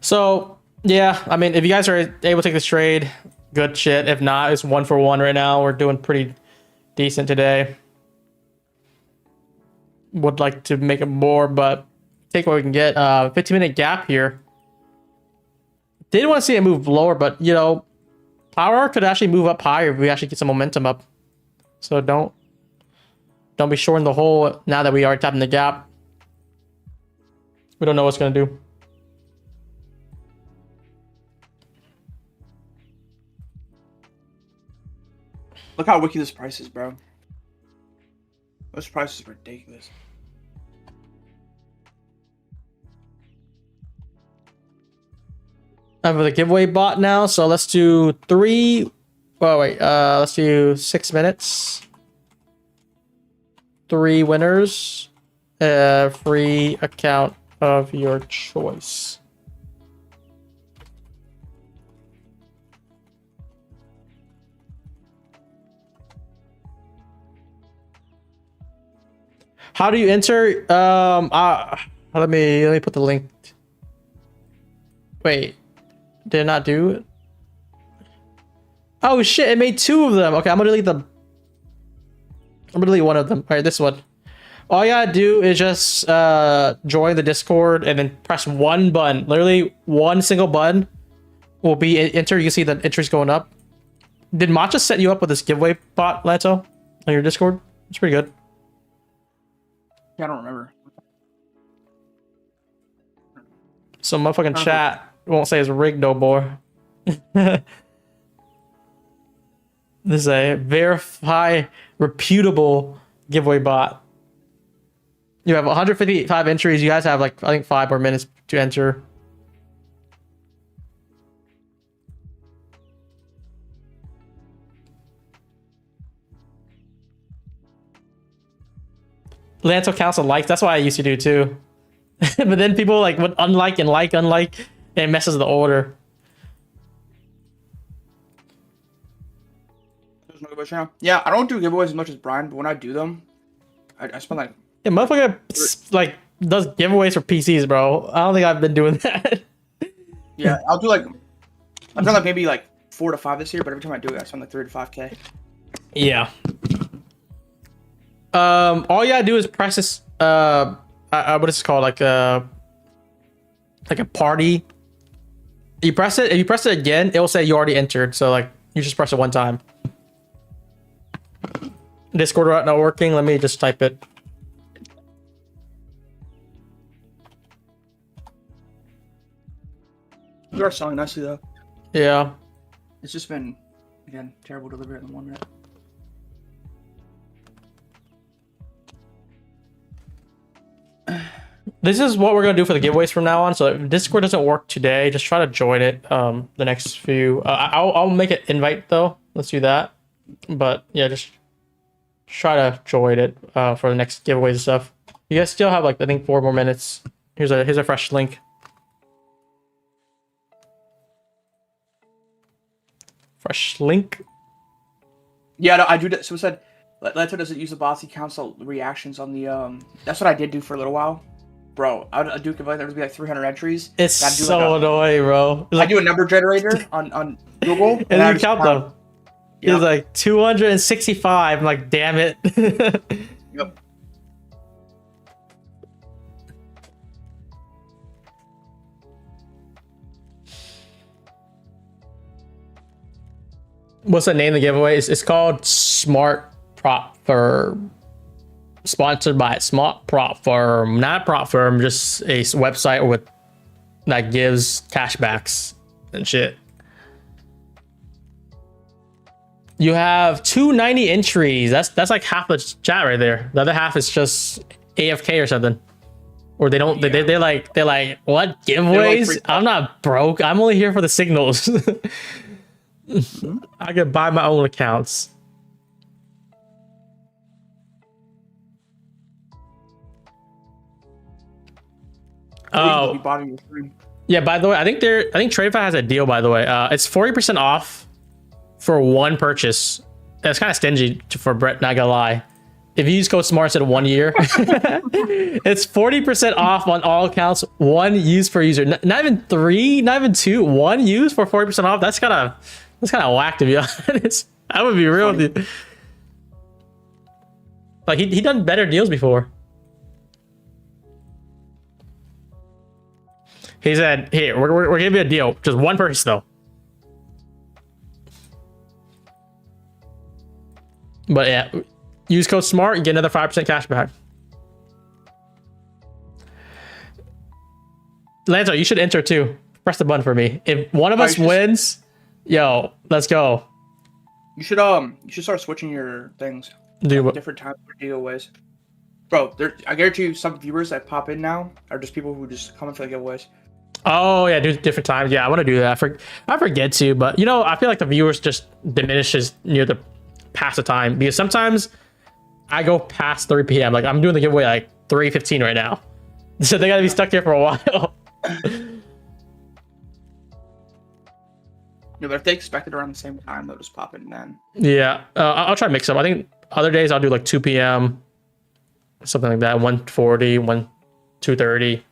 So, yeah, I mean, if you guys are able to take this trade, good shit. If not, it's 1 for 1 right now. We're doing pretty decent today. Would like to make it more, but take what we can get. 15-minute gap here. Didn't want to see it move lower, but, you know, power could actually move up higher if we actually get some momentum up. So don't be shorting the hole now that we are tapping the gap. We don't know what's going to do. Look how wicked this price is, bro. This price is ridiculous. I have the giveaway bot now, so let's do 3. Oh wait, let's do 6 minutes. 3 winners. Free account of your choice. How do you enter? Let me put the link. Wait, did it not do it? Oh shit! It made 2 of them. Okay, I'm gonna delete them. I'm gonna delete one of them. All right, this one. All you gotta do is just join the Discord and then press one button. Literally one single button will be enter. You can see the entries going up. Did Matcha set you up with this giveaway bot, Lanto, on your Discord? It's pretty good. Yeah, I don't remember. Some motherfucking chat won't say it's rigged no more. This is a verify reputable giveaway bot. You have 155 entries. You guys have like, I think 5 more minutes to enter. Lanto counts on likes. That's what I used to do too. But then people like would unlike and unlike, and it messes the order. There's no giveaway channel. Yeah, I don't do giveaways as much as Brian, but when I do them, I spend like... Yeah, motherfucker like does giveaways for PCs, bro. I don't think I've been doing that. Yeah, I'll do like... I've done like maybe like 4 to 5 this year, but every time I do it, I spend like 3 to 5K. Yeah. All you gotta do is press this. What is it called? Like a party. You press it. If you press it again, it will say you already entered. So like you just press it one time. Discord not working. Let me just type it. You are selling nicely though. Yeah. It's just been, again, terrible delivery in the 1 minute. This is what we're gonna do for the giveaways from now on. So if Discord doesn't work today, just try to join it. The next few. I'll make an invite though. Let's do that. But yeah, just try to join it for the next giveaways and stuff. You guys still have like I think 4 more minutes. Here's a fresh link. Fresh link. Yeah, no, I do that. So it said, LANTO doesn't use the bots. He counts the reactions on the That's what I did do for a little while, bro. I'd do there would be like 300 entries. It's so annoying, bro. I do a number generator on Google, and then you count them. Yep. It's like 265. I'm like, damn it. Yep. What's the name of the giveaway? It's called Smart Prop Firm. Sponsored by Smart Prop Firm. Not Prop Firm, just a website with that gives cashbacks and shit. You have 290 entries. That's like half the chat right there. The other half is just AFK or something. Or they don't. Yeah. They're like what giveaways? Like I'm not broke. I'm only here for the signals. I could buy my own accounts. Oh, yeah. By the way, I think TradeFi has a deal. By the way, it's 40% off for one purchase. That's kind of stingy for Brett. Not gonna lie. If you use code SMART instead of 1 year, it's 40% off on all accounts. 1 use per user. Not even 3, not even 2. 1 use for 40% off. That's kind of whack, to be honest. I would be real with you. Like he done better deals before. He said, "Here, we're giving you a deal. Just one purchase though." But yeah, use code SMART and get another 5% cash back. LANTO, you should enter too. Press the button for me. If one of us wins, yo, let's go. You should start switching your things. Do what? Different times for giveaways. Bro, I guarantee you some viewers that pop in now are just people who just come in for the giveaways. Oh yeah, do different times. Yeah, I want to do that. I forget to, but you know, I feel like the viewers just diminishes near the past the time, because sometimes I go past 3 p.m. Like I'm doing the giveaway like 3:15 right now, so they gotta be stuck there for a while. Yeah, but if they expect it around the same time, they'll just pop in then. Yeah, I'll try to mix up. I think other days I'll do like 2 p.m. something like that, 1:40, 2:30.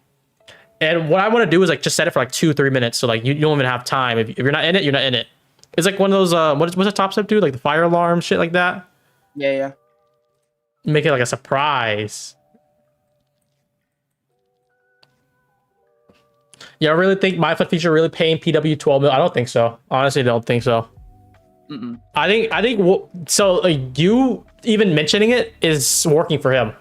And what I want to do is like just set it for like 2-3 minutes, so like you don't even have time. If you're not in it, you're not in it. It's like one of those what's the top step do, like the fire alarm shit like that. Yeah. Make it like a surprise. Yeah, I really think my foot feature really paying PW 12 mil. I don't think so. Honestly, I don't think so. I think so. Like you even mentioning it is working for him.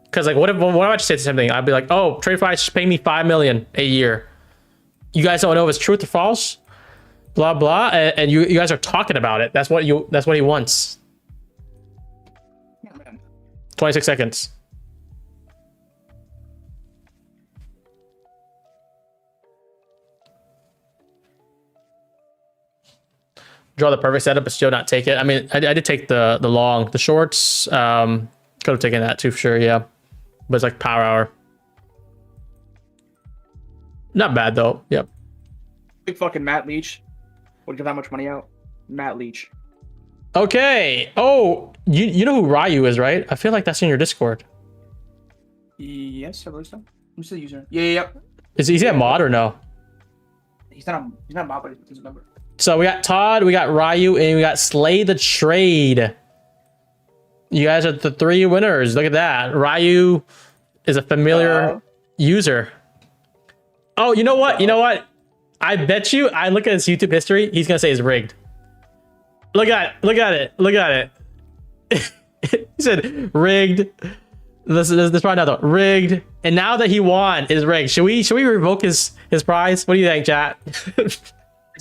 Because like, what if I just say the same thing? I'd be like, oh, TradeFi just pay me $5 million a year. You guys don't know if it's truth or false. Blah blah, and you guys are talking about it. That's what he wants. 26 seconds. Draw the perfect setup, but still not take it. I mean, I did take the long, the shorts. Could have taken that too for sure. Yeah, but it's like power hour. Not bad though. Yep. Big fucking Matt Leach would give that much money out. Matt Leach. Okay. Oh, you know who Ryu is, right? I feel like that's in your Discord. Yes, I believe so. Who's the user? Yeah. Is he a mod or no? He's not a mod, but he's a member. So we got Todd, we got Ryu, and we got Slay the Trade. You guys are the 3 winners. Look at that. Ryu is a familiar user. Oh, you know what? You know what? I bet you, I look at his YouTube history, he's gonna say it's rigged. Look at it. He said rigged. Let's find out though. Rigged. And now that he won, is rigged. Should we revoke his prize? What do you think, chat?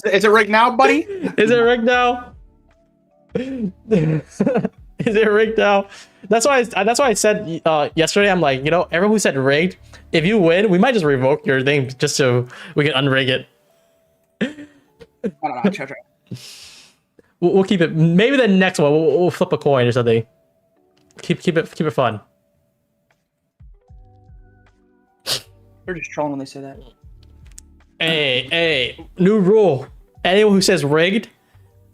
Is it rigged now, buddy? Is it rigged now? Is it rigged now? That's why I said yesterday, I'm like, you know, everyone who said rigged, if you win, we might just revoke your thing just so we can unrig it. I don't know. Try. We'll keep it. Maybe the next one we'll flip a coin or something. Keep it fun. They're just trolling when they say that. Hey, new rule. Anyone who says rigged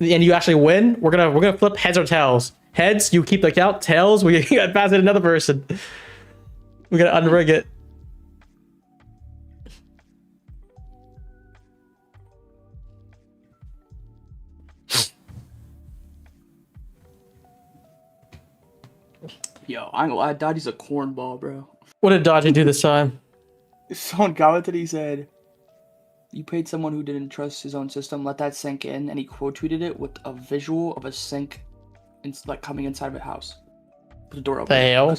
and you actually win, we're gonna flip heads or tails. Heads, you keep the count. Tails, we gotta pass it to another person. We gotta unrig it. Yo, I ain't gonna lie, Dodgy's a cornball, bro. What did Dodgy do this time? Someone commented, he said, you paid someone who didn't trust his own system, let that sink in, and he quote tweeted it with a visual of a sink like coming inside of a house. With the door open. The hell?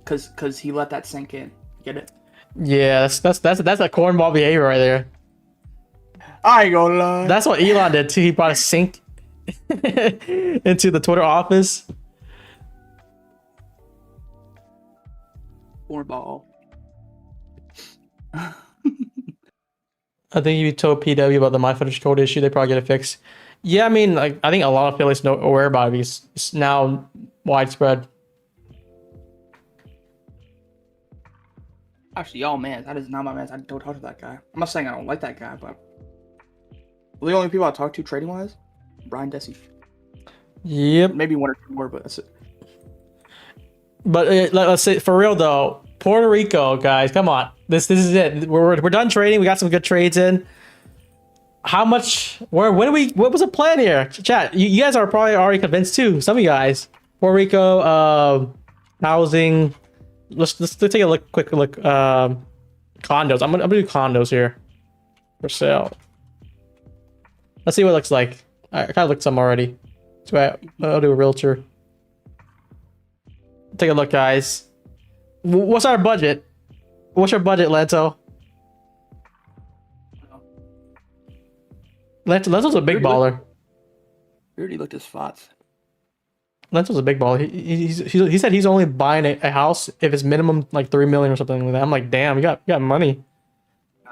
Because he let that sink in. Get it? Yeah, that's a cornball behavior right there. I ain't gonna lie. That's what Elon did too. He brought a sink into the Twitter office. Cornball. I think if you told PW about the my footage code issue, they probably get it fixed. Yeah, I mean, like I think a lot of affiliates know aware about it because it's now widespread. Actually, y'all, man, that is not my man. I don't talk to that guy. I'm not saying I don't like that guy, but the only people I talk to trading wise, Brian Desi. Yep. Maybe 1 or 2 more, but that's it. But let's say for real though, Puerto Rico, guys, come on. This is it. We're done trading. We got some good trades in. How much? What was the plan here? Chat. You guys are probably already convinced too. Some of you guys. Puerto Rico, housing. Let's take a quick look. Condos. I'm gonna do condos here for sale. Let's see what it looks like. I kind of looked some already. So I'll do a realtor. Take a look, guys. What's our budget? What's your budget, LANTO? LANTO's a big baller. already looked at spots. Lento's a big ball. He said he's only buying a house if it's minimum like 3 million or something like that. I'm like, damn, you got money.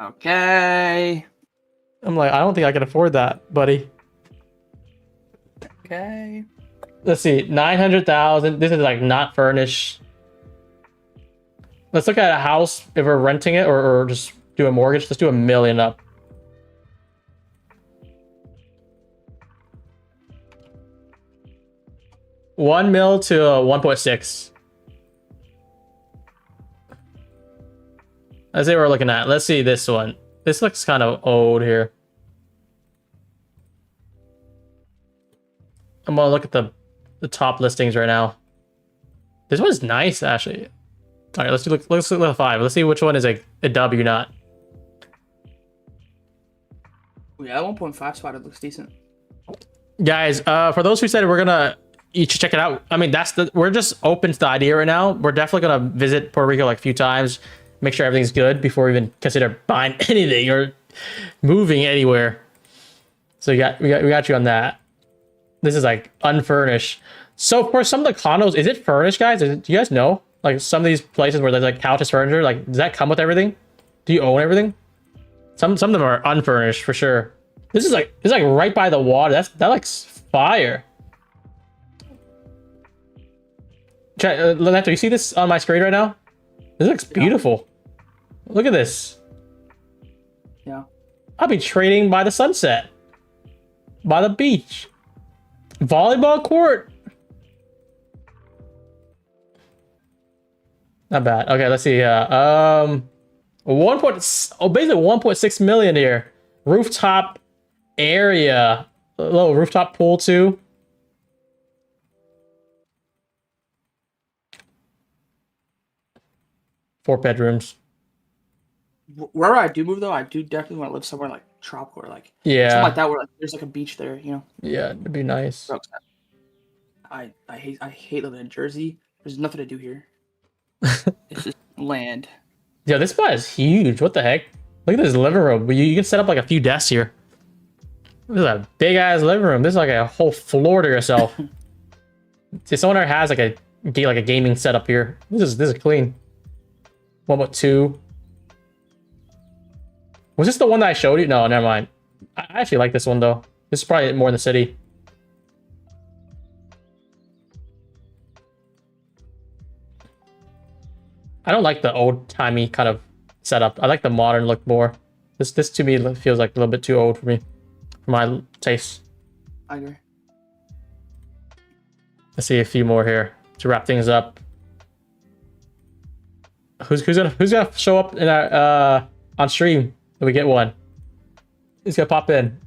Okay. I'm like, I don't think I can afford that, buddy. Okay. Let's see, 900,000. This is like not furnished. Let's look at a house if we're renting it or just do a mortgage. Let's do $1 million up. $1 million to 1.6. Let's see what we're looking at. Let's see this one. This looks kind of old here. I'm gonna look at the top listings right now. This one's nice, actually. All right, let's look at 5. Let's see which one is a W not. Yeah, that 1.5 spot, it looks decent. Guys, for those who said we're gonna each check it out, I mean, we're just open to the idea right now. We're definitely gonna visit Puerto Rico like a few times, make sure everything's good before we even consider buying anything or moving anywhere. So we got you on that. This is like unfurnished. So for some of the condos, is it furnished, guys? Do you guys know? Like some of these places where there's like couches, furniture, like does that come with everything? Do you own everything? Some of them are unfurnished for sure. This is like right by the water. That looks fire. Lanto, you see this on my screen right now? This looks beautiful. Look at this. Yeah. I'll be trading by the sunset, by the beach, volleyball court. Not bad. Okay, let's see. Basically 1.6 million here. Rooftop area, a little rooftop pool too. Four bedrooms. Wherever I do move though, I do definitely want to live somewhere like tropical or like something like that where like there's like a beach there, you know. Yeah, it'd be nice. I hate living in Jersey. There's nothing to do here. It's just land. Yeah, this spot is huge. What the heck? Look at this living room. You can set up like a few desks here. This is a big ass living room. This is like a whole floor to yourself. See, someone there has like a gaming setup here. This is clean. 1.2. Was this the one that I showed you? No, never mind. I actually like this one though. This is probably more in the city. I don't like the old-timey kind of setup. I like the modern look more. This to me feels like a little bit too old for me, for my taste. I agree. Let's see a few more here to wrap things up. Who's gonna show up in our on stream if we get one? Who's gonna pop in?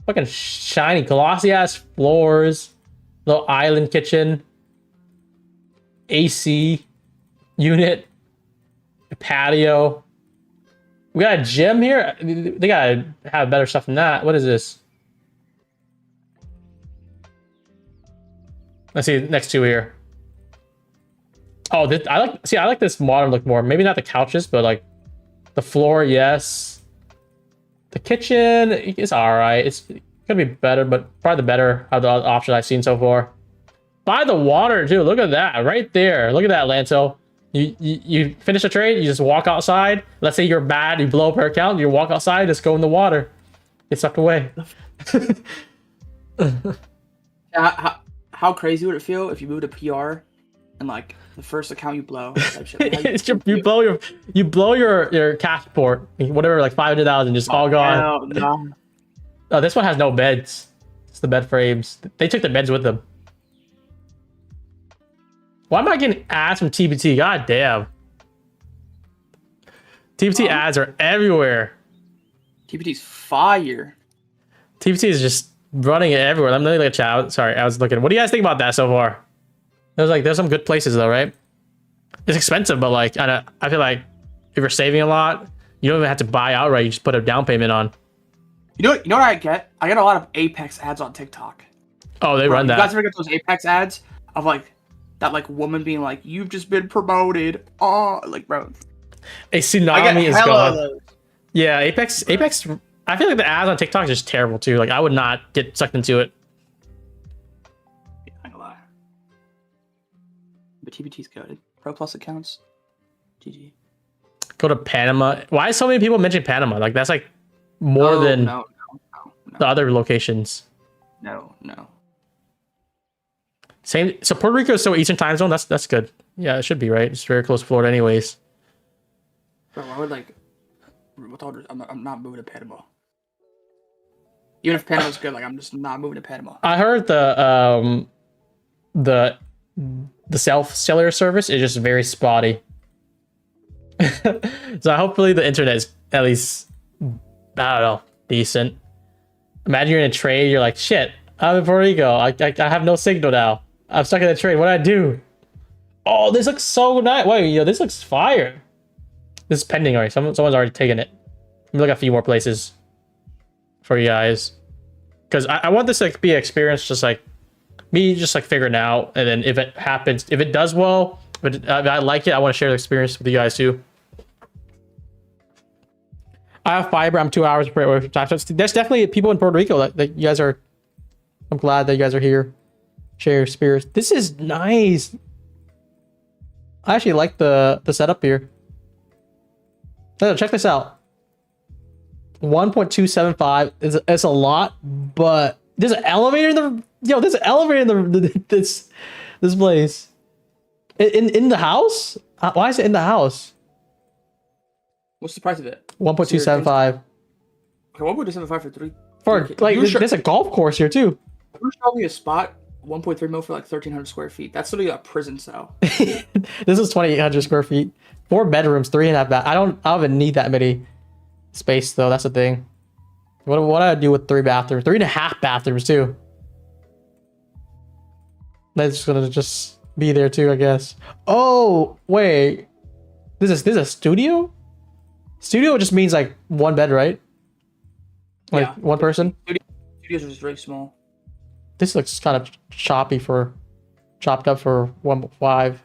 Fucking shiny, glossy ass floors, little island kitchen, AC unit, patio. We got a gym here. They gotta have better stuff than that. What is this? Let's see next two here. Oh, I like this modern look more. Maybe not the couches, but like the floor, yes. The kitchen is all right. It's gonna be better, but probably the better of the options I've seen so far. By the water too. Look at that right there. Look at that, Lanto. You finish a trade, you just walk outside. Let's say you're bad, you blow up your account, you walk outside, just go in the water. Get sucked away. How crazy would it feel if you moved to PR and like the first account you blow? You blow your cash port, whatever, like 500,000, just all gone. No. Oh, this one has no beds. It's the bed frames. They took the beds with them. Why am I getting ads from TBT? God damn. TBT ads are everywhere. TBT's fire. TBT is just running it everywhere. I'm looking at chat. Sorry, I was looking. What do you guys think about that so far? There's some good places though, right? It's expensive, but like I feel like if you're saving a lot, you don't even have to buy outright. You just put a down payment on. You know what I get? I get a lot of Apex ads on TikTok. Oh, they run that. You guys ever get those Apex ads of like that like woman being like, "You've just been promoted." Oh, like bro. A tsunami is gone. Yeah, Apex. I feel like the ads on TikTok is just terrible too. Like I would not get sucked into it. TBT's goaded. Pro Plus accounts. GG. Go to Panama. Why so many people mention Panama? Like that's like more than No. the other locations. No. Same. So Puerto Rico is still Eastern time zone. That's good. Yeah, it should be right. It's very close to Florida, anyways. Bro, I would like. I'm not moving to Panama. Even if Panama's good, like I'm just not moving to Panama. I heard the self-cellular service is just very spotty. So hopefully the internet is at least, I don't know, decent. Imagine you're in a trade, you're like, shit, I'm in Puerto Rico. I have no signal now. I'm stuck in a trade. What do I do? Oh, this looks so nice. Wait, yo, this looks fire. This is pending already. Someone's already taken it. Let me look at a few more places for you guys. Because I want this to like, be an experience just like me just like figuring out. And then if it happens, if it does well, but I like it, I want to share the experience with you guys too. I have fiber. I'm 2 hours away from time. So there's definitely people in Puerto Rico that you guys are. I'm glad that you guys are here. Share your experience. This is nice. I actually like the setup here. Check this out. 1.275 is a lot, but there's an elevator in the there's an elevator in this place. In the house? Why is it in the house? What's the price of it? 1.275. Okay, 1.275 for three. For like, there's a golf course here too. We're showing a spot 1.3 mil for like 1,300 square feet. That's literally a prison cell. This is 2,800 square feet. 4 bedrooms, 3.5 bath. I don't even need that many space though. That's the thing. What do I do with 3 bathrooms? 3.5 bathrooms too. That's just gonna just be there too, I guess. Oh wait, this is a studio. Studio just means like 1 bed, right? Like yeah. 1 person. Studios are just very small. This looks kind of chopped up for 1.5.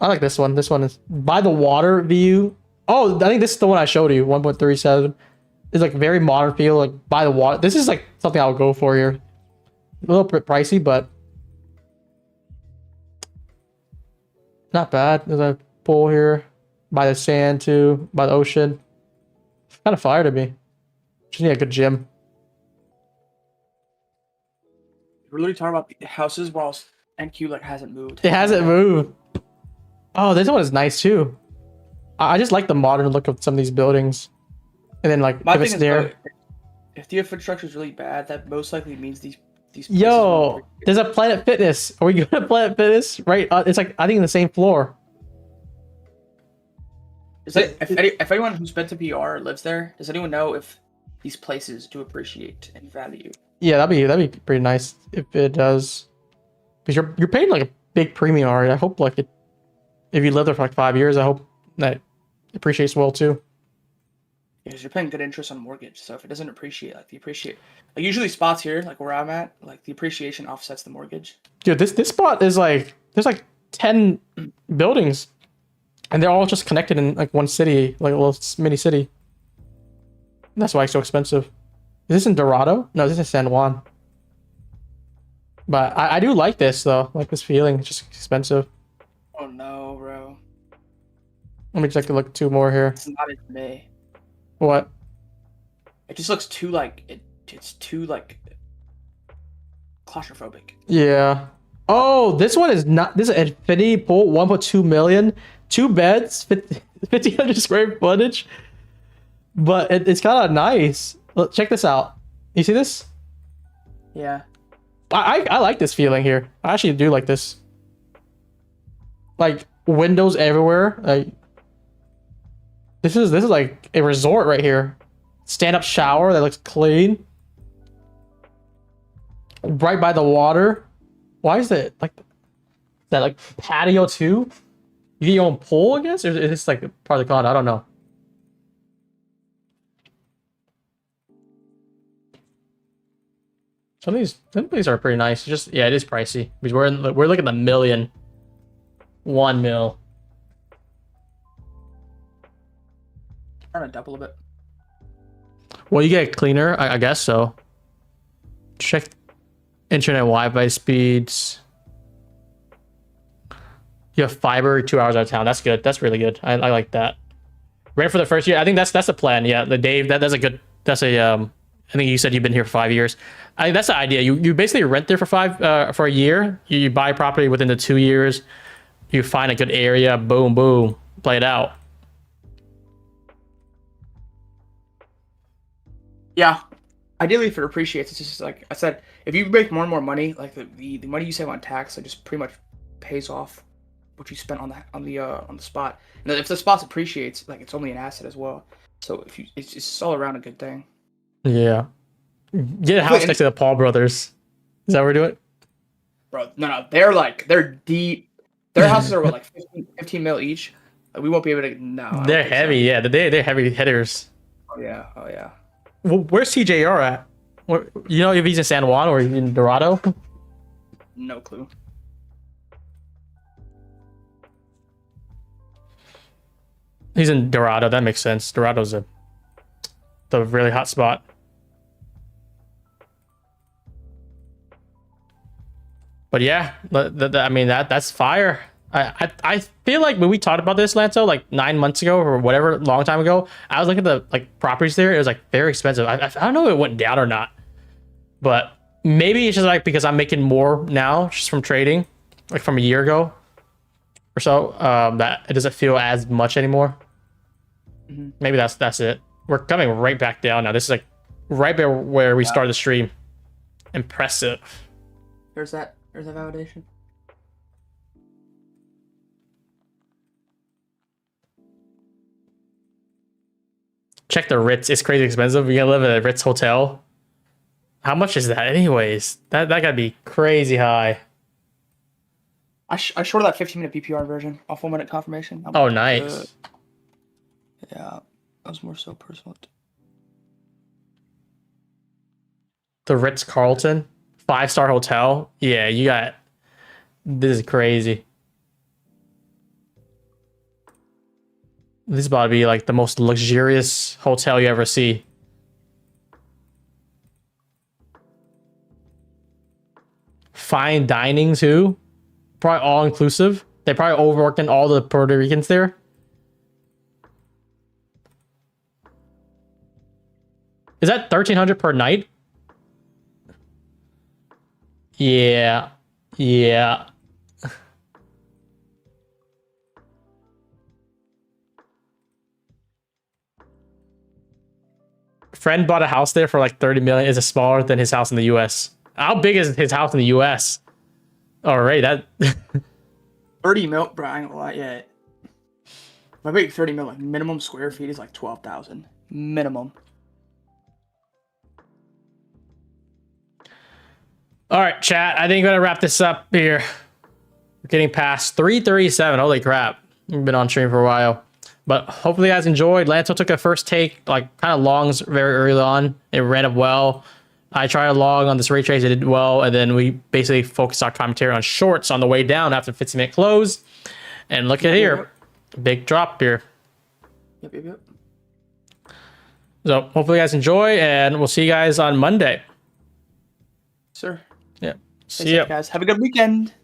I like this one. This one is by the water view. Oh, I think this is the one I showed you. 1.37. It's like very modern feel, like by the water. This is like something I'll go for here. A little bit pricey, but not bad. There's a pool here by the sand too, by the ocean. Kind of fire to me. Just need a good gym. We're literally talking about the houses whilst NQ like hasn't moved. It hasn't moved. Oh, this one is nice too. I just like the modern look of some of these buildings. And then like if it's there. If the infrastructure is really bad, that most likely means these Yo, there's a Planet Fitness. Are we going to Planet Fitness? Right. It's like I think in the same floor. Is that if anyone who's been to PR lives there, does anyone know if these places do appreciate and value? Yeah, that'd be pretty nice if it does. Because you're paying like a big premium already. I hope like if you live there for like 5 years, I hope that it appreciates well too. Yeah, because you're paying good interest on mortgage. So if it doesn't appreciate, like usually spots here, like where I'm at, like the appreciation offsets the mortgage. Dude, this spot is like there's like 10 buildings. And they're all just connected in like one city, like a little mini city. That's why it's so expensive. Is this in Dorado? No, this is San Juan. But I do like this though. I like this feeling. It's just expensive. Oh no, bro. Let me just like look 2 more here. It's not for me. What? It just looks too like it's too like claustrophobic. Yeah. Oh, this one is not. This is an infinity pool, 1.2 million, 2 beds, 1,500 square footage. But it's kind of nice. Look, check this out. You see this? Yeah. I like this feeling here. I actually do like this. Like windows everywhere. Like this is like a resort right here. Stand up shower that looks clean. Right by the water. Why is it like that? Like patio too? You get your own pool, I guess, or is this like part of the condo? I don't know. Some of these are pretty nice. Just yeah, it is pricey because we're looking at the 1 mil. Trying to double a bit. Well, you get a cleaner, I guess so. Check Internet Wi-Fi speeds. You have fiber 2 hours out of town. That's good. That's really good. I like that. Rent for the first year. I think that's the plan. Yeah, the Dave. That's a good. That's a. I think you said you've been here for 5 years. I think that's the idea. You basically rent there for a year. You buy property within the 2 years. You find a good area. Boom, boom. Play it out. Yeah. Ideally, if it appreciates, it's just like I said. If you make more and more money, like the money you save on tax, it just pretty much pays off what you spent on the spot. And if the spot appreciates, like it's only an asset as well. So if it's just all around a good thing. Yeah. Get a house next to the Paul brothers. Is that what we're doing? Bro, no, they're deep. Their houses are what, like 15 mil each. Like, we won't be able to. No, they're heavy. So. Yeah, they're heavy hitters. Oh yeah. Well, where's TJR at? You know if he's in San Juan or in Dorado? No clue. He's in Dorado. That makes sense. Dorado's the really hot spot. But yeah, I mean that's fire. I feel like when we talked about this, Lanto, like 9 months ago or whatever, long time ago, I was looking at the properties there. It was like very expensive. I don't know if it went down or not, but maybe it's just like because I'm making more now just from trading, like from a year ago or so, that it doesn't feel as much anymore. Mm-hmm. Maybe that's it. We're coming right back down now. This is like right where we started the stream. Impressive. There's that validation. Check the Ritz. It's crazy expensive. You gotta live at a Ritz hotel. How much is that anyways? That gotta be crazy high. I shorted that 15-minute BPR version off 1 minute confirmation. Oh, nice. Yeah, that was more so personal. The Ritz Carlton, 5-star hotel. Yeah, you got. This is crazy. This is about to be like the most luxurious hotel you ever see. Fine dining too. Probably all inclusive. They probably overworking all the Puerto Ricans there. Is that $1,300 per night? Yeah. Friend bought a house there for like 30 million. Is it smaller than his house in the US? How big is his house in the US? All right, that 30 mil, bro. I ain't gonna lie yet. If I make 30 mil, like minimum square feet is like 12,000 minimum. All right, chat. I think I'm gonna wrap this up here. We're getting past 3:37. Holy crap! We've been on stream for a while, but hopefully you guys enjoyed. Lanto took a first take, like kind of longs very early on. It ran up well. I tried a long on this rate trace. It did well, and then we basically focused our commentary on shorts on the way down after 15-minute close. And look at here, big drop here. Yep. So hopefully you guys enjoy, and we'll see you guys on Monday. Sir. Yeah. See ya, guys. Have a good weekend.